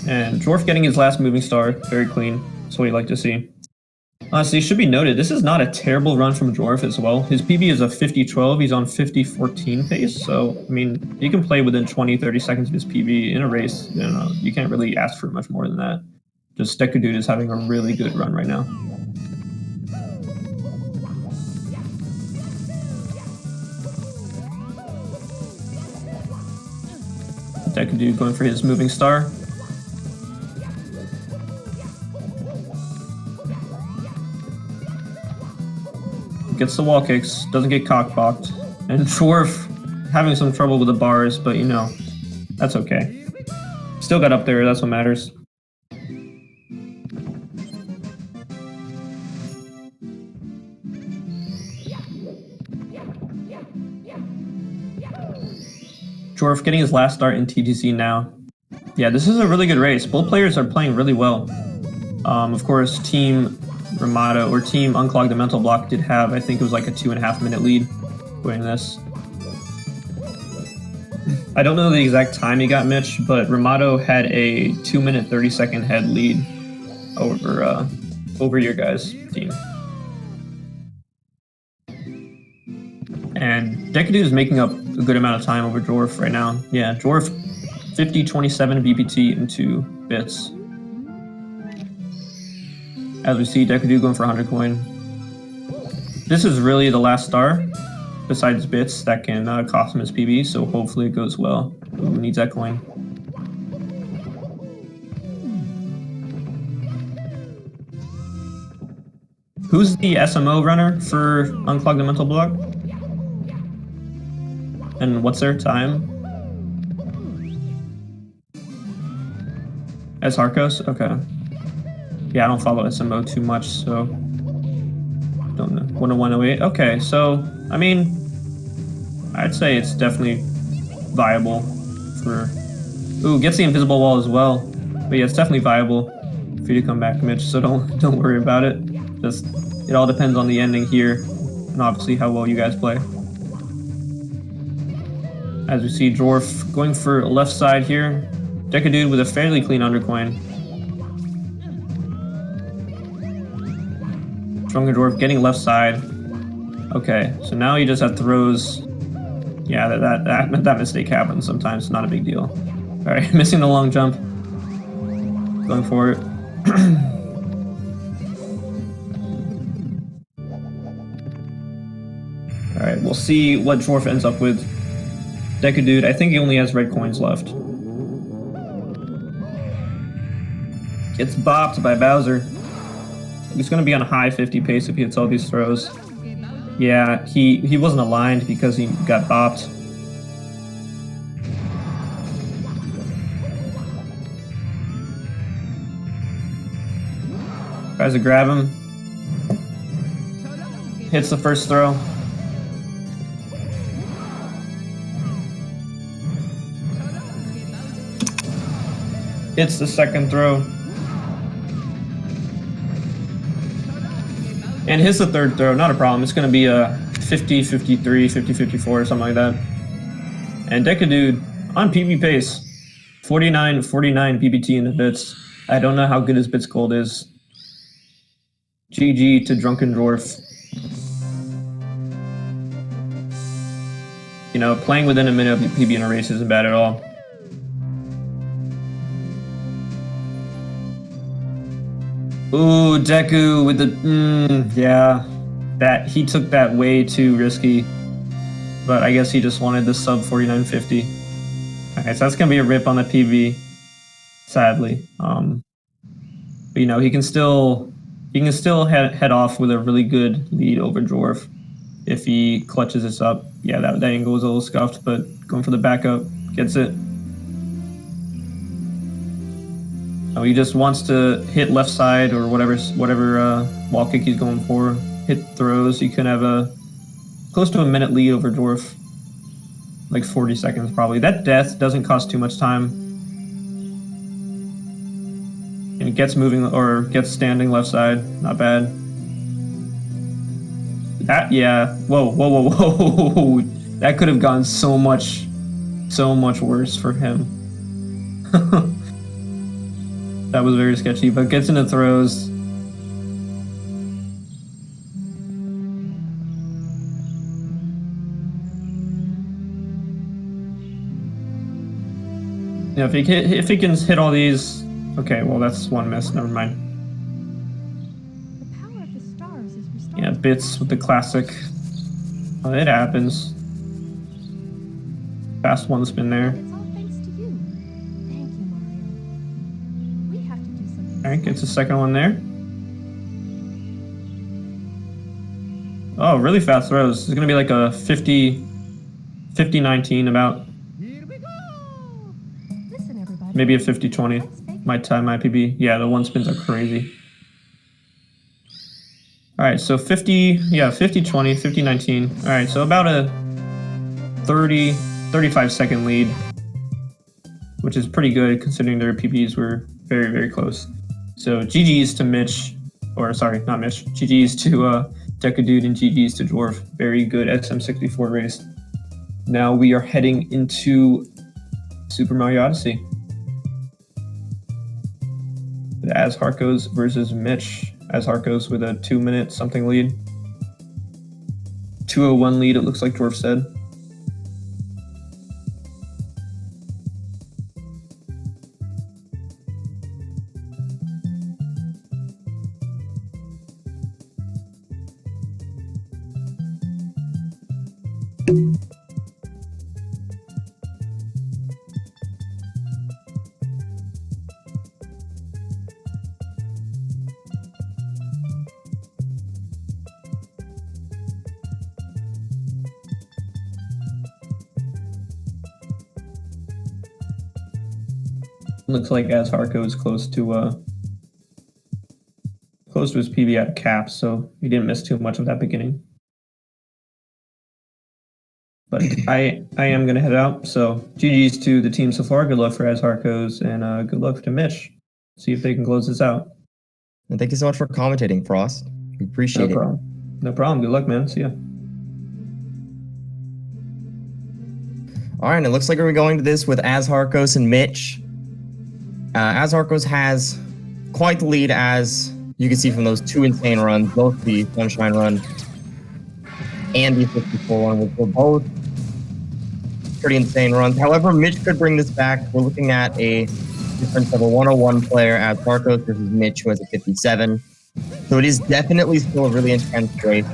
And Dwarf getting his last moving star, very clean. That's what you like to see. Honestly, it should be noted, this is not a terrible run from Dwarf as well. His PB is a 50-12, he's on 50-14 pace, so, I mean, he can play within 20-30 seconds of his PB in a race. You know, you can't really ask for much more than that. Just Deku is having a really good run right now. Deku going for his moving star. Gets the wall kicks, doesn't get cockblocked. And Dwarf having some trouble with the bars, but you know, that's okay. Still got up there, that's what matters. Dwarf getting his last start in TTC now. Yeah, this is a really good race. Both players are playing really well. Of course, Team Ramada or Team Unclog the Mental Block did have, I think it was like a 2.5 minute lead winning this. I don't know the exact time he got Mitch, but Ramado had a 2 minute 30-second head lead over your guys' team. And Deku is making up a good amount of time over Dwarf right now. Yeah, Dwarf 50-27 BPT into bits. As we see, Deku going for 100 coin. This is really the last star, besides bits, that can cost him his PB, so hopefully it goes well. Ooh, needs that coin. Who's the SMO runner for Unclog the Mental Block? And what's their time? As Harkos? Okay. Yeah, I don't follow SMO too much, so don't know. 10108. Okay, so I mean, I'd say it's definitely viable for. Ooh, gets the invisible wall as well. But yeah, it's definitely viable for you to come back, Mitch. So don't worry about it. Just it all depends on the ending here, and obviously how well you guys play. As we see Dwarf going for left side here. Decadude with a fairly clean undercoin. Stronger Dwarf getting left side. Okay, so now you just have throws. Yeah, that mistake happens sometimes. Not a big deal. All right, missing the long jump. Going for it. All right, we'll see what Dwarf ends up with. Decadude, I think he only has red coins left. Gets bopped by Bowser. He's going to be on a high 50 pace if he hits all these throws. Yeah, he wasn't aligned because he got bopped. Tries to grab him. Hits the first throw. Hits the second throw. And hits the third throw, not a problem. It's going to be a 50, 53, 50, 54, or something like that. And Decadude on PB pace. 49, 49 PBT in the bits. I don't know how good his bits gold is. GG to Drunken Dwarf. You know, playing within a minute of PB in a race isn't bad at all. Ooh, Deku with the yeah, that he took that way too risky, but I guess he just wanted the sub 4950. Okay, so that's gonna be a rip on the PB, sadly. But you know he can still head off with a really good lead over Dwarf if he clutches this up. Yeah, that angle was a little scuffed, but going for the backup gets it. He just wants to hit left side or whatever wall kick he's going for. Hit throws. He could have a close to a minute lead over Dwarf. Like 40 seconds probably. That death doesn't cost too much time. And it gets moving or gets standing left side. Not bad. That, yeah. Whoa, whoa, whoa, whoa. That could have gone so much worse for him. That was very sketchy, but gets into throws. Yeah, if he can hit all these, okay. Well, that's one miss. Never mind. The power of the stars is restored. Yeah, bits with the classic. It happens. Fast one spin there. It's all thanks to you. Thank you, Mario. We have to do something. All right, gets the second one there. Oh, really fast throws. It's gonna be like a 50-19 about. Here we go. Listen, everybody. Maybe a 50-20. My time, my PB. Yeah, the one spins are crazy. All right, so 50, yeah, 50-20, 50-19. All right, so about a 35 second lead, which is pretty good considering their PBs were very, very close. So GG's to Mitch, or sorry, not Mitch. GG's to Decadude and GG's to Dwarf. Very good SM64 race. Now we are heading into Super Mario Odyssey. As Harkos versus Mitch. As Harkos with a 2-minute something lead. 2:01 lead, it looks like Dwarf said. Looks like as Harko is close to his PB at cap, so he didn't miss too much of that beginning. But I am gonna head out. So GG's to the team so far. Good luck for as Harkos, and good luck to Mitch. See if they can close this out. And thank you so much for commentating, Frost. We appreciate No problem. No problem. Good luck, man. See ya. All right, and it looks like we're going to this with Azharkos and Mitch. Azharkos has quite the lead, as you can see from those two insane runs, both the Sunshine run and the 54 one, which were both pretty insane runs. However, Mitch could bring this back. We're looking at a difference of a 101 player, Azharkos versus Mitch, who has a 57. So it is definitely still a really intense race,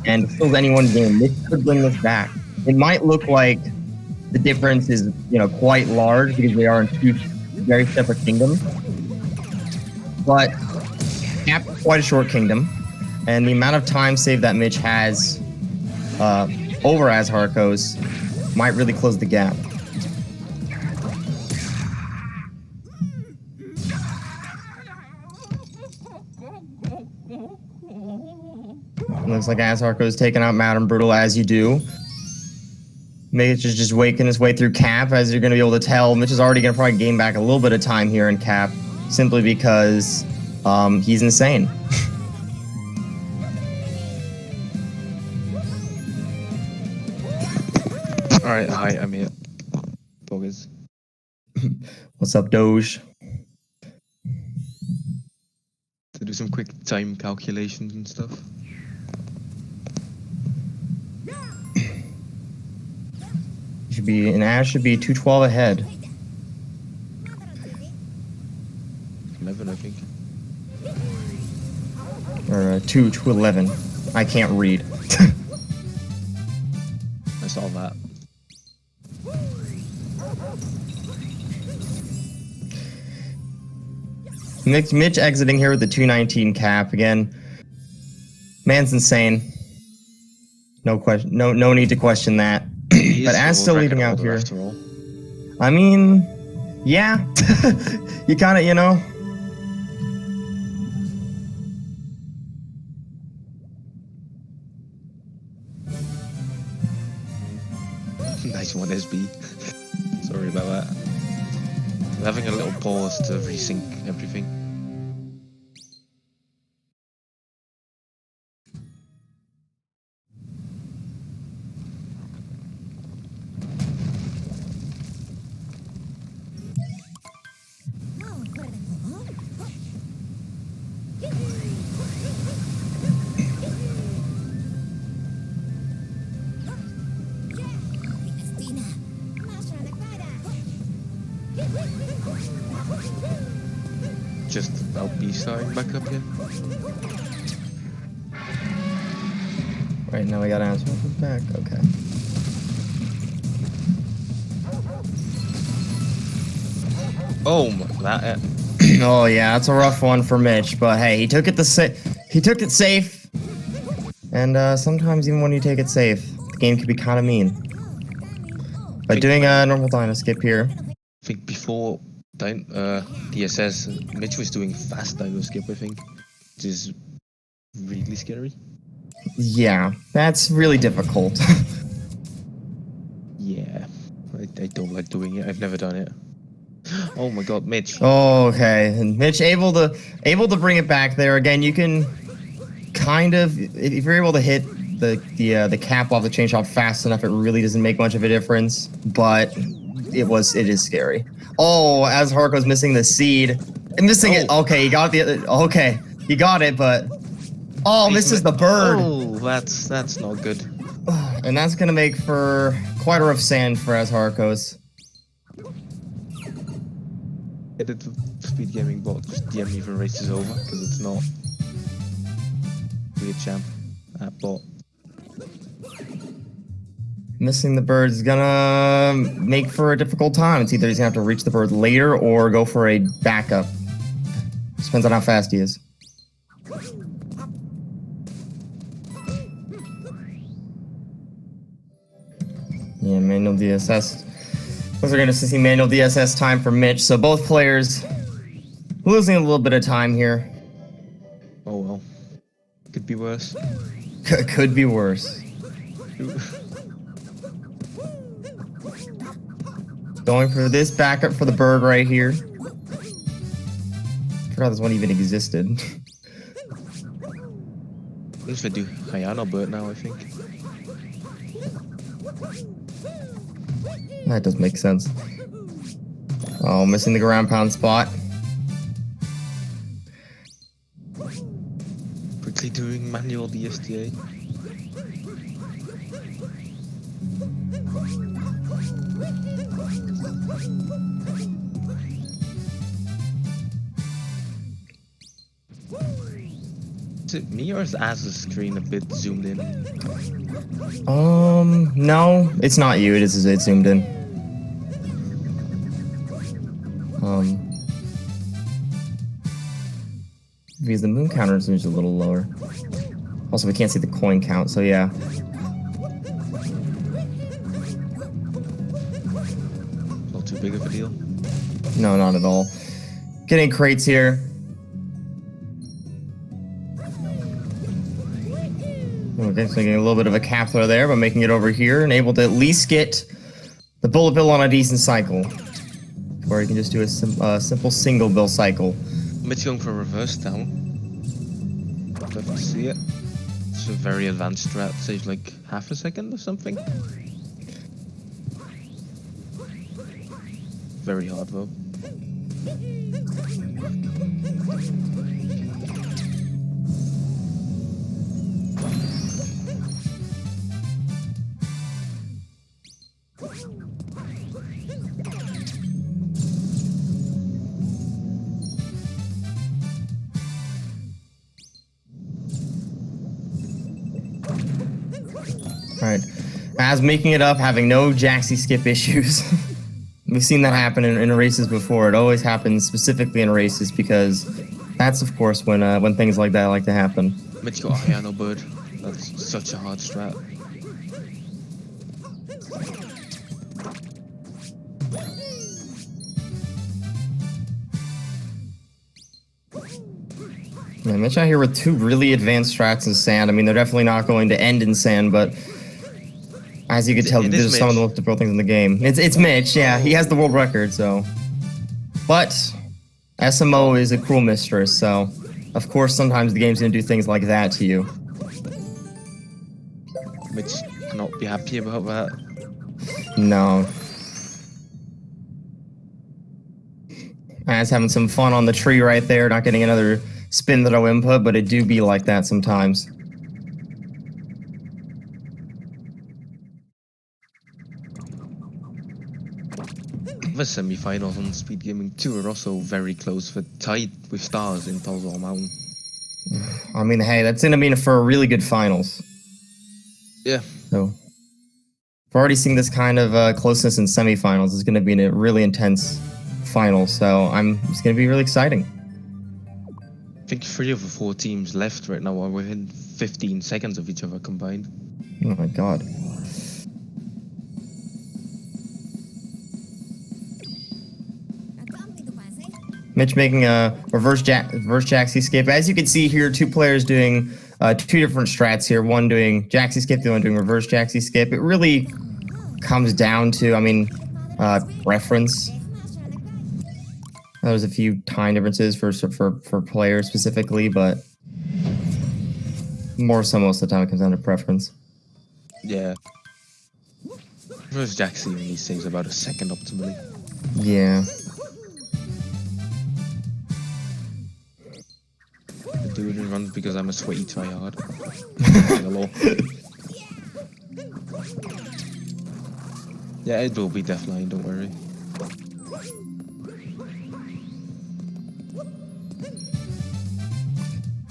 and it's still anyone's game. Mitch could bring this back. It might look like the difference is, quite large because they are in two very separate kingdoms. But Cap is quite a short kingdom, and the amount of time saved that Mitch has over Azharkos might really close the gap. Looks like Azharkos taking out Madam Brutal, as you do. Mitch is just waking his way through Cap, as you're going to be able to tell. Mitch is already going to probably gain back a little bit of time here in Cap, simply because he's insane. Alright, hi, I'm here. Boggers. What's up, Doge? To do some quick time calculations and stuff. Ash should be 212 ahead. 11, I think. Or 211. I can't read. I saw that. Mitch exiting here with the 219 cap again. Man's insane. No question. No need to question that. But as still leading out here, after all. I mean, yeah, you kind of, Nice one, SB. Sorry about that. I'm having a little pause to resync everything. Just about B starting back up here. Right now we got answer back. Okay. Boom! That. Oh yeah, that's a rough one for Mitch. But hey, he took it safe. And sometimes even when you take it safe, the game can be kind of mean. By doing a normal dino skip here. I think before DSS, Mitch was doing fast dino skip, I think, which is really scary. Yeah, that's really difficult. Yeah, I don't like doing it. I've never done it. Oh my god, Mitch. Okay, and Mitch able to bring it back there again. You can kind of, if you're able to hit the cap off the chain shot fast enough, it really doesn't make much of a difference. But it is scary. Oh, as Harko's missing the seed, and missing it. Okay, he got he got it, but misses the bird. Oh, that's not good. And that's gonna make for quite a rough sand for Azharkos. Edit the SpeedGaming bot, just DM me if the race is over, because it's not. Weird champ. That bot. Missing the bird is gonna make for a difficult time. It's either he's gonna have to reach the bird later or go for a backup. Depends on how fast he is. Yeah, manual DSS We're going to see manual DSS time for Mitch, so both players losing a little bit of time here. Oh well. Could be worse. Could be worse. Going for this backup for the bird right here. Forgot this one even existed. At least they do Pianta bird now, I think. That does make sense. Oh, missing the ground pound spot. Quickly doing manual DSTA. Is it me or is Az's screen a bit zoomed in? No, it's not you. It's zoomed in. Because the moon counter is a little lower. Also, we can't see the coin count, so yeah. Not too big of a deal. No, not at all. Getting crates here. Okay, so getting a little bit of a capture there, but making it over here and able to at least get the bullet bill on a decent cycle. Or you can just do a simple single bill cycle. Mitch going for a reverse down. Love to see it. It's a very advanced strat, saves like half a second or something. Very hard though. Alright. As making it up, having no Jaxie skip issues. We've seen that happen in races before. It always happens specifically in races because that's, of course, when things like that like to happen. Mitch got a Pianta bird. That's such a hard strat. Yeah, Mitch out here with two really advanced strats in sand. I mean, they're definitely not going to end in sand, but as you can tell, these are some of the most difficult things in the game. It's Mitch, yeah. He has the world record, so. But SMO is a cruel mistress, so of course sometimes the game's gonna do things like that to you. Mitch cannot be happy about that. No. As having some fun on the tree right there, not getting another spin that I'll input, but it do be like that sometimes. The semi-finals on SpeedGaming 2 are also very close, for tied with stars in Tulsa Mountain. I mean, hey, that's gonna mean for a really good finals. Yeah. So, we're already seeing this kind of closeness in semifinals. It's gonna be a really intense final, so it's gonna be really exciting. I think 3 of the 4 teams left right now are within 15 seconds of each other combined. Oh my god. Mitch making a reverse Jaxie skip. As you can see here, 2 players doing 2 different strats here. One doing Jaxie skip, the other one doing reverse Jaxie skip. It really comes down to, I mean, preference. There's a few time differences for players specifically, but more so most of the time it comes down to preference. Yeah. Reverse Jaxie only saves about a second optimally. Yeah. I do it in runs because I'm a sweaty tryhard. Yeah, it will be deafline, don't worry.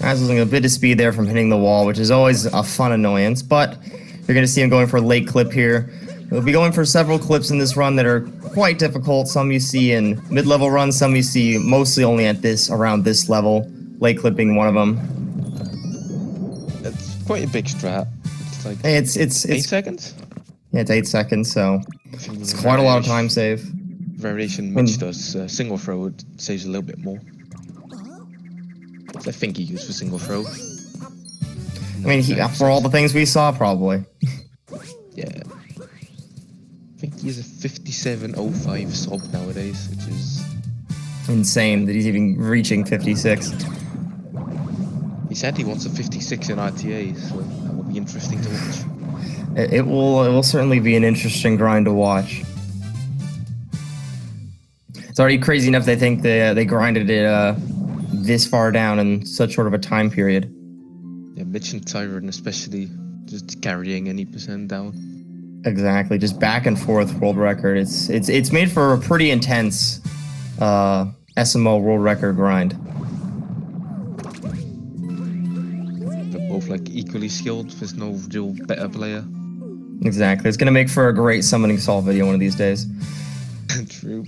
As losing a bit of speed there from hitting the wall, which is always a fun annoyance, but you're going to see him going for a late clip here. We'll be going for several clips in this run that are quite difficult. Some you see in mid-level runs, some you see mostly only at around this level. Late clip being one of them. It's quite a big strat. It's like it's 8 seconds? Yeah, it's 8 seconds, so It's quite a lot of time save. Variation Mitch does single throw, it saves a little bit more. I think he used for single throw. I mean, for all the things we saw, probably. Yeah. I think he has a 57.05 sob nowadays, which is Insane that he's even reaching 56. He said he wants a 56 in RTA, so that will be interesting to watch. It will certainly be an interesting grind to watch. It's already crazy enough they think they grinded it this far down in such sort of a time period. Yeah, Mitch and Tyron especially, just carrying any percent down. Exactly, just back and forth world record. It's made for a pretty intense SMO world record grind. They're both like equally skilled. There's no real better player. Exactly, it's gonna make for a great summoning solve video one of these days. True.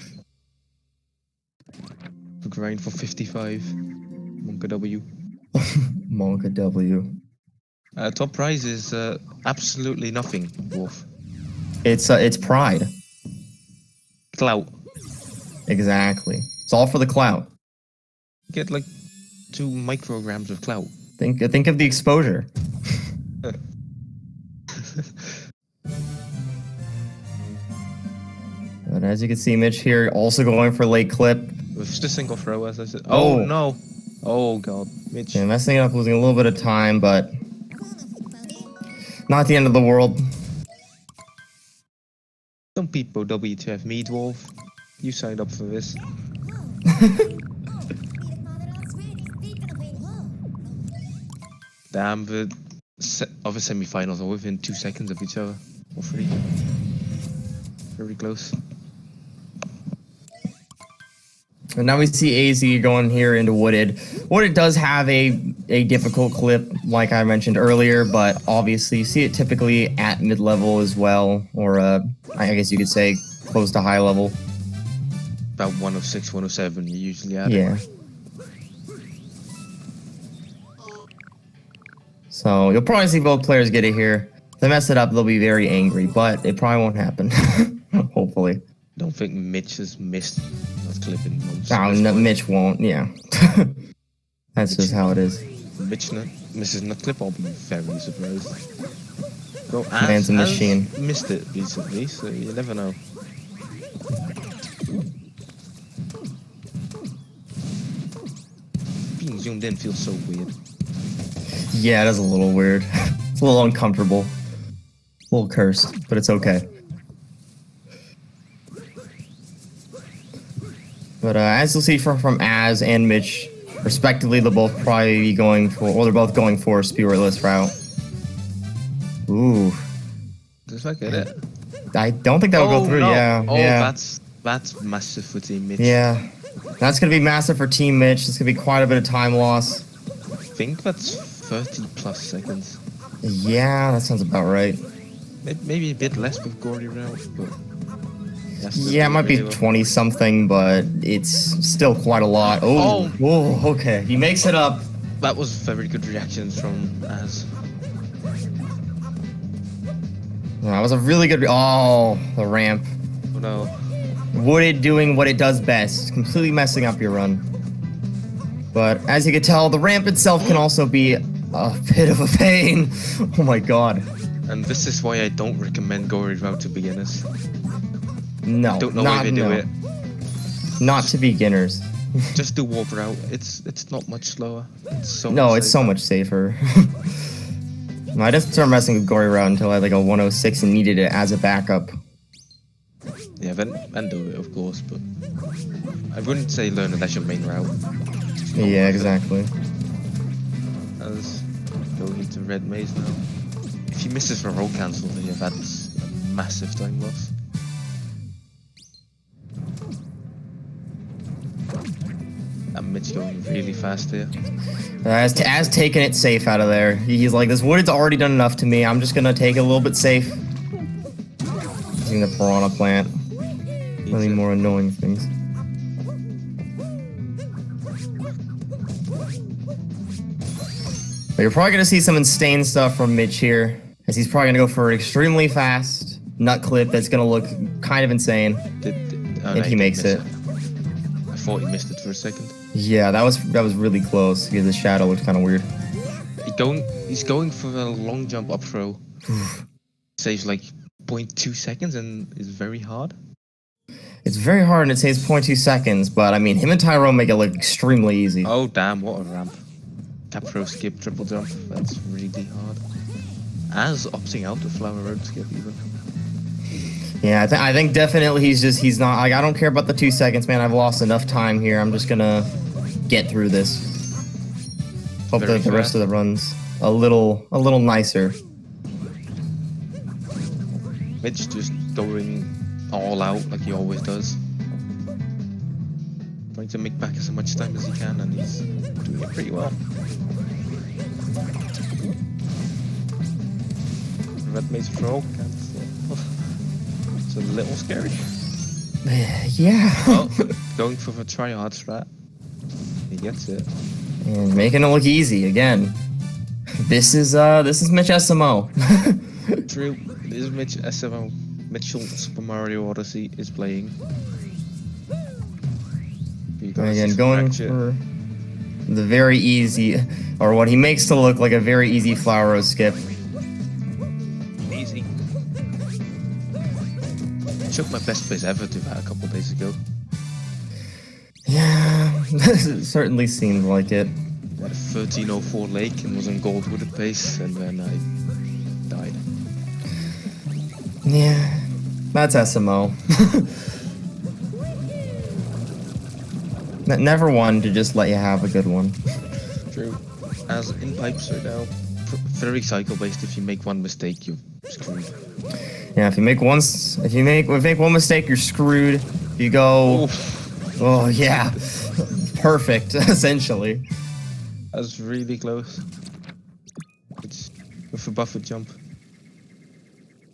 The grind for 55. Monka W. Monka W. Top prize is absolutely nothing, Wolf. It's pride. Clout. Exactly. It's all for the clout. Get like 2 micrograms of clout. Think of the exposure. But as you can see, Mitch here also going for late clip. With the single throw, as I said. Oh. Oh no! Oh god, Mitch. Yeah, messing it up, losing a little bit of time, but not the end of the world. Some people WTF me, Dwarf. You signed up for this. Damn, the other semi-finals are within 2 seconds of each other. Or 3. Very close. And now we see AZ going here into Wooded. Wooded does have a difficult clip, like I mentioned earlier, but obviously you see it typically at mid-level as well, or I guess you could say close to high level. About 106, 107 you usually at. Yeah. So you'll probably see both players get it here. If they mess it up, they'll be very angry, but it probably won't happen. Hopefully. Don't think Mitch has missed that clip in months. No, Mitch won't, yeah. That's just how it is. Mitch misses that clip, I'll be very surprised. Bro, Man's a machine. Missed it recently, so you never know. Being zoomed in feels so weird. Yeah, it is a little weird. It's a little uncomfortable. A little cursed, but it's okay. But as you'll see from Az and Mitch, respectively, they'll both probably be going for, well, they're both going for a speedrunless route. Ooh. Does that get it? I don't think that will go through, no. yeah. Oh, yeah. that's massive for Team Mitch. Yeah. That's going to be massive for Team Mitch. It's going to be quite a bit of time loss. I think that's 30 plus seconds. Yeah, that sounds about right. Maybe a bit less with Gordy route, but... Yeah, it might be 20 something, but it's still quite a lot. Oh, whoa, okay. He makes it up. That was very good reactions from Az. That was a really good. Oh, the ramp. Oh no. Wooded doing what it does best, completely messing up your run. But as you can tell, the ramp itself can also be a bit of a pain. Oh my god. And this is why I don't recommend Gory route to beginners. No, I don't know why they do it. Not to beginners. Just do warp route. It's not much slower. It's so much safer. I just started messing with Gory route until I had like a 106 and needed it as a backup. Yeah, then do it, of course, but I wouldn't say learn it as your main route. Yeah, exactly. As going into red maze now. If he misses for roll cancel, then yeah, that's a massive time loss. And Mitch going really fast here. As taking it safe out of there. He's like, this wood's already done enough to me. I'm just gonna take it a little bit safe. Using the piranha plant. Really more annoying things. But you're probably gonna see some insane stuff from Mitch here, as he's probably gonna go for it extremely fast. nut clip that's gonna look kind of insane. And he makes it. I thought he missed it for a second. Yeah, that was really close because the shadow looked kind of weird. He's going for a long jump up throw. Saves like 0.2 seconds and is very hard. It's very hard and it saves 0.2 seconds, but I mean, him and Tyrone make it look extremely easy. Oh damn, what a ramp. Tap throw, skip, triple jump. That's really hard. As opting out the flower road skip even. Yeah, I think definitely he's not, like, I don't care about the 2 seconds, man. I've lost enough time here. I'm just gonna get through this. Hope that the rest of the run's a little nicer. Mitch just going all out like he always does. Trying to make back as much time as he can, and he's doing it pretty well. Red Maze throw, it's a little scary. Yeah. Well, going for the try-hard strat. He gets it. And making it look easy again. This is Mitch SMO. True. This is Mitch SMO. Mitchell Super Mario Odyssey is playing. Again, going for the very easy, or what he makes to look like a very easy flower road skip. Easy. Took my best place ever to that a couple days ago. Yeah, it certainly seemed like it. I had a 1304 lake and was on gold with the pace, and then I died. Yeah, that's SMO. Never one to just let you have a good one. True. As in pipes right now, very cycle based. If you make one mistake, you're screwed. Yeah, if you make one mistake, you're screwed. If you go, oh yeah, perfect. Essentially. That's really close. It's with a buffer jump.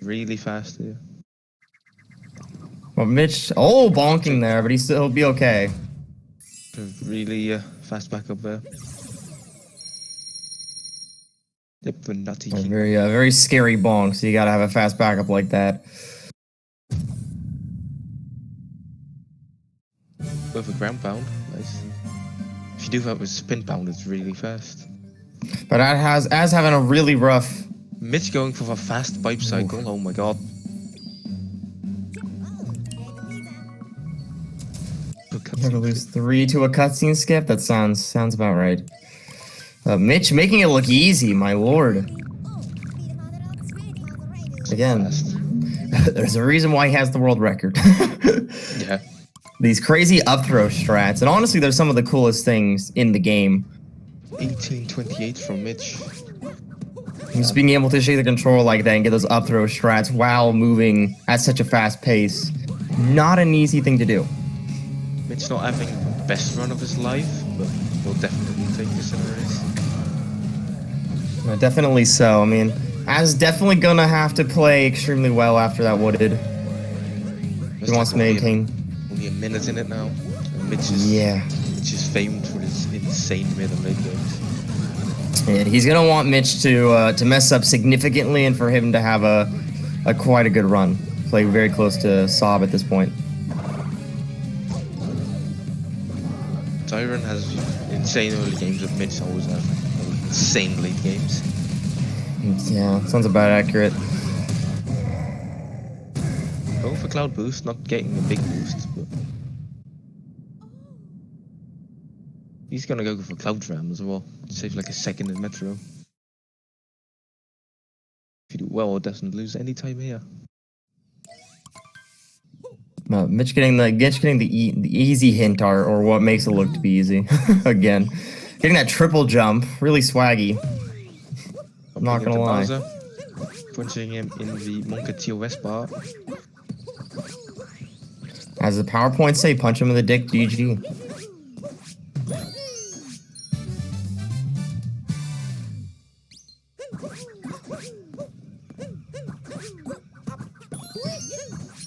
Really fast here. Well, Mitch, bonking there, but he'll be okay. Really fast back up there. Yep, the nutty king. Very scary bonk, so you gotta have a fast backup like that. With a ground pound, nice. If you do that with spin pound, it's really fast. But as having a really rough. Mitch going for a fast pipe cycle, oh my god. Never lose 3 to a cutscene skip? That sounds about right. Mitch making it look easy, my lord. Again, there's a reason why he has the world record. Yeah. These crazy up throw strats, and honestly, they're some of the coolest things in the game. 1828 from Mitch. Just being able to shake the controller like that and get those up throw strats while moving at such a fast pace, not an easy thing to do. Mitch not having the best run of his life, but will definitely take this in a race. Definitely so. I mean, Az definitely gonna have to play extremely well after that wooded. He wants to maintain. Only a minute in it now. And Mitch is famed for his insane mid and late games. Yeah, he's gonna want Mitch to mess up significantly and for him to have a quite a good run. Play very close to Sob at this point. Tyron has insane early games, but Mitch always have insane late games. Yeah, sounds about accurate. Going for Cloud Boost, not getting a big boost, but he's gonna go for Cloud Ram as well. Save like a second in Metro. If you do well, it doesn't lose any time here. Mitch getting the easy hint art, or what makes it look to be easy. Again, getting that triple jump, really swaggy. I'm not gonna lie. Bowser, punching him in the Monka TOS bar. As the PowerPoint say, punch him in the dick, GG.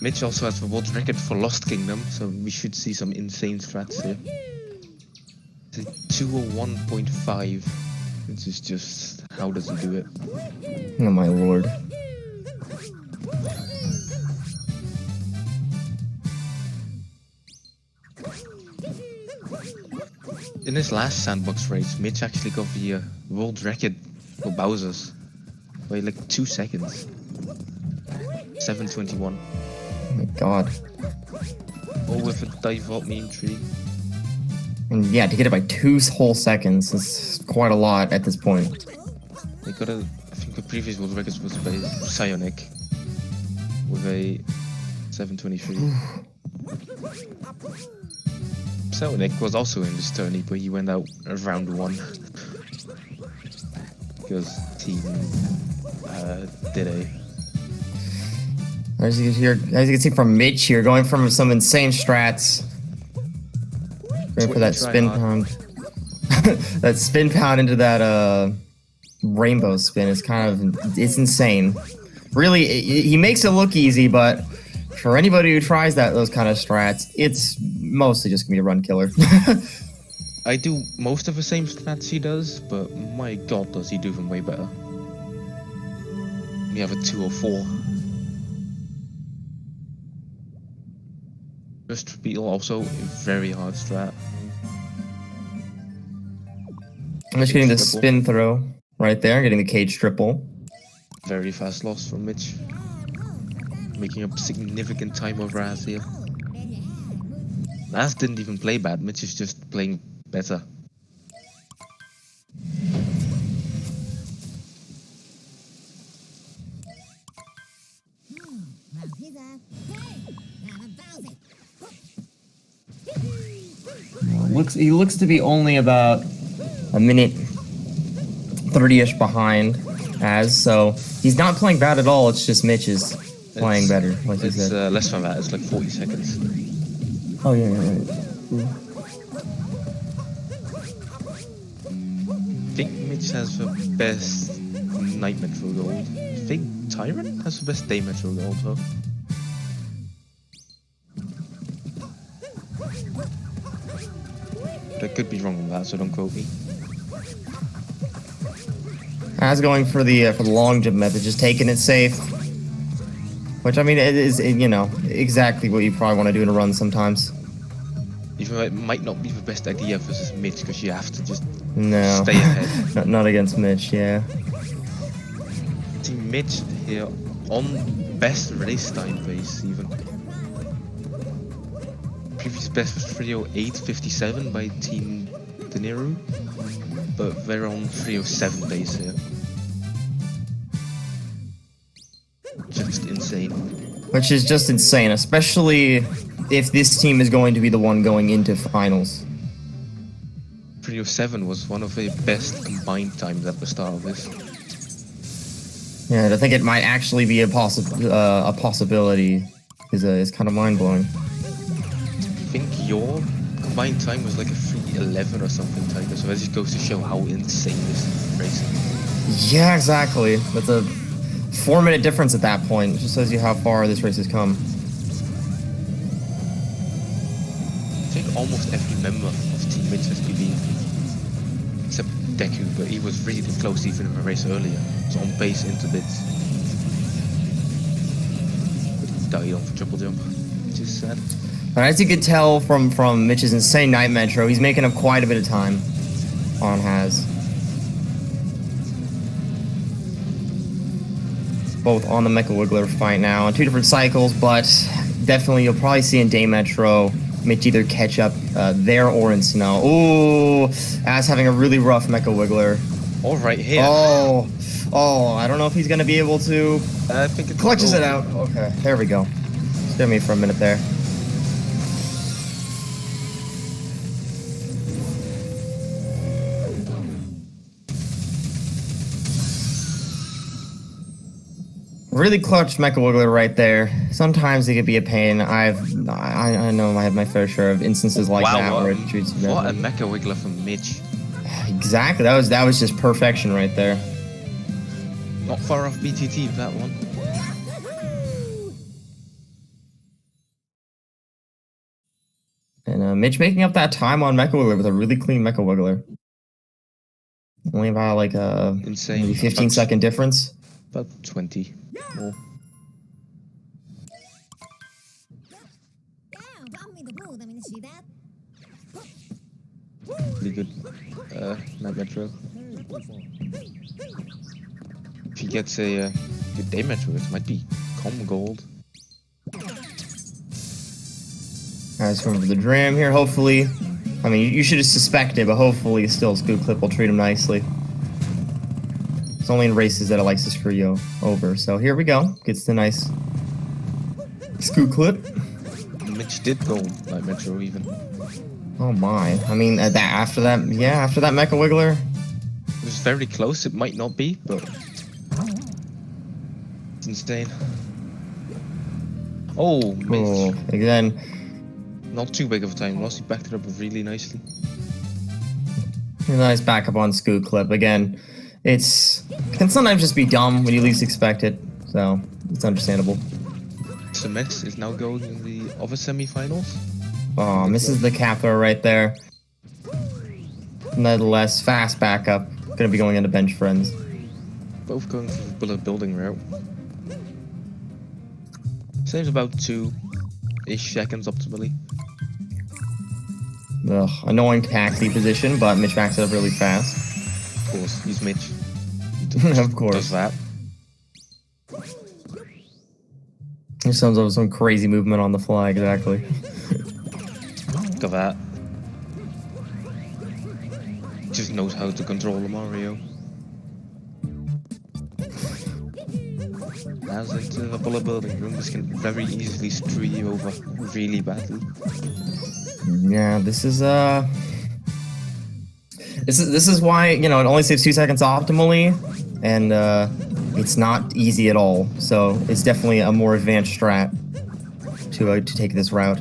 Mitch also has the world record for Lost Kingdom, so we should see some insane strats here. It's a 201.5, which is just, how does he do it? Oh my lord. In his last Sandbox race, Mitch actually got the world record for Bowser's by like 2 seconds. 7:21. Oh my god. All with a dive up meme tree. And yeah, to get it by 2 whole seconds is quite a lot at this point. They got a, I think the previous world record was by Psionic with a 7:23. Psionic was also in this tourney, but he went out round 1 because team did a. As you can see from Mitch here, going from some insane strats. Going for that spin pound. That spin pound into that rainbow spin is it's insane. Really, he makes it look easy, but for anybody who tries those kind of strats, it's mostly just gonna be a run killer. I do most of the same strats he does, but my god does he do them way better. We have a 204. Just beetle also a very hard strat. I'm just getting the spin throw right there, getting the cage triple. Very fast loss from Mitch. Making up significant time over Az here. Az didn't even play bad, Mitch is just playing better. He looks to be only about a minute 30-ish behind Az, so he's not playing bad at all. It's just Mitch is playing better, like you said. It's less than that. It's like 40 seconds. Oh yeah. I think Mitch has the best night metro gold. I think Tyrant has the best day metro gold though. But I could be wrong on that, so don't quote me. Az going for the long jump method, just taking it safe. Which, I mean, it is, exactly what you probably want to do in a run sometimes. Even though it might not be the best idea versus Mitch, because you have to just stay ahead. not against Mitch, yeah. Team Mitch here on best race time pace, even. Previous best was 3:08.57 by Team De Niro, but they're on 3:07 pace here. Just insane. Which is just insane, especially if this team is going to be the one going into finals. 3:07 was one of the best combined times at the start of this. Yeah, to think it might actually be a possibility is kind of mind-blowing. I think your combined time was like a 3:11 or something, Tiger, so that just goes to show how insane this race is. Yeah, exactly. That's a 4-minute difference at that point. It just shows you how far this race has come. I think almost every member of Team Mitch has PB, except Deku, but he was really close even in the race earlier. He was on pace into bits. But he died on the triple jump, which is sad. But as you could tell from Mitch's insane night metro, he's making up quite a bit of time on Az. Both on the Mecha Wiggler fight now on 2 different cycles, but definitely you'll probably see in day metro Mitch either catch up there or in snow. Ooh, Az having a really rough Mecha Wiggler. All right here. Oh, I don't know if he's gonna be able to. I think it Clutches it out. Okay, there we go. Spare me for a minute there. Really clutch Mecha Wiggler right there. Sometimes it could be a pain. I know I have my fair share of instances like that where it treats you what a Mecha Wiggler from Mitch. Exactly. That was just perfection right there. Not far off BTT that one. And Mitch making up that time on Mecha Wiggler with a really clean Mecha Wiggler. Only about like a insane maybe 15-second difference. About 20 more. pretty good Night Metro. If he gets a good Day Metro, it might be common gold. As for the Dram here, hopefully. I mean, you should have suspected, but hopefully still Scoot Clip will treat him nicely. It's only in races that it likes to screw you over. So here we go. Gets the nice Scoot Clip. Mitch did go Night Metro even. Oh my. I mean, after that Mecha Wiggler. It was very close, it might not be, but it's insane. Oh, Mitch. Oh, again. Not too big of a time loss, he backed it up really nicely. Nice backup on Scoot Clip. Again, can sometimes just be dumb when you least expect it, so it's understandable. Semes is now going in the other semi-finals. Oh, misses the cap throw right there. Nonetheless, fast backup. Gonna be going into bench friends. Both going for the bullet building route. Saves about 2-ish seconds optimally. Ugh, annoying taxi position, but Mitch backs it up really fast. Of course, he's Mitch. Of course. Does that. He sounds like some crazy movement on the fly, exactly. Look at that. Just knows how to control the Mario. As into the bullet building room, this can very easily screw you over really badly. Yeah, this is why, you know, it only saves 2 seconds optimally, and it's not easy at all. So it's definitely a more advanced strat to take this route.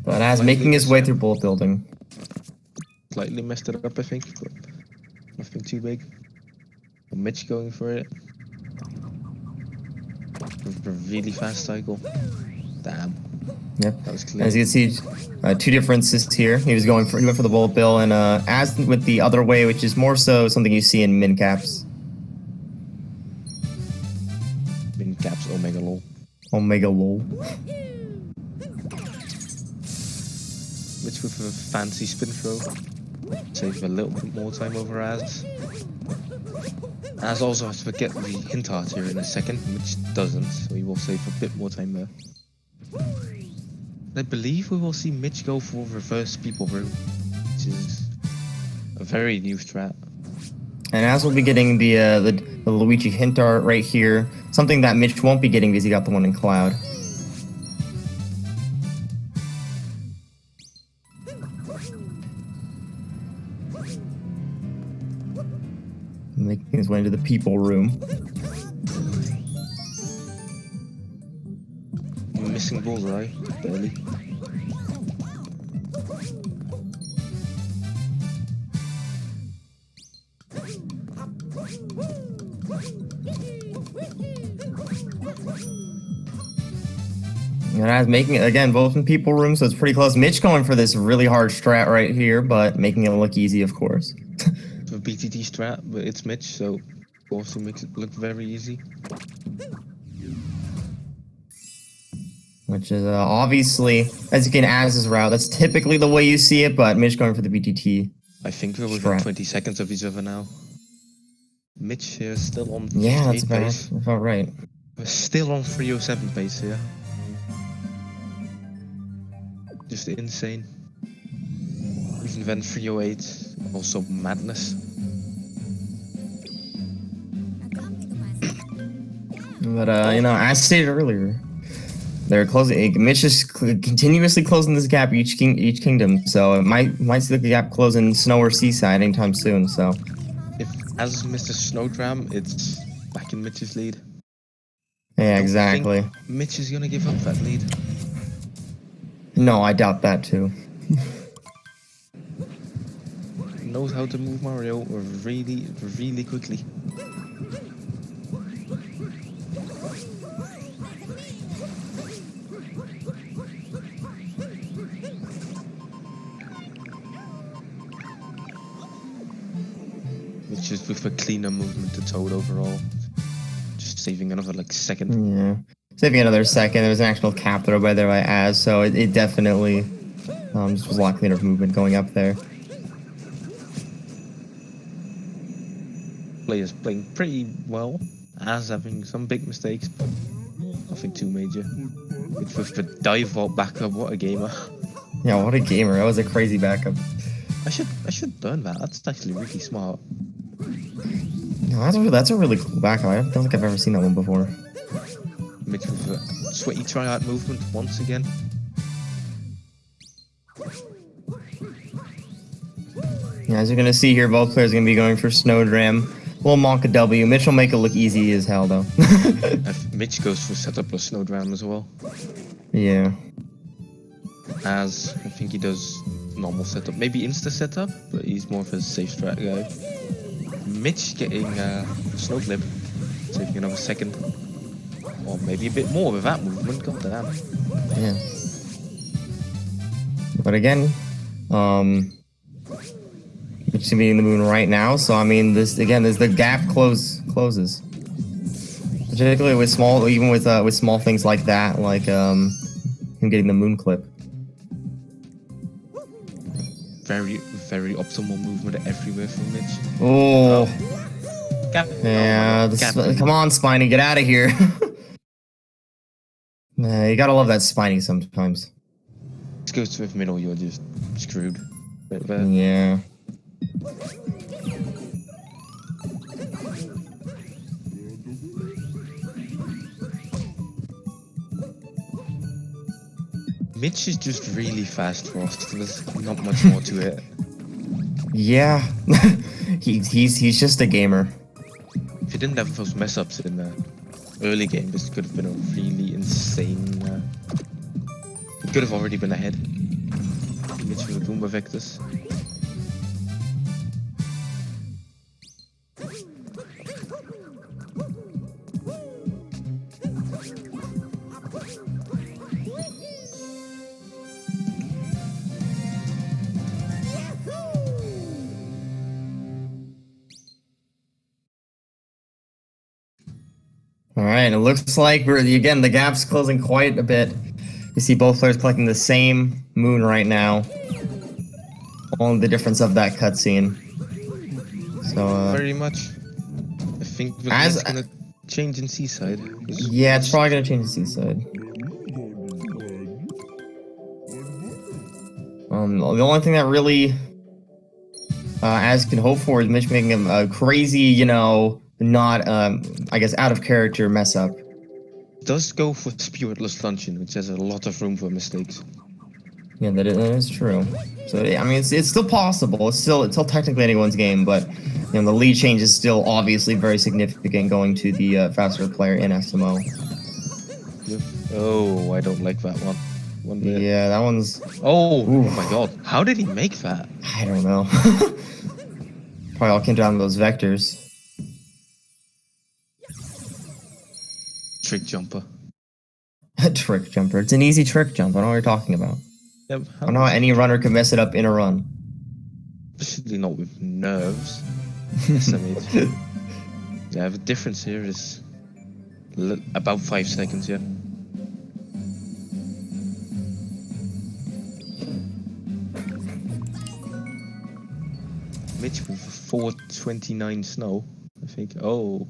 But as making his way through bullet building. Slightly messed it up, I think, but nothing too big. Mitch going for it. With a really fast cycle. Damn. Yep. That was clear. As you can see, 2 differences here. He went for the bullet bill, and as with the other way, which is more so something you see in min caps. Min caps, Omega lol. Omega lol. Mitch with a fancy spin throw. Save a little bit more time over Az. Az also has to get the hint art here in a second, which doesn't, so he will save a bit more time there. I believe we will see Mitch go for reverse people route, which is a very new strat. And Az will be getting the Luigi hint art right here, something that Mitch won't be getting because he got the one in Cloud. Making his way into the people room. Missing bullseye, barely. And as making it again, both in people room, so it's pretty close. Mitch going for this really hard strat right here, but making it look easy, of course. A BTT strat, but it's Mitch, so of course it makes it look very easy. Which is obviously, as you can add his route, that's typically the way you see it, but Mitch going for the BTT. I think we're within 20 seconds of each other now. Mitch here is still on Yeah, that's pace. about right. We're still on 307 pace here. Just insane. Even then 308, also madness. But you know, as stated earlier, they're closing. Mitch is continuously closing this gap each kingdom, so it might see the gap close in Snow or Seaside anytime soon. So, if as Mr. Snowdram, it's back in Mitch's lead. Yeah, exactly. Mitch is gonna give up that lead. No, I doubt that too. He knows how to move Mario really, really quickly. Just with a cleaner movement to Toad overall. Just saving another like second. Yeah. saving another second. There was an actual cap throw by there by Az, so it definitely just was a lot cleaner of movement going up there. Players playing pretty well, Az having some big mistakes, but nothing too major. With the dive vault backup, what a gamer. Yeah, what a gamer. That was a crazy backup. I should learn that. That's actually really smart. No, that's a really cool backup. I don't think I've ever seen that one before. Mitch with a sweaty tryout movement once again. Yeah, as you're gonna see here, both players are gonna be going for Snowdram. We'll monk a W. Mitch will make it look easy as hell, though. If Mitch goes for setup plus Snowdram as well. Yeah. As I think he does normal setup, maybe insta setup, but he's more of a safe strat guy. Mitch getting snow flip, taking another second, or maybe a bit more with that movement. God damn. Yeah. But again, Mitch should be in the moon right now. So I mean, this the gap closes. Particularly with even with small things like that, like him getting the moon clip. Very, very optimal movement everywhere from Mitch. Oh. Gap. Yeah, come on, Spiny, get out of here. Nah, you gotta love that Spiny sometimes. This goes with middle, you're just screwed. Yeah. Mitch is just really fast for us. There's not much more to it. Yeah. he's just a gamer. If he didn't have those mess ups in the early game, this could have been a really insane. He could have already been ahead. Mitch with the Goomba Vectors. Alright, it looks like the gap's closing quite a bit. You see both players collecting the same moon right now. Only the difference of that cutscene. So, very much. I think it's gonna change in Seaside. Yeah, it's probably gonna change to Seaside. The only thing that really Az can hope for is Mitch making a crazy, not, I guess, out of character mess up. Does go for Spiritless Luncheon, which has a lot of room for mistakes. Yeah, that is true. So, I mean, it's still possible. It's still technically anyone's game, but, the lead change is still obviously very significant going to the faster player in SMO. Oh, I don't like that one. One bit. Yeah, that one's... Oh my god. How did he make that? I don't know. Probably all came down to those vectors. Trick jumper. A trick jumper. It's an easy trick jump. I don't know what you're talking about. Yeah, I don't know how any runner can mess it up in a run. Especially not with nerves. SMH. Yeah, the difference here is about 5 seconds, yeah. Mitch with 429 snow, I think. Oh.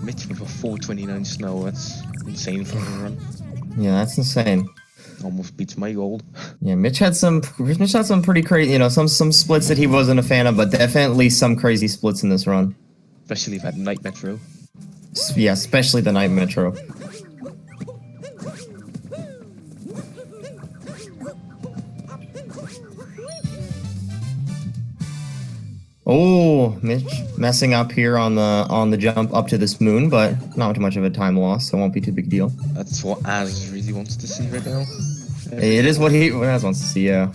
Mitch with a 429 snow, that's insane for a run. Yeah, that's insane. Almost beats my gold. Yeah, Mitch had some pretty crazy, some splits that he wasn't a fan of, but definitely some crazy splits in this run. Especially that Night Metro. Yeah, especially the Night Metro. Oh, Mitch messing up here on the jump up to this moon, but not too much of a time loss, so it won't be too big a deal. That's what Az really wants to see right now. It is what Az wants to see, yeah.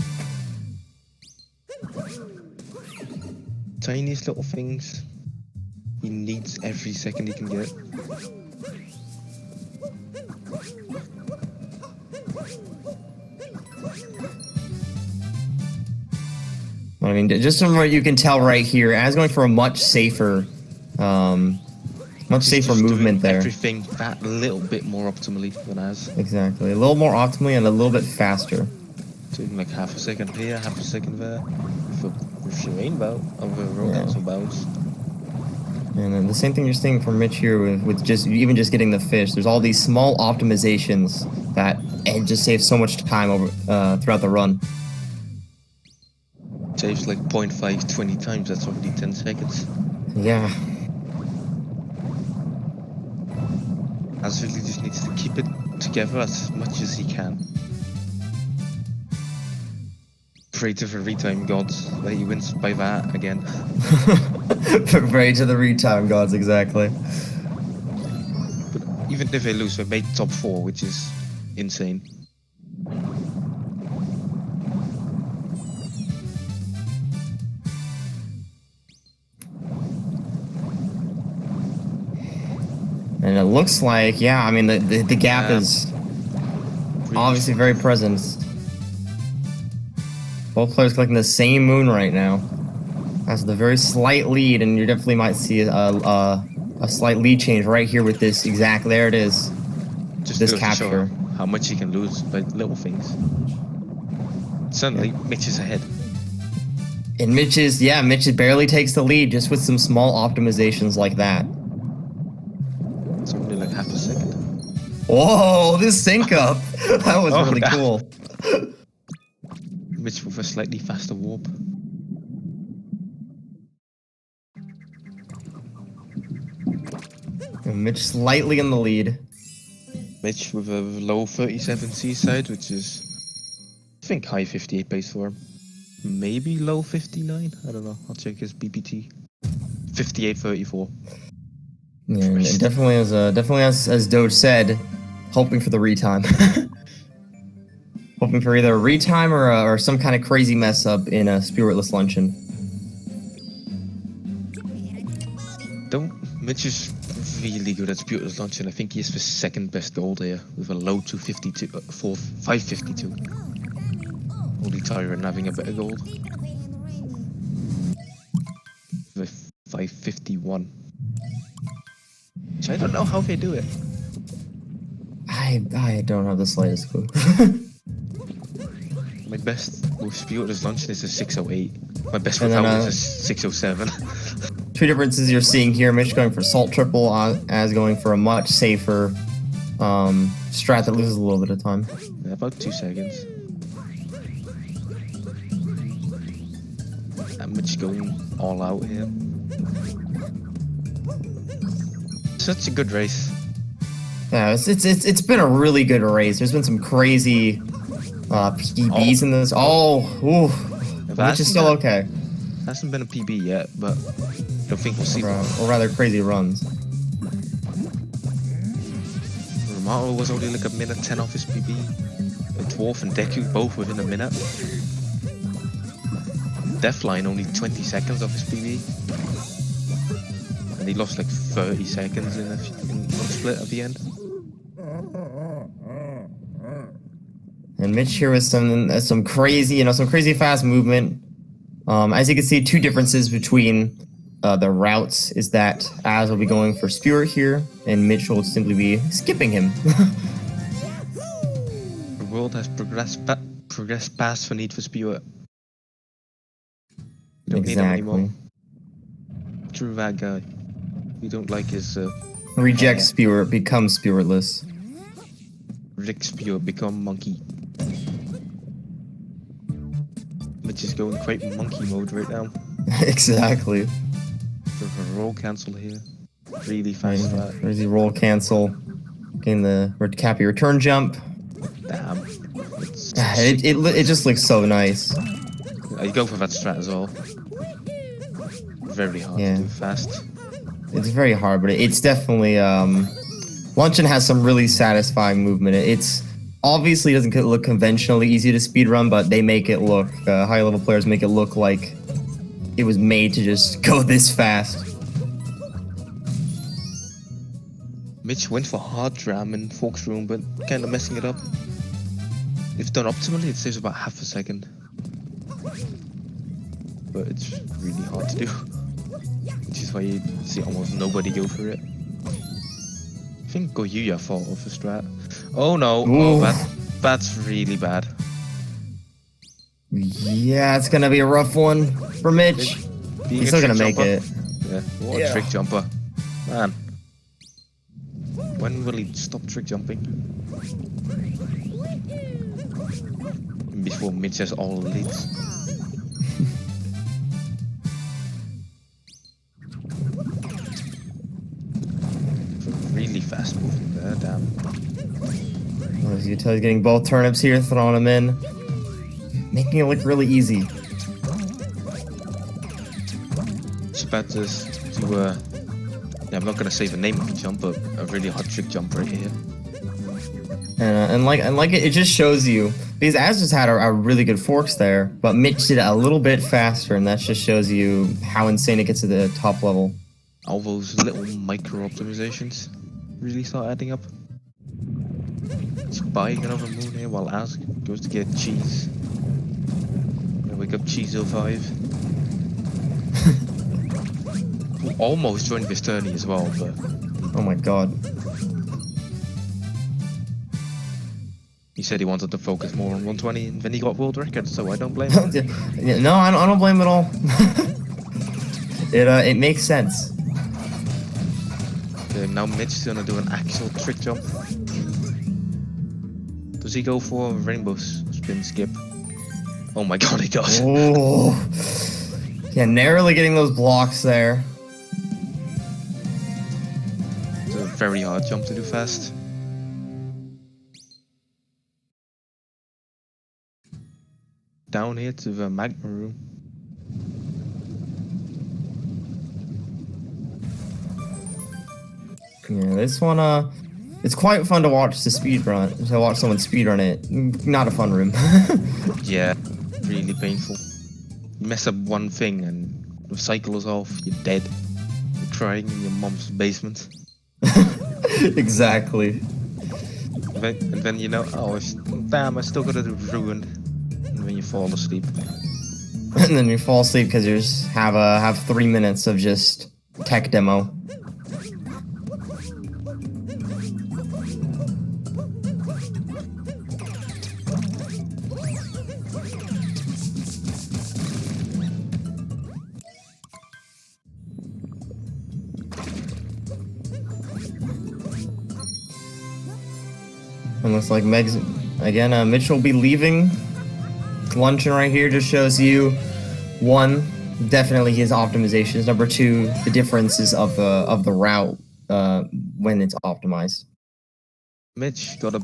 Tiniest little things. He needs every second he can get. I mean, just from what you can tell right here, Az going for a much safer Much He's safer just movement doing there. everything that little bit more optimally than Az. Exactly. A little more optimally and a little bit faster. Doing like half a second here, half a second there. With your main bow, of the roll Yeah. cancel bows. And then the same thing you're seeing from Mitch here with just even just getting the fish. There's all these small optimizations that it just saves so much time over throughout the run. Saves like 0.5 20 times, that's already 10 seconds. Yeah. Az really just needs to keep it together as much as he can. Pray to the retime gods that he wins by that again. Pray to the retime gods, exactly. But even if they lose, they made top 4, which is insane. And it looks like, yeah, I mean, the gap is obviously very present. Both players collecting the same moon right now. That's the very slight lead, and you definitely might see a slight lead change right here with this exact. There it is. Just This goes to show capture. how much he can lose by little things. Suddenly, Mitch is ahead. And Mitch barely takes the lead just with some small optimizations like that. It's only like half a second. Whoa, this sync up. That was Oh, really God. cool. Mitch with a slightly faster warp. And Mitch slightly in the lead. Mitch with a low 37 seaside, which is, I think, high 58 base for him. Maybe low 59? I don't know. I'll check his BPT. 58.34. Yeah, and definitely as Doge said, hoping for the retime. Hoping for either a retime or some kind of crazy mess up in a spiritless luncheon. Mitch is really good at Spiritless Luncheon. I think he is the second best gold here with a low 252, 552. Only Tyron having a better gold. With 551. So I don't know how they do it. I don't have the slightest clue. My best with Spiritless Luncheon is a 608. My best And then, without is a 607. Two differences you're seeing here. Mitch going for Salt Triple, as going for a much safer strat that loses a little bit of time. Yeah, about 2 seconds. And Mitch going all out here. Such a good race. Yeah, it's been a really good race. There's been some crazy PBs in this. Ooh, Mitch is still okay. Hasn't been a PB yet, but I don't think we'll see one. Or rather, crazy runs. Romano was only like a minute 10 off his PB. Dwarf and Deku both within a minute. Deathline only 20 seconds off his PB. And he lost like 30 seconds in one split at the end. And Mitch here with some crazy, some crazy fast movement. As you can see, two differences between the routes is that Az will be going for Spirit here, and Mitch will simply be skipping him. The world has progressed past the need for Spirit. You don't need him anymore. True that guy. You don't like his Reject Spirit, become spiritless. Rick Spirit, become monkey. Mitch is going quite monkey mode right now. Exactly. For a roll cancel here. Really fast that. Crazy roll cancel. Getting the Cappy return jump. Damn. It just looks so nice. You go for that strat as well. Very hard to do fast. It's very hard, but it's definitely Luncheon has some really satisfying movement. It's obviously doesn't look conventionally easy to speedrun, but they make it look high level players make it look like it was made to just go this fast. Mitch went for hard dram and Forks room, but kind of messing it up. If done optimally, it saves about half a second. But it's really hard to do. Which is why you see almost nobody go for it. think Goyuya thought of a strat. Oh no, Ooh. that's really bad. Yeah, it's gonna be a rough one for Mitch. Being He's a still gonna trick make jumper. it. Yeah, what a trick jumper. Man. When will he stop trick jumping? Before Mitch has all the leads. Really fast moving there, damn. As you can tell, he's getting both turnips here, throwing them in. Making it look really easy. Spatters to yeah, I'm not gonna say the name of the jump, but a really hot trick jump right here. And like it just shows you, because Az just had a really good forks there, but Mitch did it a little bit faster, and that just shows you how insane it gets to the top level. All those little micro optimizations really start adding up. He's buying another moon here while Az goes to get cheese. Wake up Cheese 05. Who almost joined this tourney as well, but Oh my god. he said he wanted to focus more on 120 and then he got world record, so I don't blame him. Yeah, no, I don't blame it at all. It makes sense. Okay, now Mitch is gonna do an actual trick jump. Does he go for a rainbow spin skip? Oh my god, he does. Oh. Yeah, narrowly getting those blocks there. It's a very hard jump to do fast. Down here to the magma room. Yeah, this one, it's quite fun to watch someone speedrun it. Not a fun room. Yeah, really painful. You mess up one thing and the cycle is off, you're dead. You're crying in your mom's basement. Exactly. And then you know, oh damn, I still gotta do ruined. And then you fall asleep. And then you fall asleep because you just have 3 minutes of just tech demo. And looks like Meg's again. Mitch will be leaving. Luncheon right here just shows you, 1, definitely his optimizations. Number 2, the differences of the route when it's optimized. Mitch got a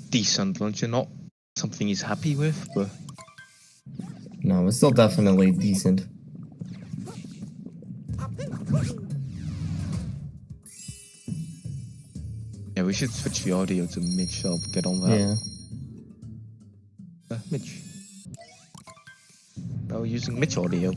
decent luncheon, not something he's happy with, but No, it's still definitely decent. yeah, we should switch the audio to Mitch. I'll get on that. Yeah. Mitch. Oh, using Mitch audio.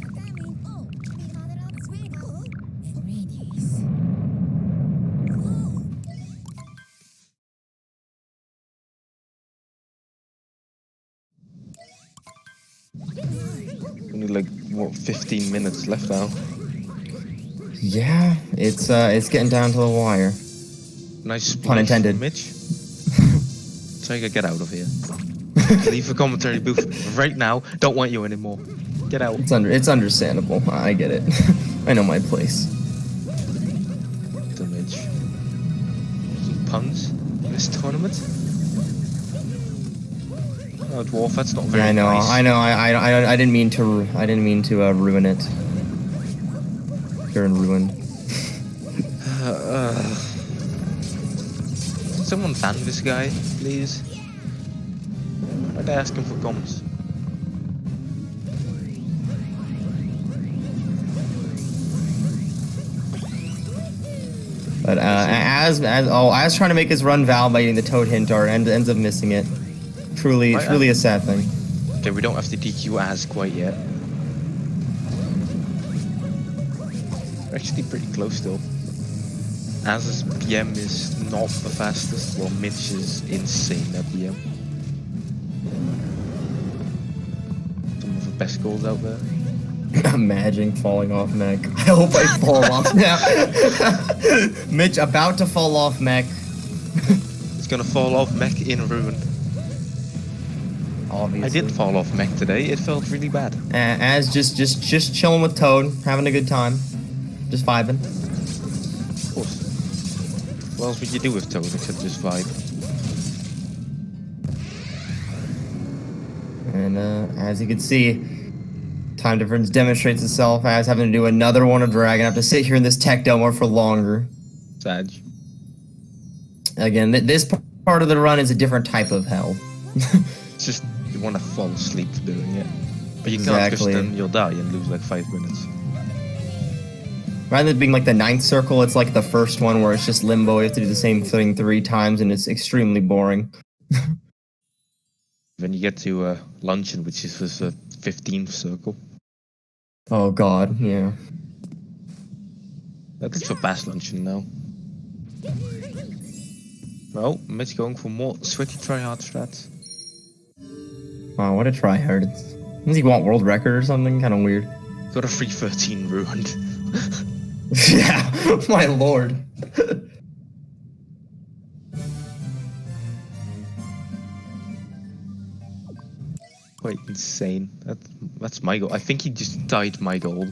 Only like what 15 minutes left now. Yeah, it's getting down to the wire. Nice splice Pun intended. from Mitch. Tiger, get out of here. Leave the commentary booth right now. Don't want you anymore. Get out. It's understandable. I get it. I know my place. The Mitch. Making puns in this tournament. Oh, dwarf, that's not very Yeah, nice. I know. I didn't mean to ruin it. You're ruined. Someone ban this guy, please. Why'd I ask him for comments? But as trying to make his run Val by getting the toad hint dart and ends up missing it. Truly a sad thing. Okay, we don't have to DQ as quite yet. We're actually pretty close still. Az's PM is not the fastest, while Mitch is insane at PM. Some of the best goals out there. Imagine falling off mech. I hope I fall off now. Mitch about to fall off mech. It's gonna fall off mech in ruin. Obviously. I did fall off mech today. It felt really bad. As just chilling with Toad, having a good time, just vibing. Of course. What else would you do with Toad except just vibe? And as you can see, time difference demonstrates itself as having to do another one of Dragon. I have to sit here in this tech demo for longer. Sag. Again, this part of the run is a different type of hell. It's just you want to fall asleep doing it, but you can't because then you'll die and lose like 5 minutes. Rather than being like the 9th circle, it's like the first one where it's just limbo. You have to do the same thing 3 times, and it's extremely boring. Then you get to luncheon, which is this 15th circle. Oh god, yeah. That's for past luncheon now. Well, Mitch going for more sweaty tryhard strats. Wow, what a tryhard. Does he want world record or something? Kind of weird. Got a 313 ruined. Yeah, my lord. Quite insane. That's my goal. I think he just died my goal.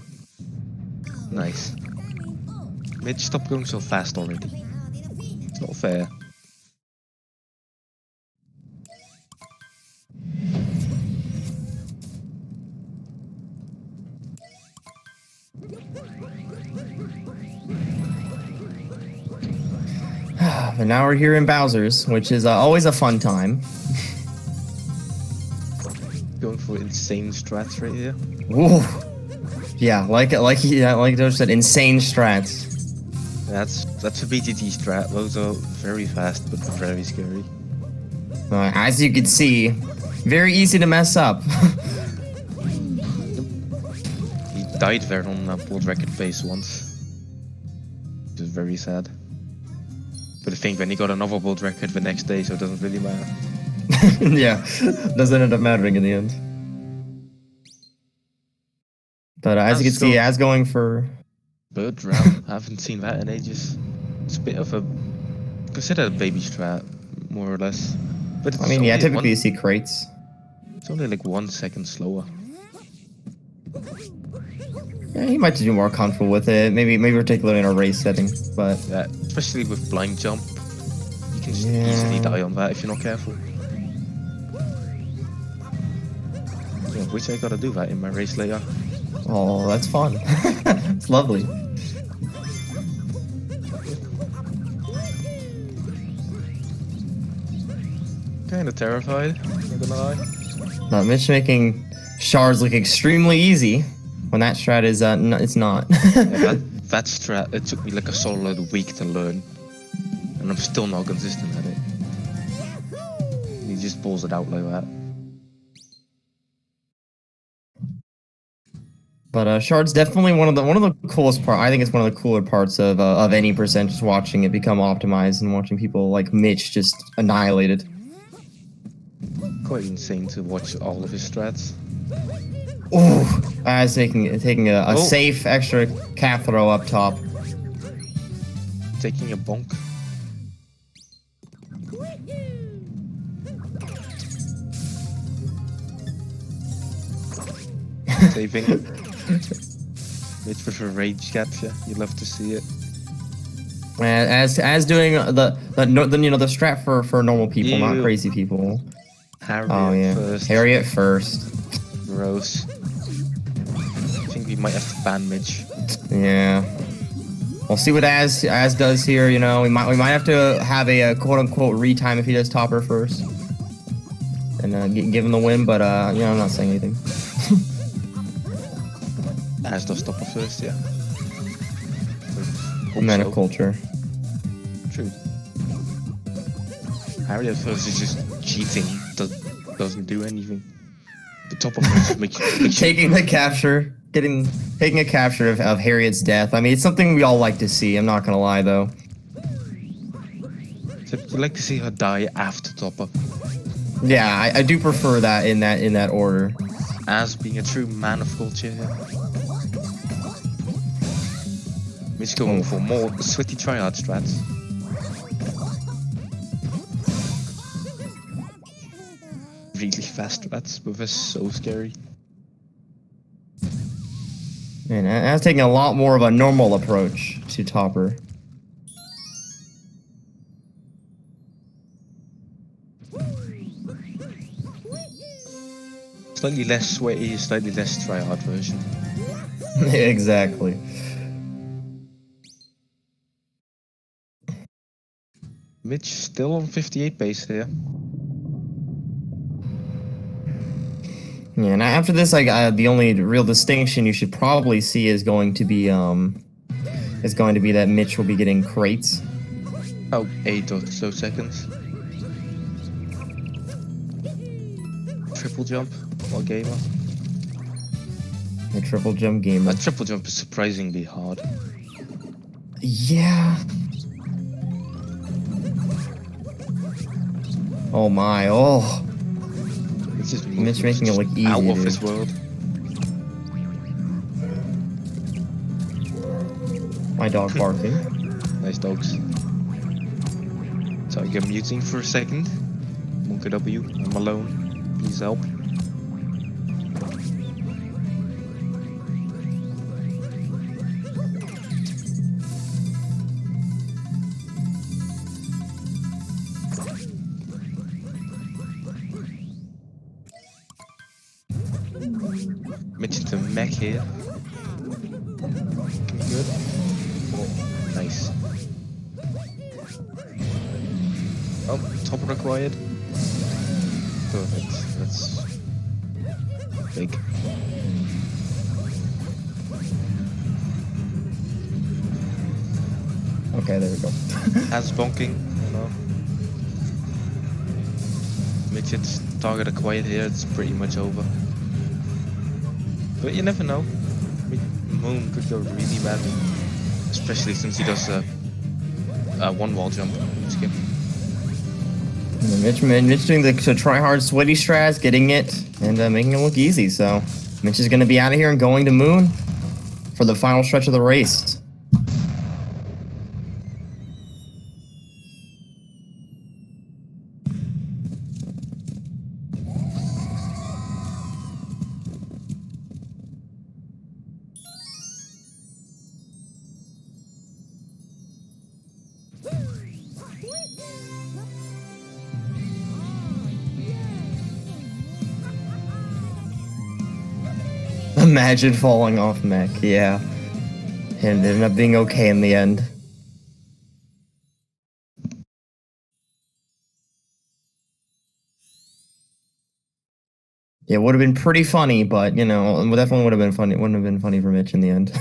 Nice. Mitch, stop going so fast already. It's not fair. But now we're here in Bowser's, which is always a fun time. Going for insane strats right here. Whoa. Yeah, like Doge said, insane strats. That's a BTT strat. Those are very fast but very scary. As you can see, very easy to mess up. He died there on that world record base once. Which is very sad. But I think then he got another world record the next day, so it doesn't really matter. Yeah, doesn't end up mattering in the end. But as you can see, Az going for bird drown. I haven't seen that in ages. It's a bit of a considered a baby strat, more or less. But it's yeah, typically you see crates. It's only like 1 second slower. Yeah, he might be more comfortable with it. Maybe particularly in a race setting, but yeah, especially with blind jump, you can just easily die on that if you're not careful. Yeah, wish I gotta do that in my race later. Oh, that's fun. It's lovely. Kinda terrified, not gonna lie. Mitch making shards look extremely easy when that strat is it's not. Yeah, that strat, it took me like a solid week to learn, and I'm still not consistent at it. He just pulls it out like that. But shard's definitely one of the coolest part. I think it's one of the cooler parts of any percent. Just watching it become optimized and watching people like Mitch just annihilated. Quite insane to watch all of his strats. Ooh, as taking a safe extra cap throw up top. Taking a bonk. Saving. Wait for a rage capture. You'd love to see it. As doing the strat for normal people, not crazy people. Harriet first. Harriet first. Gross. I think we might have to ban Mitch. Yeah. We'll see what Az does here. You know, we might have to have a quote unquote retime if he does topper first, and give him the win. But you know, I'm not saying anything. Az does topper first, yeah. Man of culture. True. Harriet first is just cheating. Doesn't do anything. The topper first makes taking the capture. Taking a capture of Harriet's death. I mean, it's something we all like to see. I'm not gonna lie, though. Except you like to see her die after top up. Yeah, I do prefer that in that order. As being a true man of culture here. Mitch going for more sweaty tryhard strats. really fast rats, but they're so scary. And that's taking a lot more of a normal approach to Topper. Slightly less sweaty, slightly less try-hard version. Exactly. Mitch still on 58 pace here. Yeah, and after this, the only real distinction you should probably see is going to be that Mitch will be getting crates. Oh, 8 or so seconds. Triple jump or gamer. A triple jump gamer. That triple jump is surprisingly hard. Yeah. Oh my, oh. It's just Mitch making it look easy, out of dude. this world. My dog barking. Nice dogs. Sorry, I'm muting for a second. Monkey W, I'm alone. Please help. Mitch to mech here. Good. Nice. Oh, top required. Perfect. That's big. Okay, there we go. As bonking, you know. Mitch hits target acquired here, it's pretty much over. But you never know. Moon could go really badly. Especially since he does a one wall jump skip. And Mitch doing the try hard sweaty strats, getting it, and making it look easy. So Mitch is going to be out of here and going to Moon for the final stretch of the race. Imagine falling off mech, yeah. And it ended up being okay in the end. Yeah, it would have been pretty funny, but, you know, it definitely would have been funny. It wouldn't have been funny for Mitch in the end.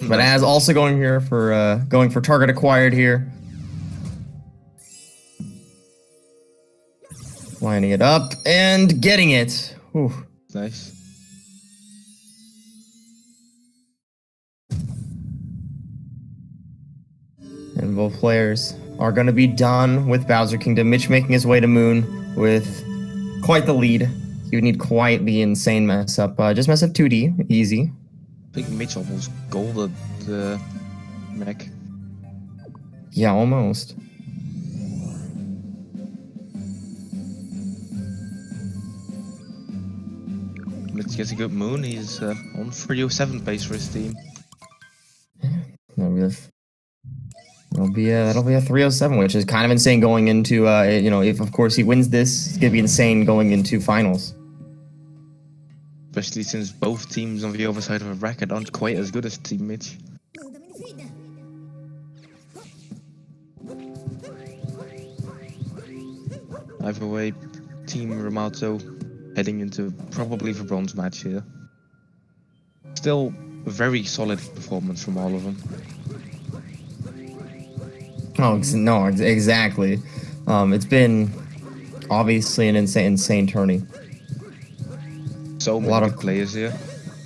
But as also going here for, going for target acquired here. Lining it up and getting it. Whew. Nice. And both players are going to be done with Bowser Kingdom. Mitch making his way to Moon with quite the lead. He would need quite the insane mess up. Just mess up 2D. Easy. I think Mitch almost golded the mech. Yeah, almost. Mitch gets a good Moon. He's on 307 pace for his team. That'll be a 307, which is kind of insane going into, you know, if of course he wins this, it's going to be insane going into finals. Especially since both teams on the other side of the bracket aren't quite as good as Team Mitch. Either way, Team Ramato heading into probably the bronze match here. Still a very solid performance from all of them. Oh, no, exactly. It's been obviously an insane tourney. So many good players here.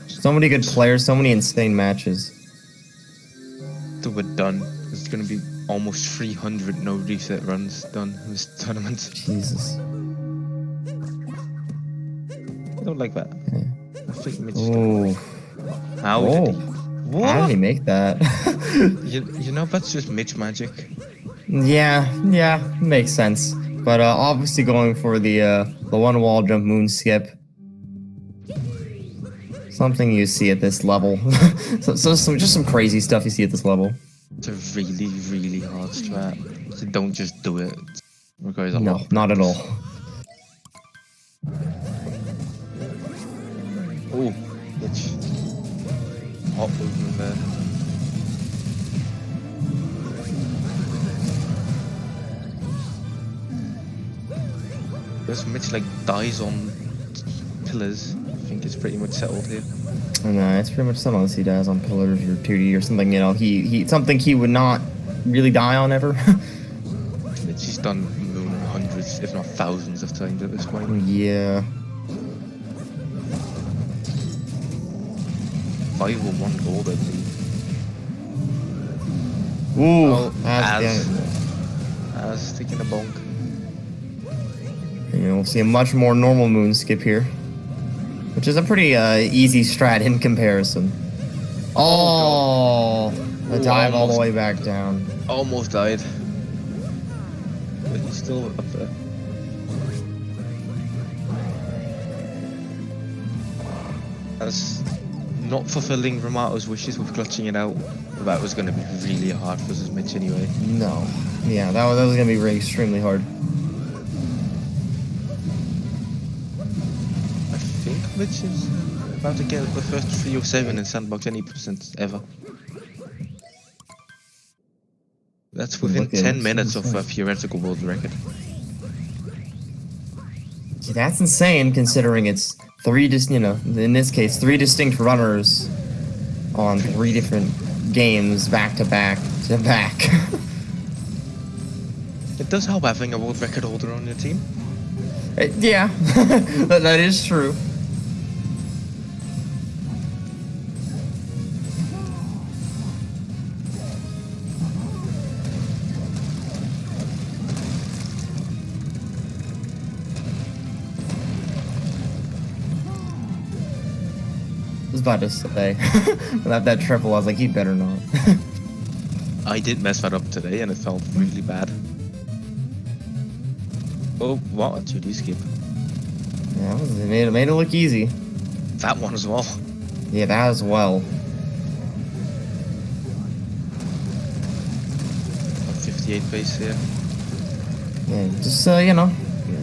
So many good players, so many insane matches. Till we're done. It's gonna be almost 300 no reset runs done in this tournament. Jesus. I don't like that. Yeah. I think Mitch. Oh. How did he? What? How did he make that? You know, that's just Mitch magic. Yeah, makes sense. But obviously going for the one wall jump moon skip. Something you see at this level. Just some crazy stuff you see at this level. It's a really, really hard strat. So don't just do it. It requires a lot. No, not at all. Oh, it's hot movement there. This Mitch like dies on pillars. I think it's pretty much settled here. No, it's pretty much something else he dies on pillars or 2D or something. You know, he something he would not really die on ever. Mitch, he's done moon hundreds, if not thousands of times at this point. Yeah. 5 or 1 gold, I believe. Ooh, as taking a bonk. You know, we'll see a much more normal moon skip here, which is a pretty easy strat in comparison. Oh, a dive all the way back down. Almost died. But he's still up there. That's not fulfilling Ramato's wishes with clutching it out. That was going to be really hard for Mitch anyway. No. Yeah, that was going to be really extremely hard. I think Mitch is about to get the first 307 in Sandbox any percent ever. That's within 10 minutes of a theoretical world record. See, that's insane considering it's in this case, 3 distinct runners on 3 different games back to back to back. It does help having a world record holder on your team. Yeah, that is true. I was about to say, without that triple, I was like, he better not. I did mess that up today and it felt really bad. Oh, what a 2D skip. Yeah, it made it look easy. That one as well. Yeah, that as well. 58 pace here. Yeah, just you know,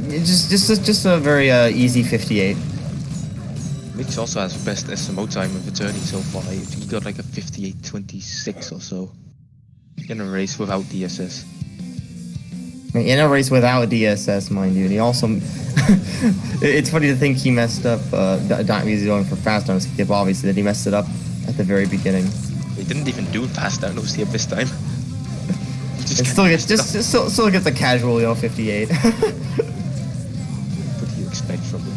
just a very easy 58. Mitch also has the best SMO time of the tourney so far. I think he got like a 58.26 or so in a race without DSS. In a race without DSS, mind you, and he also it's funny to think he messed up he's going for fast down skip, obviously, that he messed it up at the very beginning. He didn't even do fast down skip this time. It still gets a casual 58. What do you expect from him?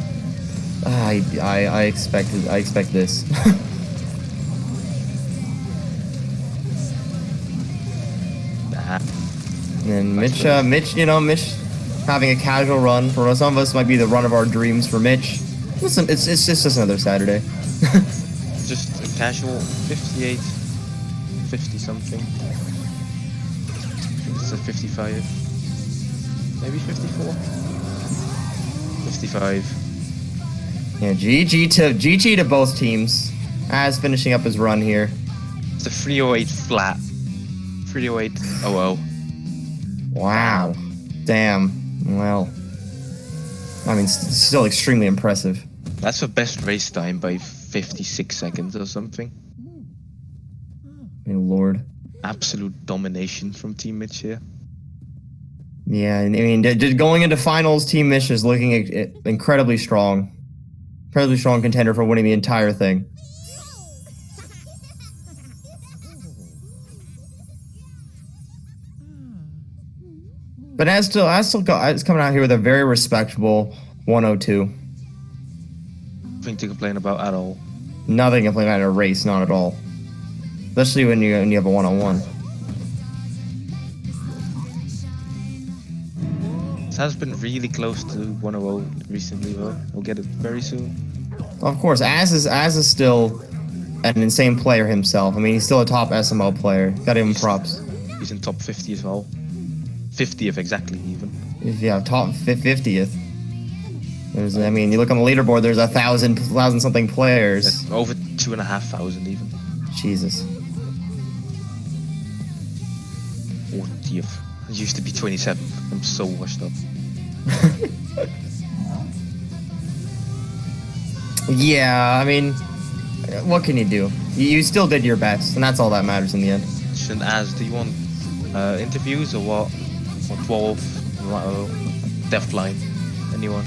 I expect this. And Mitch, Mitch having a casual run. For some of us, might be the run of our dreams. For Mitch, it's just another Saturday. Just a casual 58, 50 something. It's a 55, maybe 54, 55. Yeah, GG to both teams. As finishing up his run here. It's a 308 flat. 308.00. Wow. Damn. Well. I mean, still extremely impressive. That's the best race time by 56 seconds or something. My lord. Absolute domination from Team Mitch here. Yeah, I mean, just going into finals, Team Mitch is looking incredibly strong. Incredibly strong contender for winning the entire thing. But it's coming out here with a very respectable 102. Nothing to complain about at all. Nothing to complain about in a race, not at all. Especially when you have a one-on-one. This has been really close to 100 recently, though. We'll get it very soon. Of course, Az is still an insane player himself. I mean, he's still a top SMO player. Gotta give him props. He's in top 50 as well. 50th exactly, even. Yeah, top 50th. There's, I mean, you look on the leaderboard. There's 1,000 something players. That's over 2,500 even. Jesus. 40th. It used to be 27th. I'm so washed up. Yeah, I mean, what can you do? You still did your best, and that's all that matters in the end. And as, do you want interviews or what? Or Dwarf, Deathline, anyone?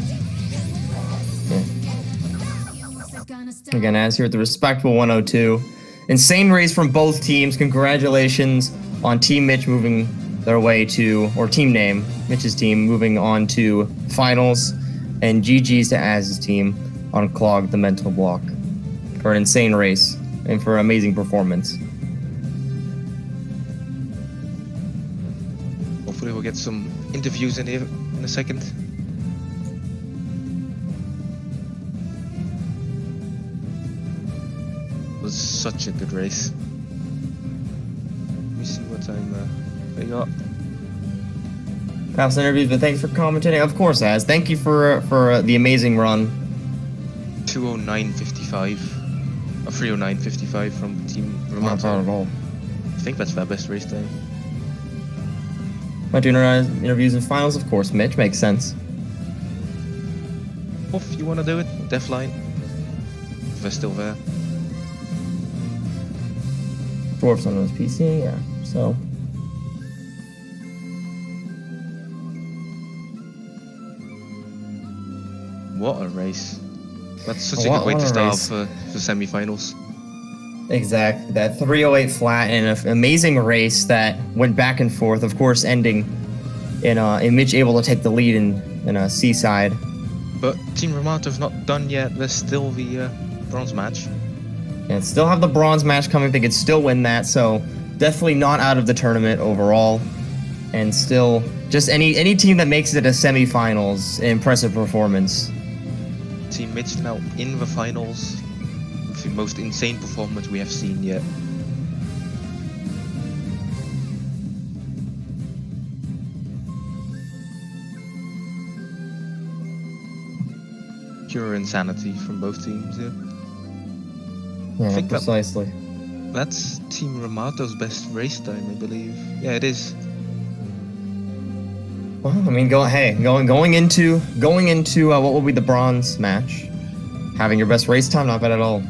Again, as here at the respectable 102. Insane race from both teams. Congratulations on Team Mitch moving their way to, or team name, Mitch's team, moving on to finals. And GG's to Az's team on Unclog the mental block. For an insane race and for an amazing performance. Hopefully we'll get some interviews in here in a second. It was such a good race. Let me see what time they got. Past interviews, but thanks for commentating. Of course, Az. Thank you for the amazing run. 209.55. Or 309.55 from Team Ramato. Not bad at all. I think that's their best race time. Am I doing interviews and finals? Of course, Mitch. Makes sense. If you want to do it, Deathline. If they're still there. Dwarf's on his PC, yeah. So. What a race. That's such a good way to start off for semi-finals. Exactly. That 308 flat and an amazing race that went back and forth, of course, ending in Mitch able to take the lead in a Seaside. But Team Ramato's not done yet. There's still the bronze match. And still have the bronze match coming. They could still win that, so definitely not out of the tournament overall. And still, just any team that makes it a semi-finals, impressive performance. Team Mitch now in the finals with the most insane performance we have seen yet. Pure insanity from both teams here. Yeah, think precisely. That's Team Ramato's best race time, I believe. Yeah, it is. Well, I mean, going into what will be the bronze match, having your best race time, not bad at all.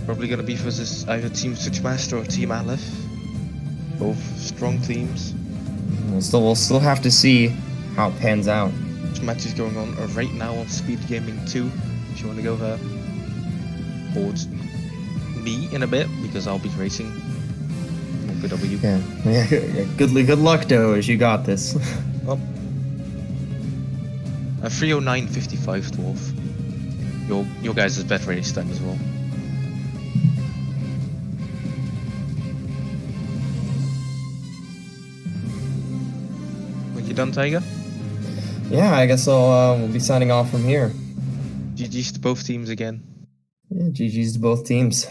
Probably gonna be versus either Team Switchmaster or Team Aleph. Both strong teams. We'll still have to see how it pans out. This match is going on right now on SpeedGaming 2, if you want to go there. Or me in a bit, because I'll be racing. W. Yeah. Good luck, Doge. You got this. Oh. A 309.55 Dwarf. Your guys' best race time as well. Are you done, Tiger? Yeah, I guess we'll be signing off from here. GG's to both teams again. Yeah, GG's to both teams.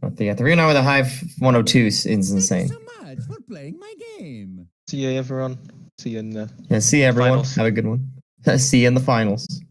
The 309 with a high 102 is insane. Thank you so much for playing my game. See you, everyone. See you in See you, everyone. finals. Have a good one. See you in the finals.